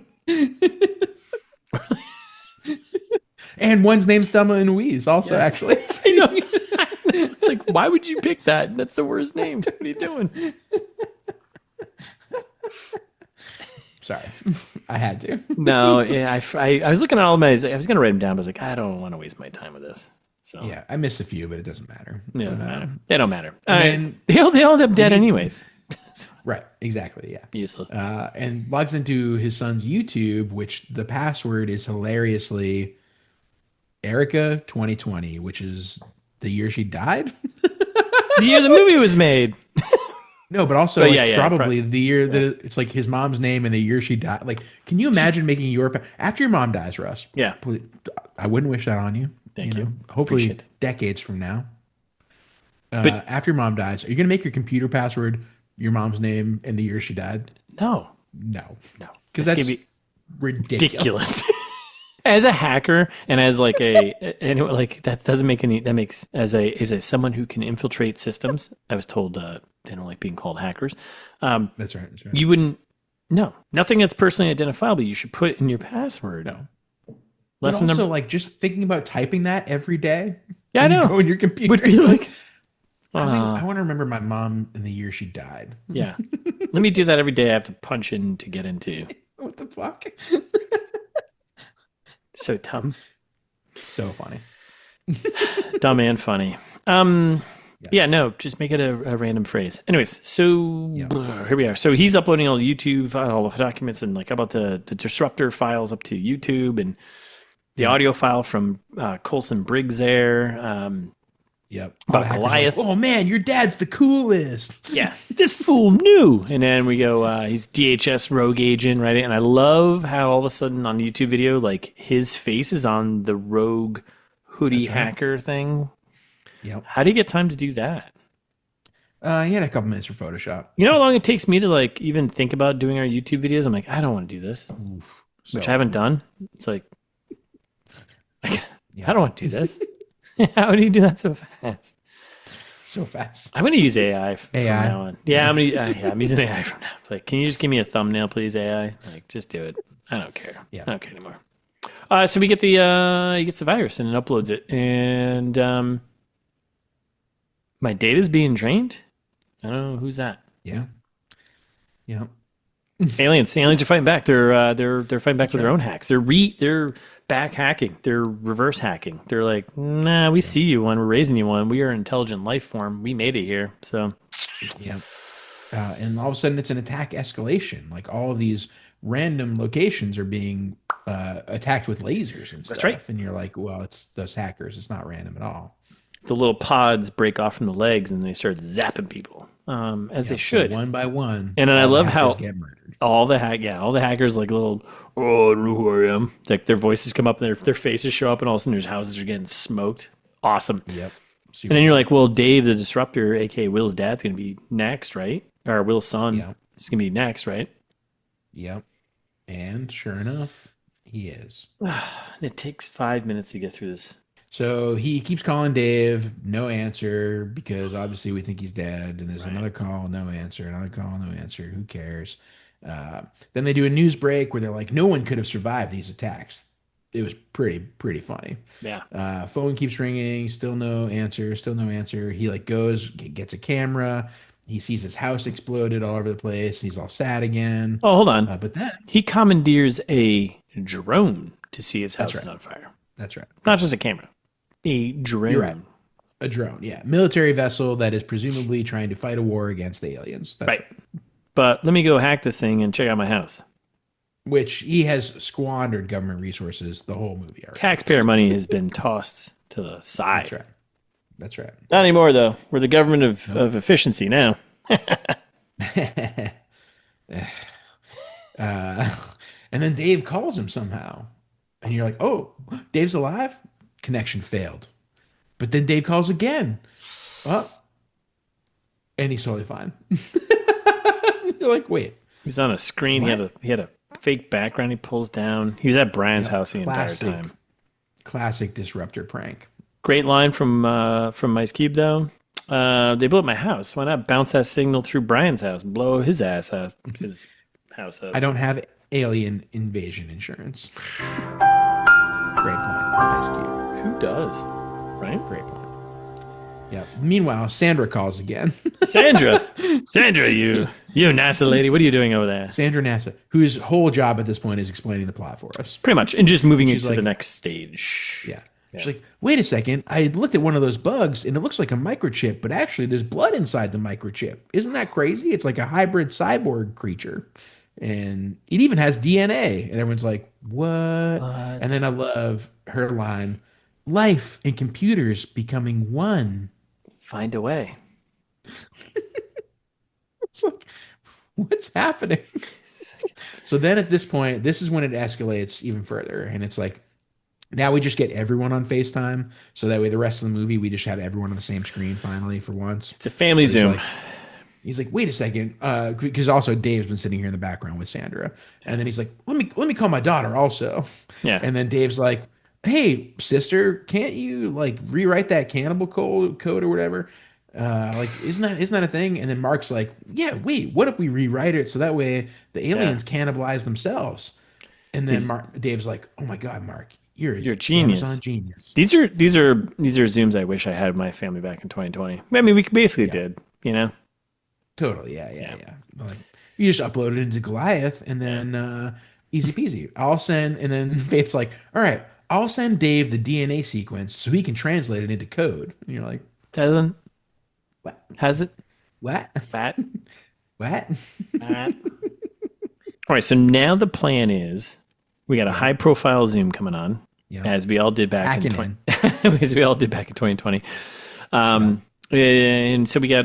And one's named Thelma and Louise also, actually. I know. It's like, why would you pick that? That's the worst name. What are you doing? Sorry. I had to. No, yeah, I was looking at all of my, I was going to write them down, but I was like, I don't want to waste my time with this. So yeah, I missed a few, but it doesn't matter. It doesn't matter. They don't matter. And they all end up dead anyways. Right, exactly, yeah. Useless. And logs into his son's YouTube, which the password is hilariously Erica 2020, which is the year she died. The year the movie was made. No, but also probably the year that it's like his mom's name and the year she died. Like, can you imagine making after your mom dies, Russ? Yeah. Please, I wouldn't wish that on you. Thank you. Hopefully decades from now. But after your mom dies, are you going to make your computer password your mom's name and the year she died? No. Because that's ridiculous. As a hacker and as like that doesn't make any, that makes as a someone who can infiltrate systems. I was told they don't like being called hackers. That's right. You wouldn't. No, nothing that's personally identifiable. You should put in your password. No. But also, like, just thinking about typing that every day. Yeah, I know. Go in your computer would be like. I want to remember my mom and the year she died. Yeah, let me do that every day. I have to punch in to get into. What the fuck? So dumb. So funny. Dumb and funny. No, just make it a random phrase. Anyways, so here we are. So he's uploading all the YouTube, all the documents, and like about the disruptor files up to YouTube, and the audio file from Colson Briggs there. About Goliath. Like, oh man, your dad's the coolest. Yeah, this fool knew. And then we go, he's DHS rogue agent, right? And I love how all of a sudden on the YouTube video, like his face is on the rogue hoodie hacker thing. Yep. How do you get time to do that? He had a couple minutes for Photoshop. You know how long it takes me to like even think about doing our YouTube videos? I'm like, I don't want to do this, which I haven't done. It's like, I don't want to do this. How do you do that so fast? So fast. I'm going to use AI from now on. Yeah, I'm using AI from now. Like, can you just give me a thumbnail, please, AI? Like, just do it. I don't care. Yeah. I don't care anymore. So we get he gets the virus and it uploads it. And my data's being drained? I don't know. Who's that? Yeah. Yeah. Aliens are fighting back. They're fighting back with their own hacks. They're back hacking. They're reverse hacking. They're like, nah, we see you one. We're raising you one. We are an intelligent life form. We made it here. So, yeah. And all of a sudden, it's an attack escalation. Like all of these random locations are being attacked with lasers and stuff. That's right. And you're like, well, it's those hackers. It's not random at all. The little pods break off from the legs and they start zapping people. As they should, one by one. And I love how get murdered. all the hackers like little, oh, I don't know who I am. Like their voices come up and their faces show up, and all of a sudden their houses are getting smoked. Awesome. Yep. And then you're like, well, Dave, the disruptor, aka Will's dad's gonna be next, right? Or Will's son is gonna be next, right? Yep. And sure enough, he is. And it takes 5 minutes to get through this. So he keeps calling Dave, no answer, because obviously we think he's dead. And there's another call, no answer, another call, no answer. Who cares? Then they do a news break where they're like, no one could have survived these attacks. It was pretty funny. Yeah. Phone keeps ringing, still no answer, still no answer. He like goes, gets a camera. He sees his house exploded all over the place. He's all sad again. Oh, hold on. But then he commandeers a drone to see his house is on fire. That's right. Not just a camera. A drone. You're right. A drone, yeah. Military vessel that is presumably trying to fight a war against the aliens. That's right. But let me go hack this thing and check out my house. Which he has squandered government resources the whole movie already. Taxpayer money has been tossed to the side. That's right. That's right. Not anymore, though. We're the government of efficiency now. And then Dave calls him somehow. And you're like, oh, Dave's alive? connection failed. But then Dave calls again. Oh, and he's totally fine. You're like, wait. He's on a screen. What? He had a fake background he pulls down. He was at Brian's house the entire time. Classic disruptor prank. Great line from Ice Cube though. They blew up my house. Why not bounce that signal through Brian's house? Blow his ass out. His house up. I don't have alien invasion insurance. Great point, Ice Cube. Who does? Right? Great point. Yeah. Meanwhile, Sandra calls again. Sandra, you NASA lady, what are you doing over there? Sandra NASA, whose whole job at this point is explaining the plot for us. Pretty much, and just moving it to the next stage. Yeah. She's like, wait a second, I looked at one of those bugs and it looks like a microchip, but actually there's blood inside the microchip. Isn't that crazy? It's like a hybrid cyborg creature. And it even has DNA. And everyone's like, what? And then I love her line, life and computers becoming one. Find a way. It's like, what's happening? So then at this point, this is when it escalates even further. And it's like, now we just get everyone on FaceTime. So that way the rest of the movie, we just had everyone on the same screen finally for once. It's a family Zoom. He's like, wait a second. Because also Dave's been sitting here in the background with Sandra. And then he's like, let me call my daughter also. Yeah. And then Dave's like, hey, sister, can't you like rewrite that cannibal code or whatever? Like, isn't that a thing? And then Mark's like, yeah, wait, what if we rewrite it so that way the aliens cannibalize themselves? And then Dave's like, oh my God, Mark, you're a genius. Amazon genius. These are Zooms I wish I had my family back in 2020. I mean, we basically did, you know? Totally, yeah. Like, you just upload it into Goliath and then easy peasy. I'll send, and then Faith's like, all right, I'll send Dave the DNA sequence so he can translate it into code. And you're like, doesn't. What? Has it? What? What? What? All right, so now the plan is we got a high profile Zoom coming on, as we all did back in 2020. And so we got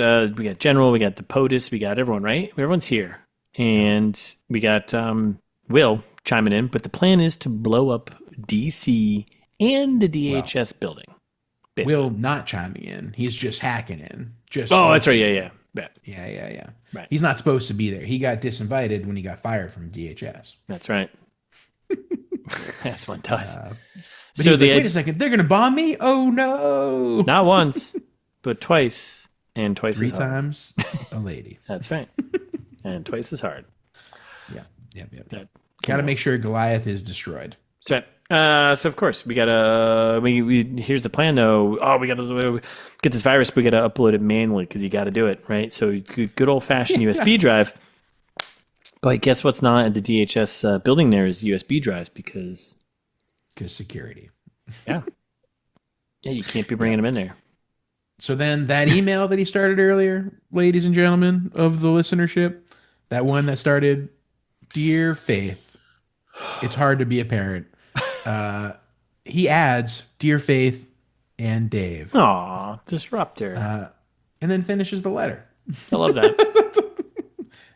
General, we got the POTUS, we got everyone, right? Everyone's here. And we got Will chiming in, but the plan is to blow up DC and the DHS building. Basically. Will not chiming in. He's just hacking in. That's right. Yeah. Yeah. Right. He's not supposed to be there. He got disinvited when he got fired from DHS. That's right. That's one does. But so like, wait a second, they're going to bomb me? Oh, no. Not once, but twice. And twice Three as hard. times a lady. That's right. And twice as hard. Yeah. Got to make sure Goliath is destroyed. That's right. So of course we gotta. Here's the plan though. Oh, we gotta get this virus. We gotta upload it manually because you got to do it right. So good old fashioned USB drive. But guess what's not at the DHS building? There is USB drives because security. Yeah, you can't be bringing them in there. So then that email that he started earlier, ladies and gentlemen of the listenership, that one that started, "Dear Faith, it's hard to be a parent." He adds "Dear Faith" and Dave. Aw, disruptor. And then finishes the letter. I love that.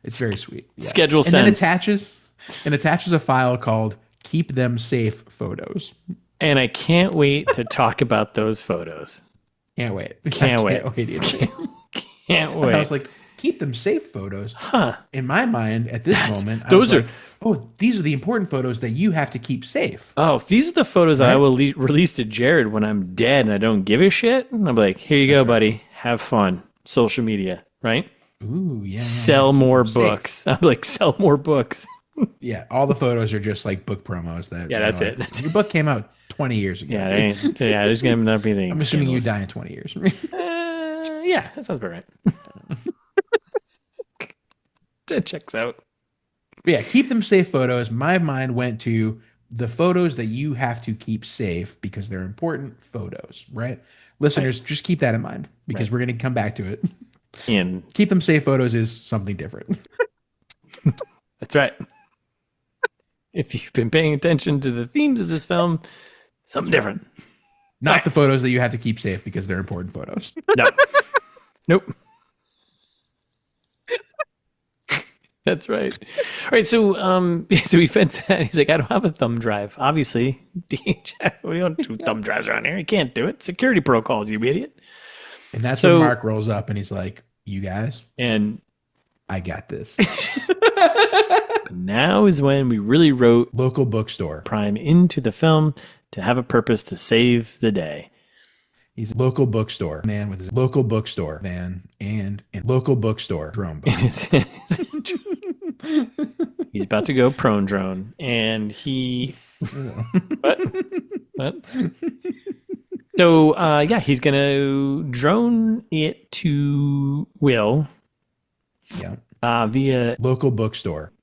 It's very sweet. Yeah. Schedule and sends. Then attaches a file called "Keep Them Safe" photos. And I can't wait to talk about those photos. Can't wait. Can't wait. Can't wait. I was like, "Keep them safe" photos. Huh. In my mind, at this moment, those are. These are the important photos that you have to keep safe. Oh, if these are the photos I will release to Jared when I'm dead and I don't give a shit, I'm like, here you go, buddy. Have fun. Social media, right? Ooh, yeah. Sell more books. I'm like, sell more books. Yeah, all the photos are just like book promos. That's it. Your book came out 20 years ago. Yeah, there's going to not be anything. I'm assuming you die in 20 years. Yeah, that sounds about right. It checks out. But yeah, keep them safe photos. My mind went to the photos that you have to keep safe because they're important photos, right? Listeners, just keep that in mind because we're going to come back to it. And keep them safe photos is something different. That's right. If you've been paying attention to the themes of this film, something different. Not the photos that you have to keep safe because they're important photos. No. Nope. That's right. All right. So, so he feds that. He's like, I don't have a thumb drive. Obviously, DHS, we don't do thumb drives around here. You can't do it. Security protocols, you idiot. And that's when Mark rolls up and he's like, you guys, and I got this. But now is when we really wrote local bookstore Prime into the film to have a purpose to save the day. He's a local bookstore man with his local bookstore van and local bookstore drone. He's about to go prone drone, and he what? So yeah, he's gonna drone it to Will. Yeah. Via local bookstore.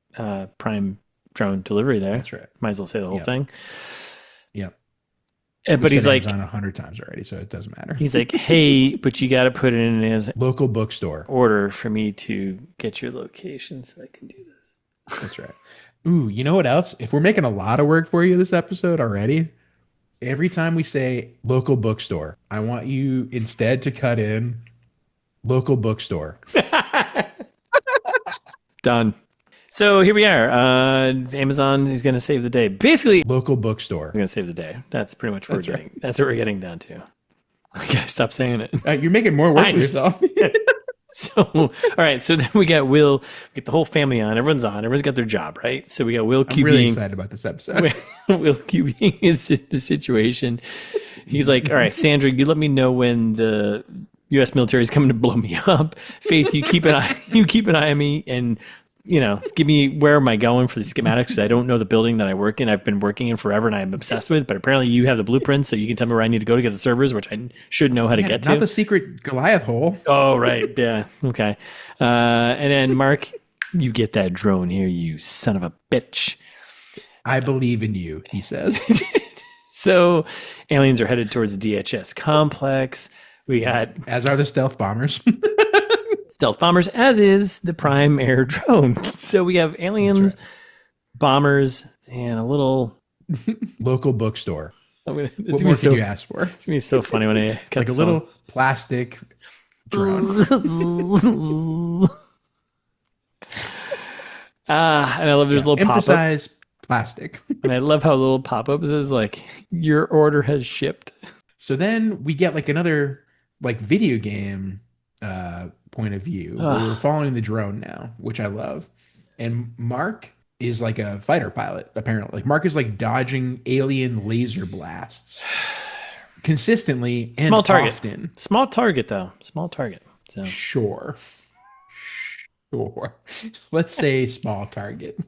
Prime drone delivery there. That's right. Might as well say the whole thing. Yep. But he's like on 100 times already, so it doesn't matter. He's like, hey, but you got to put it in his local bookstore order for me to get your location so I can do this. That's right. Ooh, you know what else? If we're making a lot of work for you this episode already, every time we say local bookstore, I want you instead to cut in local bookstore. Done. So here we are. Amazon is going to save the day. Basically, local bookstore. Going to save the day. That's pretty much what we're getting. That's what we're getting down to. I gotta stop saying it. You're making more work for yourself. So, all right. So then we got Will. We get the whole family on. Everyone's on. Everyone's got their job, right? So we got Will QBing. I'm really excited about this episode. Will QBing is the situation. He's like, all right, Sandra, you let me know when the U.S. military is coming to blow me up. Faith, you keep an eye on me, and give me where am I going for the schematics? I don't know the building that I work in. I've been working in forever, and I'm obsessed with. But apparently, you have the blueprints, so you can tell me where I need to go to get the servers, which I should know how to get to. Not the secret Goliath hole. Oh, right, yeah, okay. And then Mark, you get that drone here, you son of a bitch. I believe in you, he says. So, aliens are headed towards the DHS complex. We got as are the stealth bombers. Stealth bombers, as is the Prime Air drone. So we have aliens, right, bombers, and a little local bookstore. What more could you ask for? It's gonna be so funny when I cut like a little plastic drone. And I love there's little emphasize plastic. And I love how little pop-ups is like your order has shipped. So then we get like another like video game point of view. We're following the drone now, which I love. And Mark is like a fighter pilot, apparently. Like Mark is like dodging alien laser blasts consistently and small target. Often. Small target, though. Small target. So. Sure. Let's say small target.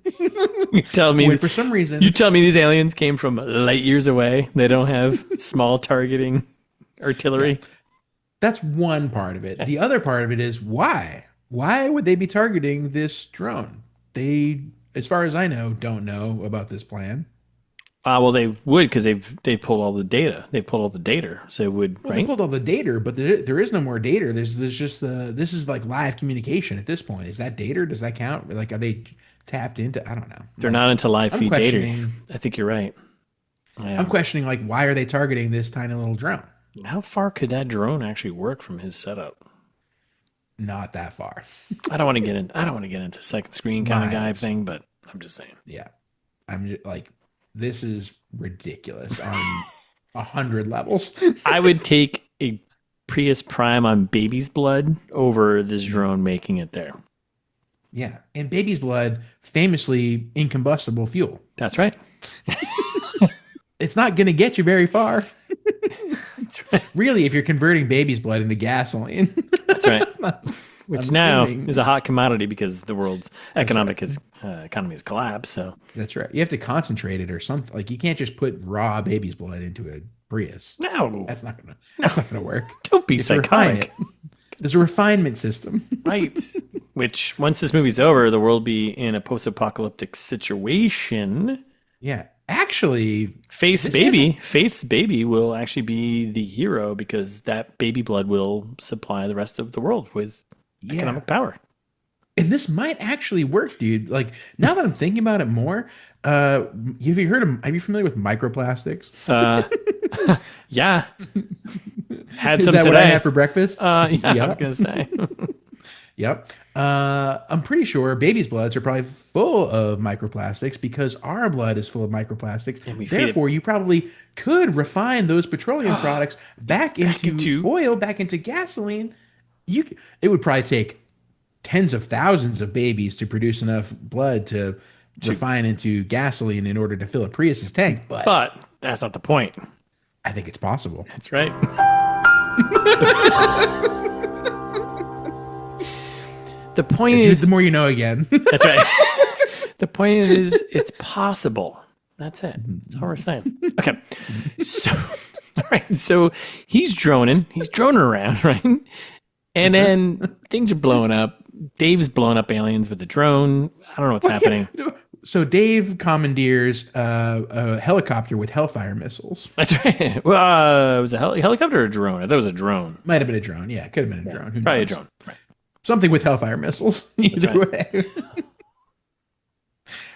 You tell me for some reason you tell me these aliens came from light years away. They don't have small targeting artillery. Yeah. That's one part of it. The other part of it is why? Why would they be targeting this drone? They, as far as I know, don't know about this plan. Well, they would because they've pulled all the data. They pulled all the data, so it would. Well, right? They pulled all the data, but there is no more data. There's just this is like live communication at this point. Is that data? Does that count? Like, are they tapped into? I don't know. They're not into live feed data. I think you're right. I'm questioning like why are they targeting this tiny little drone? How far could that drone actually work from his setup? Not that far. I don't want to get into second screen kind of guy thing, but I'm just saying. Yeah, I'm just like, this is ridiculous on 100 levels. I would take a Prius Prime on baby's blood over this drone making it there. Yeah, and baby's blood, famously incombustible fuel. That's right. It's not going to get you very far. That's right. Really, if you're converting baby's blood into gasoline. That's right. Which now is a hot commodity because the world's economy has collapsed. So that's right. You have to concentrate it or something. Like you can't just put raw baby's blood into a Prius. No, that's not gonna work. Don't be psychotic. There's a refinement system, right? Which once this movie's over, the world will be in a post-apocalyptic situation. Yeah. Actually, Faith's baby will actually be the hero because that baby blood will supply the rest of the world with economic power. And this might actually work, dude. Like now that I'm thinking about it more, are you familiar with microplastics? Yeah. Had Is some that today. what I had for breakfast? Yeah, I was gonna say. Yep. I'm pretty sure babies' bloods are probably full of microplastics because our blood is full of microplastics. And we feed Therefore, you probably could refine those petroleum products back into oil, back into gasoline. It would probably take tens of thousands of babies to produce enough blood to refine into gasoline in order to fill a Prius's tank. But that's not the point. I think it's possible. That's right. The point is, the more you know again. That's right. The point is, it's possible. That's it. That's all we're saying. Okay. So, all right. So he's droning around, right? And then things are blowing up. Dave's blowing up aliens with the drone. I don't know what's happening. Yeah. So Dave commandeers a helicopter with Hellfire missiles. That's right. Well, was it a helicopter or a drone? I thought it was a drone. Might have been a drone. Yeah, it could have been a drone. Who Probably knows? a drone. Right. Something with Hellfire missiles. Either right. way.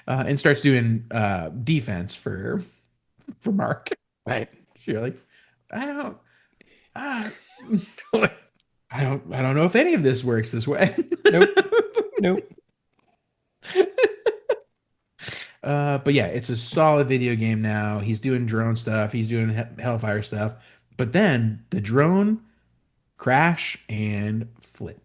And starts doing defense for Mark. Right. You're like, I don't know if any of this works this way. Nope. But yeah, it's a solid video game now. He's doing drone stuff. He's doing Hellfire stuff. But then the drone crash and flip.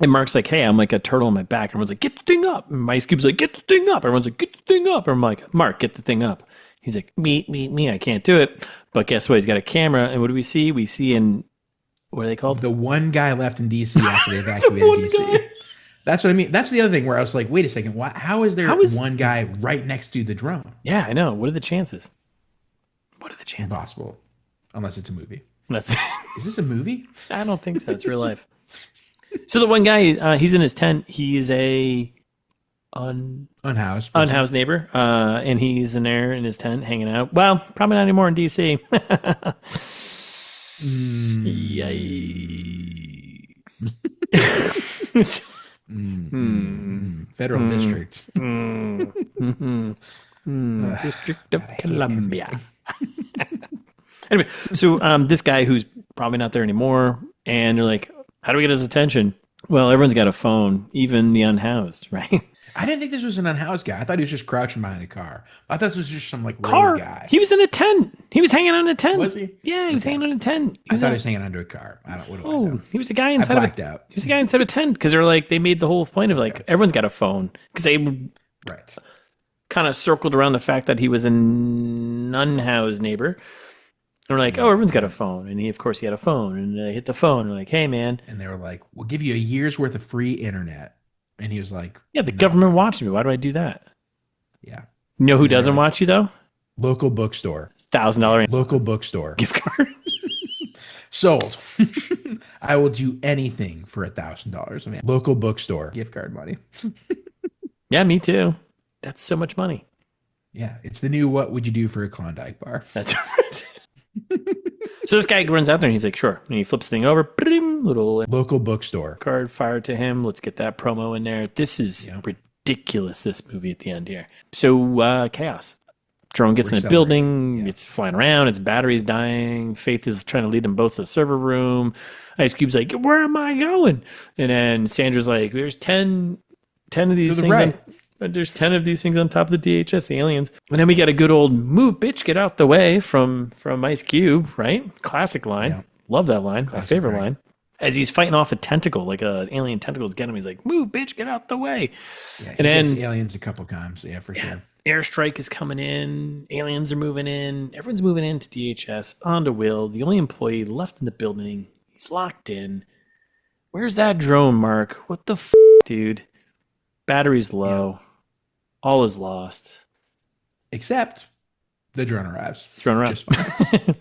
And Mark's like, hey, I'm like a turtle on my back. And everyone's like, get the thing up. And Ice Cube's like, get the thing up. Everyone's like, get the thing up. And I'm like, Mark, get the thing up. He's like, me. I can't do it. But guess what? He's got a camera. And what do we see? We see what are they called? The one guy left in DC after they evacuated DC. That's what I mean. That's the other thing where I was like, wait a second. How is there one guy right next to the drone? Yeah, I know. What are the chances? Impossible. Unless it's a movie. Is this a movie? I don't think so. It's real life. So the one guy, he's in his tent. He is a unhoused neighbor. And he's in there in his tent hanging out. Well, probably not anymore in DC. Yikes. Federal district. District of Columbia. Anyway, so this guy who's probably not there anymore, and they're like, how do we get his attention? Well, everyone's got a phone, even the unhoused, right? I didn't think this was an unhoused guy. I thought he was just crouching behind a car. I thought this was just some like car guy. He was in a tent. He was hanging on a tent. Was he? Yeah, he was hanging on a tent. I thought he was hanging onto a car. I know. He was a guy inside of a tent because they're like, they made the whole point of like, everyone's got a phone because they kind of circled around the fact that he was an unhoused neighbor. And we're like, oh, everyone's got a phone. And he had a phone. And they hit the phone. And we're like, hey, man. And they were like, we'll give you a year's worth of free internet. And he was like, yeah, the government watched me. Why do I do that? Yeah. You know who doesn't watch you, though? Local bookstore. $1,000 local bookstore. Gift card. Sold. I will do anything for $1,000 a man. Local bookstore. Gift card money. Yeah, me too. That's so much money. Yeah. It's the new what would you do for a Klondike bar. That's right. So this guy runs out there and he's like, sure. And he flips the thing over. Little local bookstore. Card fired to him. Let's get that promo in there. This is ridiculous, this movie at the end here. So chaos. Drone gets in a building. It's flying around. Its battery's dying. Faith is trying to lead them both to the server room. Ice Cube's like, where am I going? And then Sandra's like, there's 10 of these things. There's 10 of these things on top of the DHS, the aliens. And then we get a good old move, bitch, get out the way from Ice Cube, right? Classic line. Yeah. Love that line. My favorite line. As he's fighting off a tentacle, like an alien tentacle is getting him, he's like, move, bitch, get out the way. Yeah, and then aliens a couple times. Yeah, for sure. Airstrike is coming in. Aliens are moving in. Everyone's moving into DHS, onto Will. The only employee left in the building. He's locked in. Where's that drone, Mark? What the dude? Battery's low. Yeah. All is lost. Except the drone arrives. Just fine.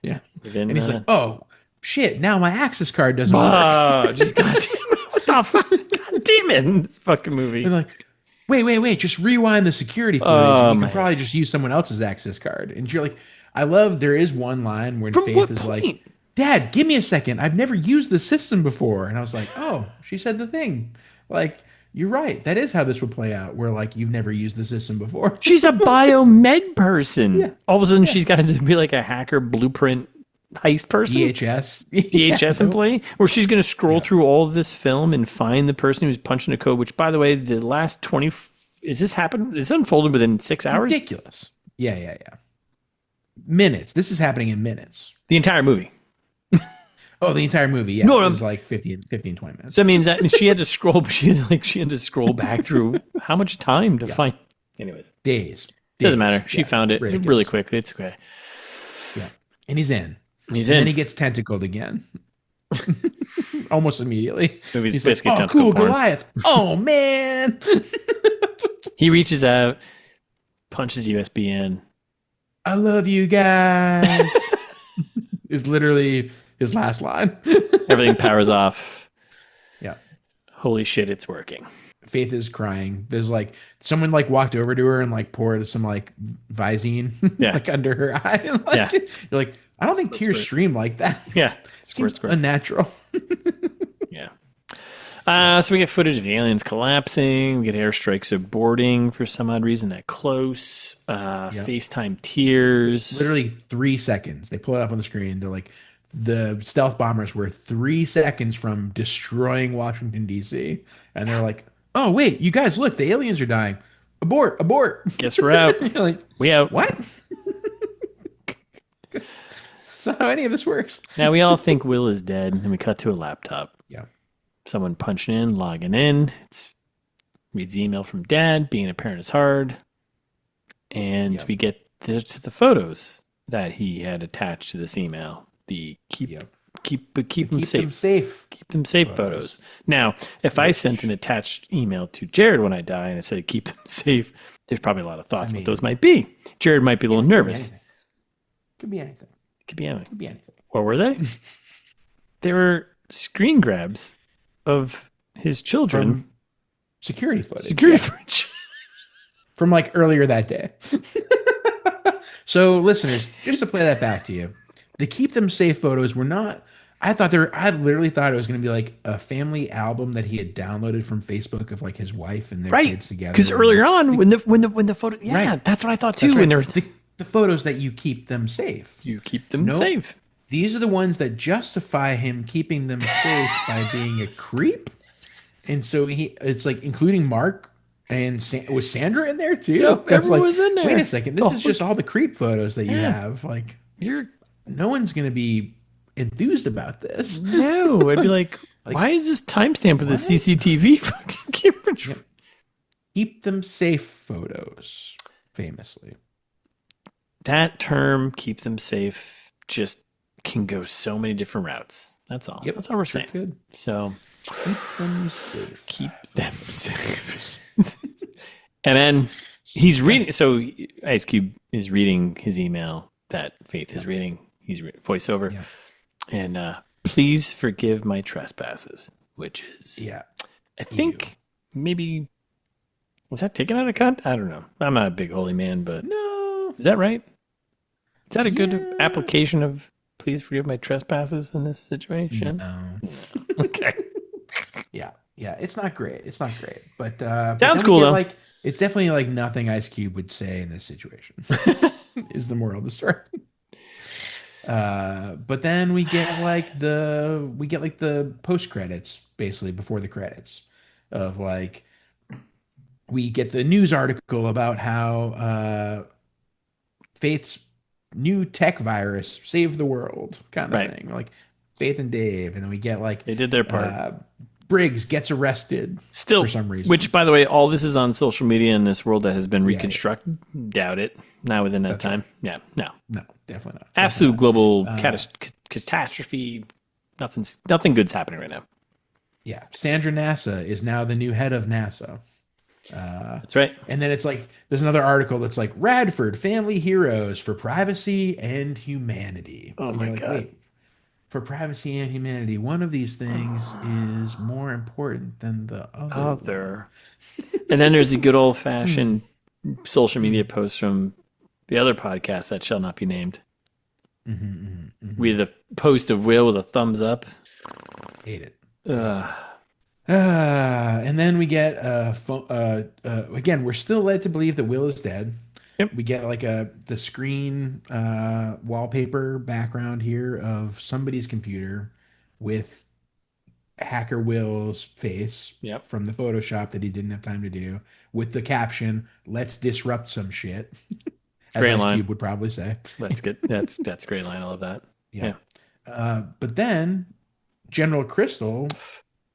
Yeah. And he's like, oh, shit, now my access card doesn't work. Just, God damn it. What the fuck? God damn it. This fucking movie. They're like, wait. Just rewind the security footage. You can probably just use someone else's access card. And you're like, there is one line where Faith is like, Dad, give me a second. I've never used the system before. And I was like, oh, she said the thing. Like, you're right. That is how this would play out, where like you've never used the system before. She's a biomed person. Yeah. All of a sudden she's got to be like a hacker blueprint heist person? DHS employee? Where she's going to scroll through all of this film and find the person who's punching a code, which, by the way, the last 20... Is this happened? Is this unfolded within 6 hours? Ridiculous. Yeah. Minutes. This is happening in minutes. The entire movie. Oh, the entire movie. Yeah. No, it was like 15, 20 minutes. So that means that she had to scroll, she had to scroll back through how much time to find. Anyways. Days. Doesn't matter. She found it really quickly. It's okay. Yeah. And he's in. And then he gets tentacled again. Almost immediately. This movie's basically tentacle cool, porn. Goliath. Oh, man. He reaches out, punches USB in. I love you guys. Is literally his last line. Everything powers off. Yeah. Holy shit, it's working. Faith is crying. There's like someone like walked over to her and like poured some like Visine like under her eye. And, like, you're like, I don't think tears stream like that. Yeah. Seems unnatural. Yeah. So we get footage of the aliens collapsing. We get airstrikes aborting for some odd reason at close. FaceTime tears. Literally 3 seconds. They pull it up on the screen. They're like, the stealth bombers were 3 seconds from destroying Washington, D.C. And they're like, oh, wait, you guys, look, the aliens are dying. Abort. Guess we're out. Like, we out. What? That's not how any of this works. Now, we all think Will is dead, and we cut to a laptop. Yeah. Someone punching in, logging in. Reads the email from Dad. Being a parent is hard. And we get to the photos that he had attached to this email. The keep them safe. Keep them safe photos. Now, if I sent an attached email to Jared when I die and it said keep them safe, there's probably a lot of thoughts what those might be. Jared might be a little nervous. Could be anything. What were they? They were screen grabs of his children. From security footage. From like earlier that day. So listeners, just to play that back to you, the keep them safe photos were not, I literally thought it was going to be like a family album that he had downloaded from Facebook of like his wife and their kids together. Because earlier on when the photo, that's what I thought too. Right. When they're the photos that you keep them safe. You keep them safe. These are the ones that justify him keeping them safe by being a creep. And so it's like including Mark and was Sandra in there too? Yep, everyone was in there. Wait a second. This is just all the creep photos that you have. Like no one's going to be enthused about this. No, I'd be like why is this timestamp with the CCTV fucking camera? Yeah. Keep them safe photos, famously. That term, keep them safe, just can go so many different routes. That's all. That's all we're saying. Good. So keep them safe. Keep them safe. And then he's reading. So Ice Cube is reading his email that Faith is reading. He's voiceover. Yeah. And please forgive my trespasses, which is, I think maybe, was that taken out of context? I don't know. I'm not a big holy man, but no. Is that right? Is that a good application of please forgive my trespasses in this situation? No. Okay. Yeah. It's not great. But sounds cool though. Like it's definitely like nothing Ice Cube would say in this situation. Is the moral of the story. But then we get like the post credits, basically before the credits, of like we get the news article about how Faith's new tech virus saved the world, kind of thing. Like Faith and Dave, and then we get like they did their part. Briggs gets arrested still for some reason. Which, by the way, all this is on social media in this world that has been reconstructed. Doubt it. Not within that time. Right. Yeah, no, definitely not. Absolute global catastrophe. Nothing good's happening right now. Yeah, Sandra NASA is now the new head of NASA. That's right. And then it's like there's another article that's like Radford family heroes for privacy and humanity. Oh my god. Wait, for privacy and humanity, one of these things is more important than the other. And then there's the good old fashioned social media post from the other podcast that shall not be named. We have the post of Will with a thumbs up. Hate it. And then we get again, we're still led to believe that Will is dead. Yep. We get like the screen wallpaper background here of somebody's computer with Hacker Will's face Yep. from the Photoshop that he didn't have time to do, with the caption, "Let's disrupt some shit," as Great Ice line. Cube would probably say. That's good. That's a great line. I love that. Yeah. Yeah. But then General Crystal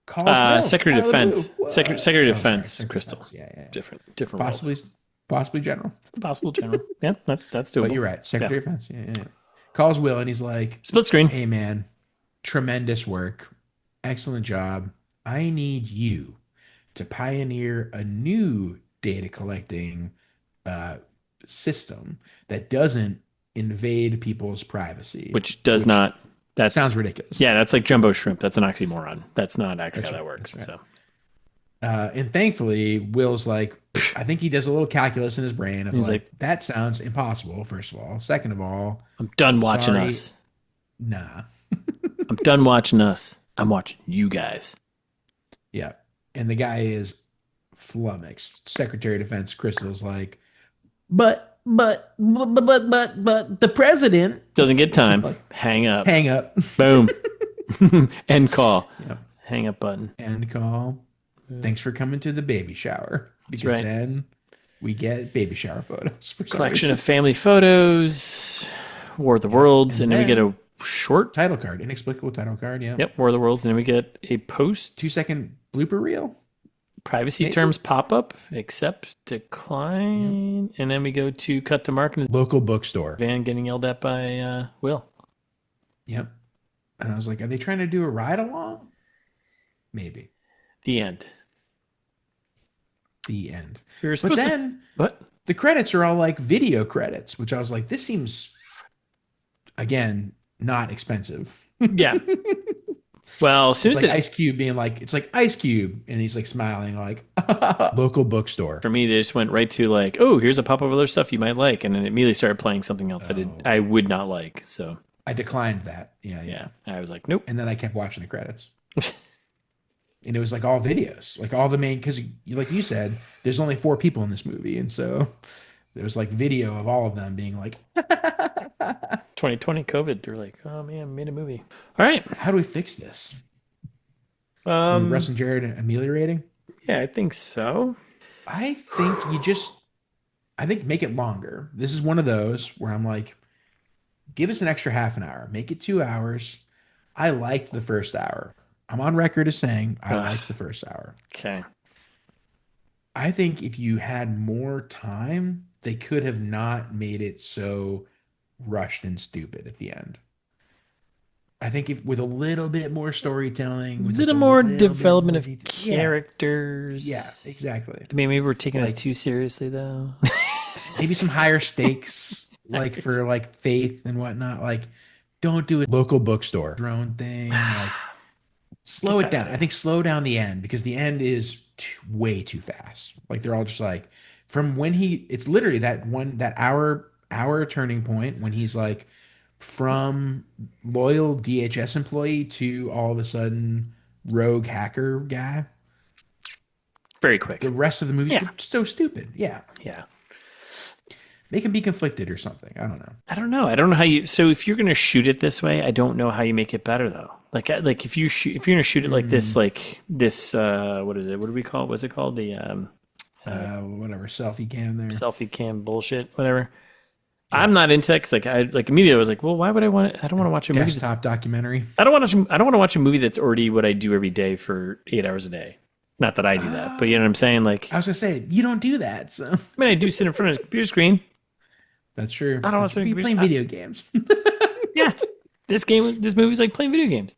calls Will Secretary out of of the blue. Defense. What? Secretary of Oh, sorry, Defense. Secretary of Crystal. Defense. Yeah. Different role. Possibly General. Possible general. Yeah, that's doable. But you're right. Secretary of Defense. Yeah. Calls Will and he's like, Split screen. "Hey man, tremendous work. Excellent job. I need you to pioneer a new data collecting system that doesn't invade people's privacy." Which does not. That sounds ridiculous. Yeah, that's like jumbo shrimp. That's an oxymoron. That's not actually how that works. Right. So. And thankfully, Will's like, I think he does a little calculus in his brain of He's like, that sounds impossible, first of all. Second of all, I'm done watching sorry. us. Nah. I'm done watching us. I'm watching you guys. Yeah. And the guy is flummoxed. Secretary of Defense Crystal's like, but the president doesn't get time. Hang up. Hang up. Boom. End call. Yep. Hang up button. End call. Thanks for coming to the baby shower. Because right. then we get baby shower photos. For collection of family photos, War of the Worlds, and then we get a short title card, inexplicable title card. Yeah. Yep, War of the Worlds, and then we get a post 2-second blooper reel. Privacy terms pop up, accept, decline, and then we go to cut to Mark and his local bookstore. Van getting yelled at by Will. Yep. And I was like, are they trying to do a ride along? Maybe. The end. The end. We were supposed to. What? The credits are all like video credits, which I was like, this seems, again, not expensive. Yeah. Well, as soon as like Ice Cube being like, it's like Ice Cube, and he's like smiling, like local bookstore. For me, they just went right to like, oh, here's a pop of other stuff you might like, and then it immediately started playing something else that I would not like. So I declined that. Yeah. I was like, nope. And then I kept watching the credits. And it was like all videos, like all the main, because like you said, there's only 4 people in this movie. And so there was like video of all of them being like, 2020 COVID. They're like, oh man, made a movie. All right. How do we fix this? Russ and Jared ameliorating? Yeah, I think so. I think make it longer. This is one of those where I'm like, give us an extra half an hour, make it 2 hours. I liked the first hour. I'm on record as saying I liked the first hour. Okay. I think if you had more time, they could have not made it so rushed and stupid at the end. I think if with a little bit more storytelling, with a little more development of characters. Yeah, exactly. I mean, maybe we're taking this too seriously though. Maybe some higher stakes, like for like faith and whatnot. Like, don't do it local bookstore, your own thing. Like, slow it down. I think slow down the end, because the end is way too fast. Like they're all just like, from when it's literally that hour turning point when he's like from loyal DHS employee to all of a sudden rogue hacker guy. Very quick. The rest of the movie's so stupid. Yeah. Yeah. Make him be conflicted or something. I don't know. I don't know how you. So if you're gonna shoot it this way, I don't know how you make it better though. Like if you're gonna shoot it like this, what is it? What do we call it? What's it called? The whatever, selfie cam there. Selfie cam bullshit, whatever. Yeah. I'm not into that because I immediately was like, well, why would I want it? I don't want to watch a movie. Desktop documentary. I don't want to watch a movie that's already what I do every day for 8 hours a day. Not that I do that, but you know what I'm saying? Like, I was gonna say, you don't do that. So I mean, I do sit in front of a computer screen. That's true. I don't want to be playing video games. Yeah, this movie's like playing video games.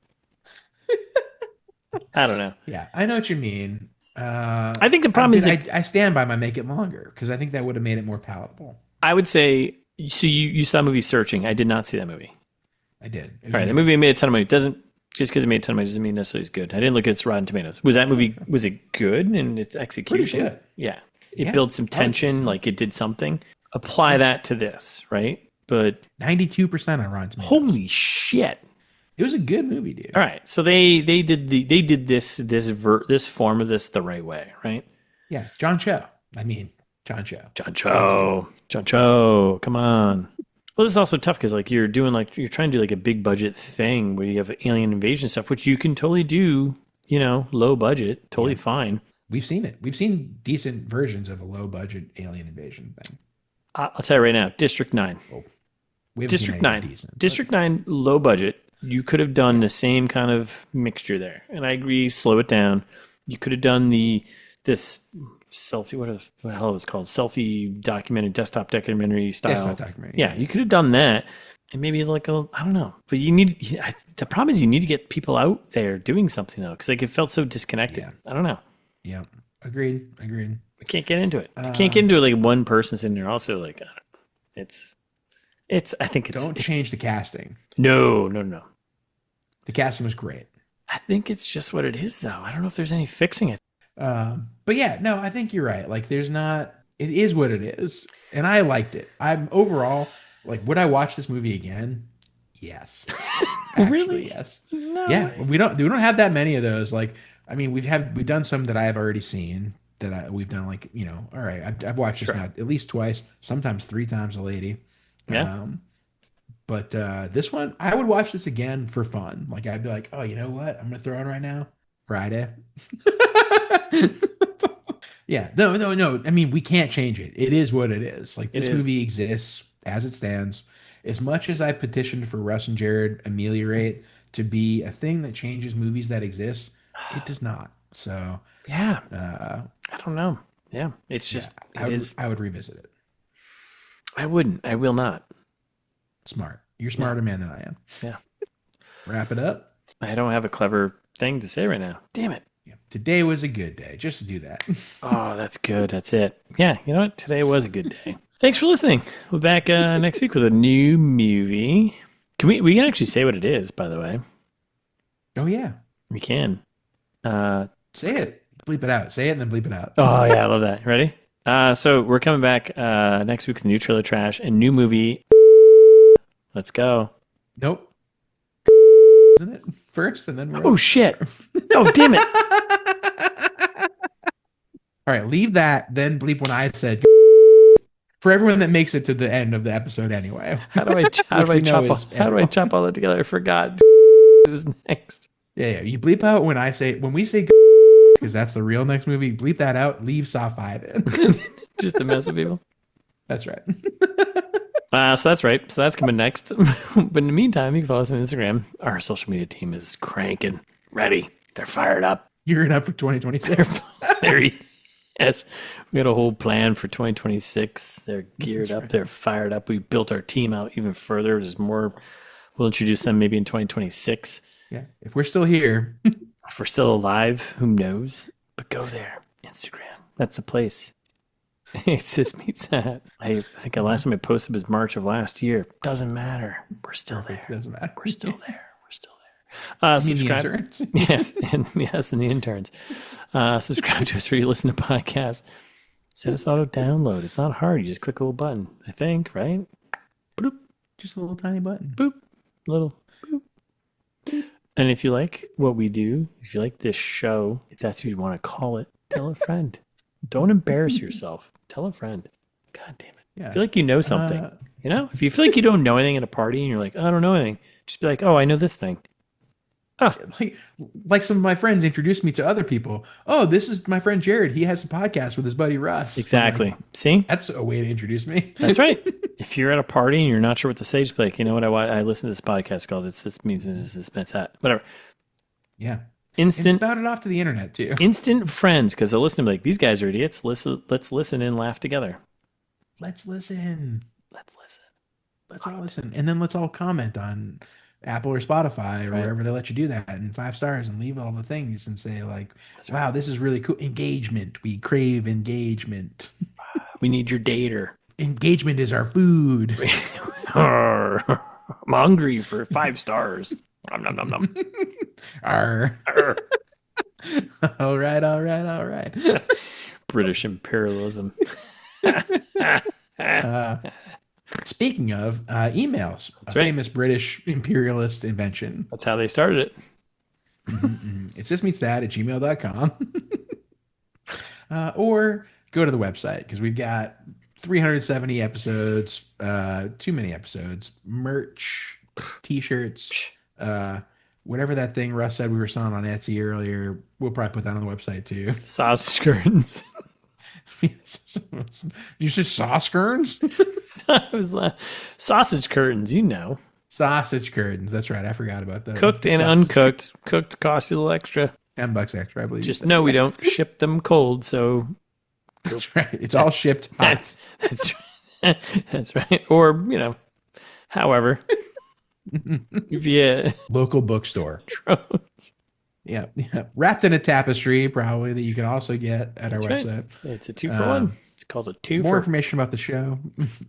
I don't know. Yeah, I know what you mean. I think the problem is I stand by my make it longer, because I think that would have made it more palatable. I would say, so you saw that movie Searching. I did not see that movie. I did. All right, the movie made a ton of money. Just because it made a ton of money doesn't mean necessarily it's good. I didn't look at its Rotten Tomatoes. Was it good in its execution? Pretty good. Yeah. It built some tension, like it did something. Apply that to this, right? But 92% on Rotten Tomatoes. Holy shit. It was a good movie, dude. All right. So they did this form of this the right way, right? Yeah. John Cho. I mean, John Cho. Come on. Well, this is also tough because you're trying to do like a big budget thing where you have alien invasion stuff, which you can totally do, low budget, totally fine. We've seen it. We've seen decent versions of a low budget alien invasion thing. I'll tell you right now, District 9. Oh, District 9. Decent, District 9, low budget. You could have done the same kind of mixture there. And I agree, slow it down. You could have done this selfie, what the hell it was called? Selfie documentary, desktop documentary style. Desktop documentary. Yeah, you could have done that. And maybe I don't know. But the problem is you need to get people out there doing something though. Because it felt so disconnected. Yeah. I don't know. Yeah. Agreed. I can't get into it. I can't get into it one person's in there. Also, I think it's... Don't change the casting. No. The casting was great. I think it's just what it is, though. I don't know if there's any fixing it. But yeah, no, I think you're right. It is what it is. And I liked it. I'm overall, would I watch this movie again? Yes. Actually, really? Yes. No. Yeah. We don't have that many of those. We've done some that I have already seen that we've done all right, I've watched this now at least twice, sometimes 3 times a lady. Yeah. But this one, I would watch this again for fun. I'd be like, oh, you know what? I'm going to throw on right now. Friday. Yeah. No. I mean, we can't change it. It is what it is. This movie exists as it stands. As much as I petitioned for Russ and Jared Ameliorate to be a thing that changes movies that exist, it does not. So yeah. I don't know. Yeah. It's just I would revisit it. I wouldn't. I will not. Smart. You're a smarter man than I am. Yeah. Wrap it up. I don't have a clever thing to say right now. Damn it. Yeah. Today was a good day. Just to do that. Oh, that's good. That's it. Yeah. You know what? Today was a good day. Thanks for listening. We'll be back next week with a new movie. We can actually say what it is, by the way. Oh, yeah. We can. Say it. Bleep it out. Say it and then bleep it out. Oh, yeah. I love that. Ready? So we're coming back next week with a new trailer trash and new movie. Let's go. Nope. Isn't it first and then oh shit. Oh damn it. All right, leave that, then bleep when I said for everyone that makes it to the end of the episode anyway. How do I chop all that together? I forgot who's next. Yeah, you bleep out when we say because that's the real next movie. Bleep that out, leave Saw 5 in. Just to mess with people. That's right. So that's right. So that's coming next. But in the meantime, you can follow us on Instagram. Our social media team is cranking. Ready. They're fired up. Gearing up for 2026. Yes. We got a whole plan for 2026. They're geared up. They're fired up. We built our team out even further. There's more. We'll introduce them maybe in 2026. Yeah. If we're still here. If we're still alive, who knows? But go there. Instagram. That's the place. It's this meets that. I think the last time I posted was March of last year. Doesn't matter. We're still there. Doesn't matter. We're still there. Subscribe. The interns? Yes, and the interns. Subscribe to us where you listen to podcasts. Set us auto download. It's not hard. You just click a little button. I think, right? Boop. Just a little tiny button. Boop. Little boop. Boop. And if you like what we do, if you like this show, if that's what you want to call it, tell a friend. Don't embarrass yourself. Tell a friend. God damn it. Yeah. I feel like you know something. If you feel like you don't know anything at a party and you're like, oh, I don't know anything, just be like, oh, I know this thing. Oh. Like some of my friends introduced me to other people. Oh, this is my friend Jared. He has a podcast with his buddy Russ. Exactly. See? That's a way to introduce me. That's right. If you're at a party and you're not sure what to say, just be like, you know what? I listen to this podcast called This Means This, that. Whatever. Yeah. And spout it off to the internet too. Instant friends, because they'll listen to like, these guys are idiots. Let's listen and laugh together. Let's listen. Let's all listen. And then let's all comment on Apple or Spotify or wherever they let you do that, and 5 stars, and leave all the things and say like, wow, this is really cool. Engagement. We crave engagement. We need your data. Engagement is our food. I'm hungry for 5 stars. Nom, nom, nom, nom. Arr. Arr. All right. British imperialism. Speaking of emails, that's a famous British imperialist invention. That's how they started it. It's thismeetsthat@gmail.com. Or go to the website because we've got 370 episodes, too many episodes, merch, t-shirts, whatever that thing Russ said we were selling on Etsy earlier. We'll probably put that on the website too. Sausage curtains. You said sauce curtains? Sausage curtains, you know. Sausage curtains. That's right. I forgot about that. Cooked and uncooked. Cooked costs you a little extra. $10 extra, I believe. Just know we don't ship them cold, so that's right. It's all shipped hot. That's right. Or, however. If you local bookstore. Yeah. Wrapped in a tapestry, probably, that you can also get at our website. It's a 2-for-1. It's called a 2 More information about the show.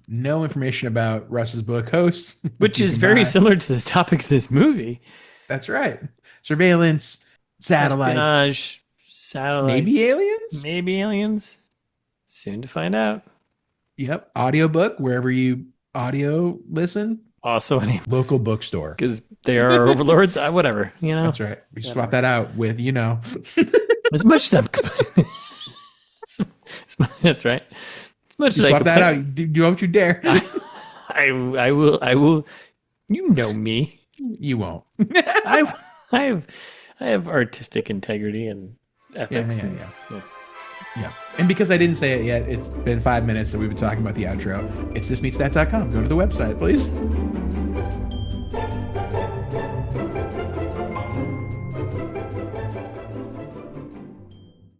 No information about Russ's book, Hosts. Which is very similar to the topic of this movie. That's right. Surveillance, satellites. Espionage, satellites. Maybe aliens. Soon to find out. Yep. Audiobook, wherever you audio listen. Also, any local bookstore. Because they are our overlords. Whatever, That's right. We swap that out with, As much as I'm... That's right. As much as I swap that out. Don't you dare. I will. You know me. You won't. I have artistic integrity and ethics. Yeah. And because I didn't say it yet, it's been 5 minutes that we've been talking about the outro. It's thismeetsthat.com. Go to the website, please.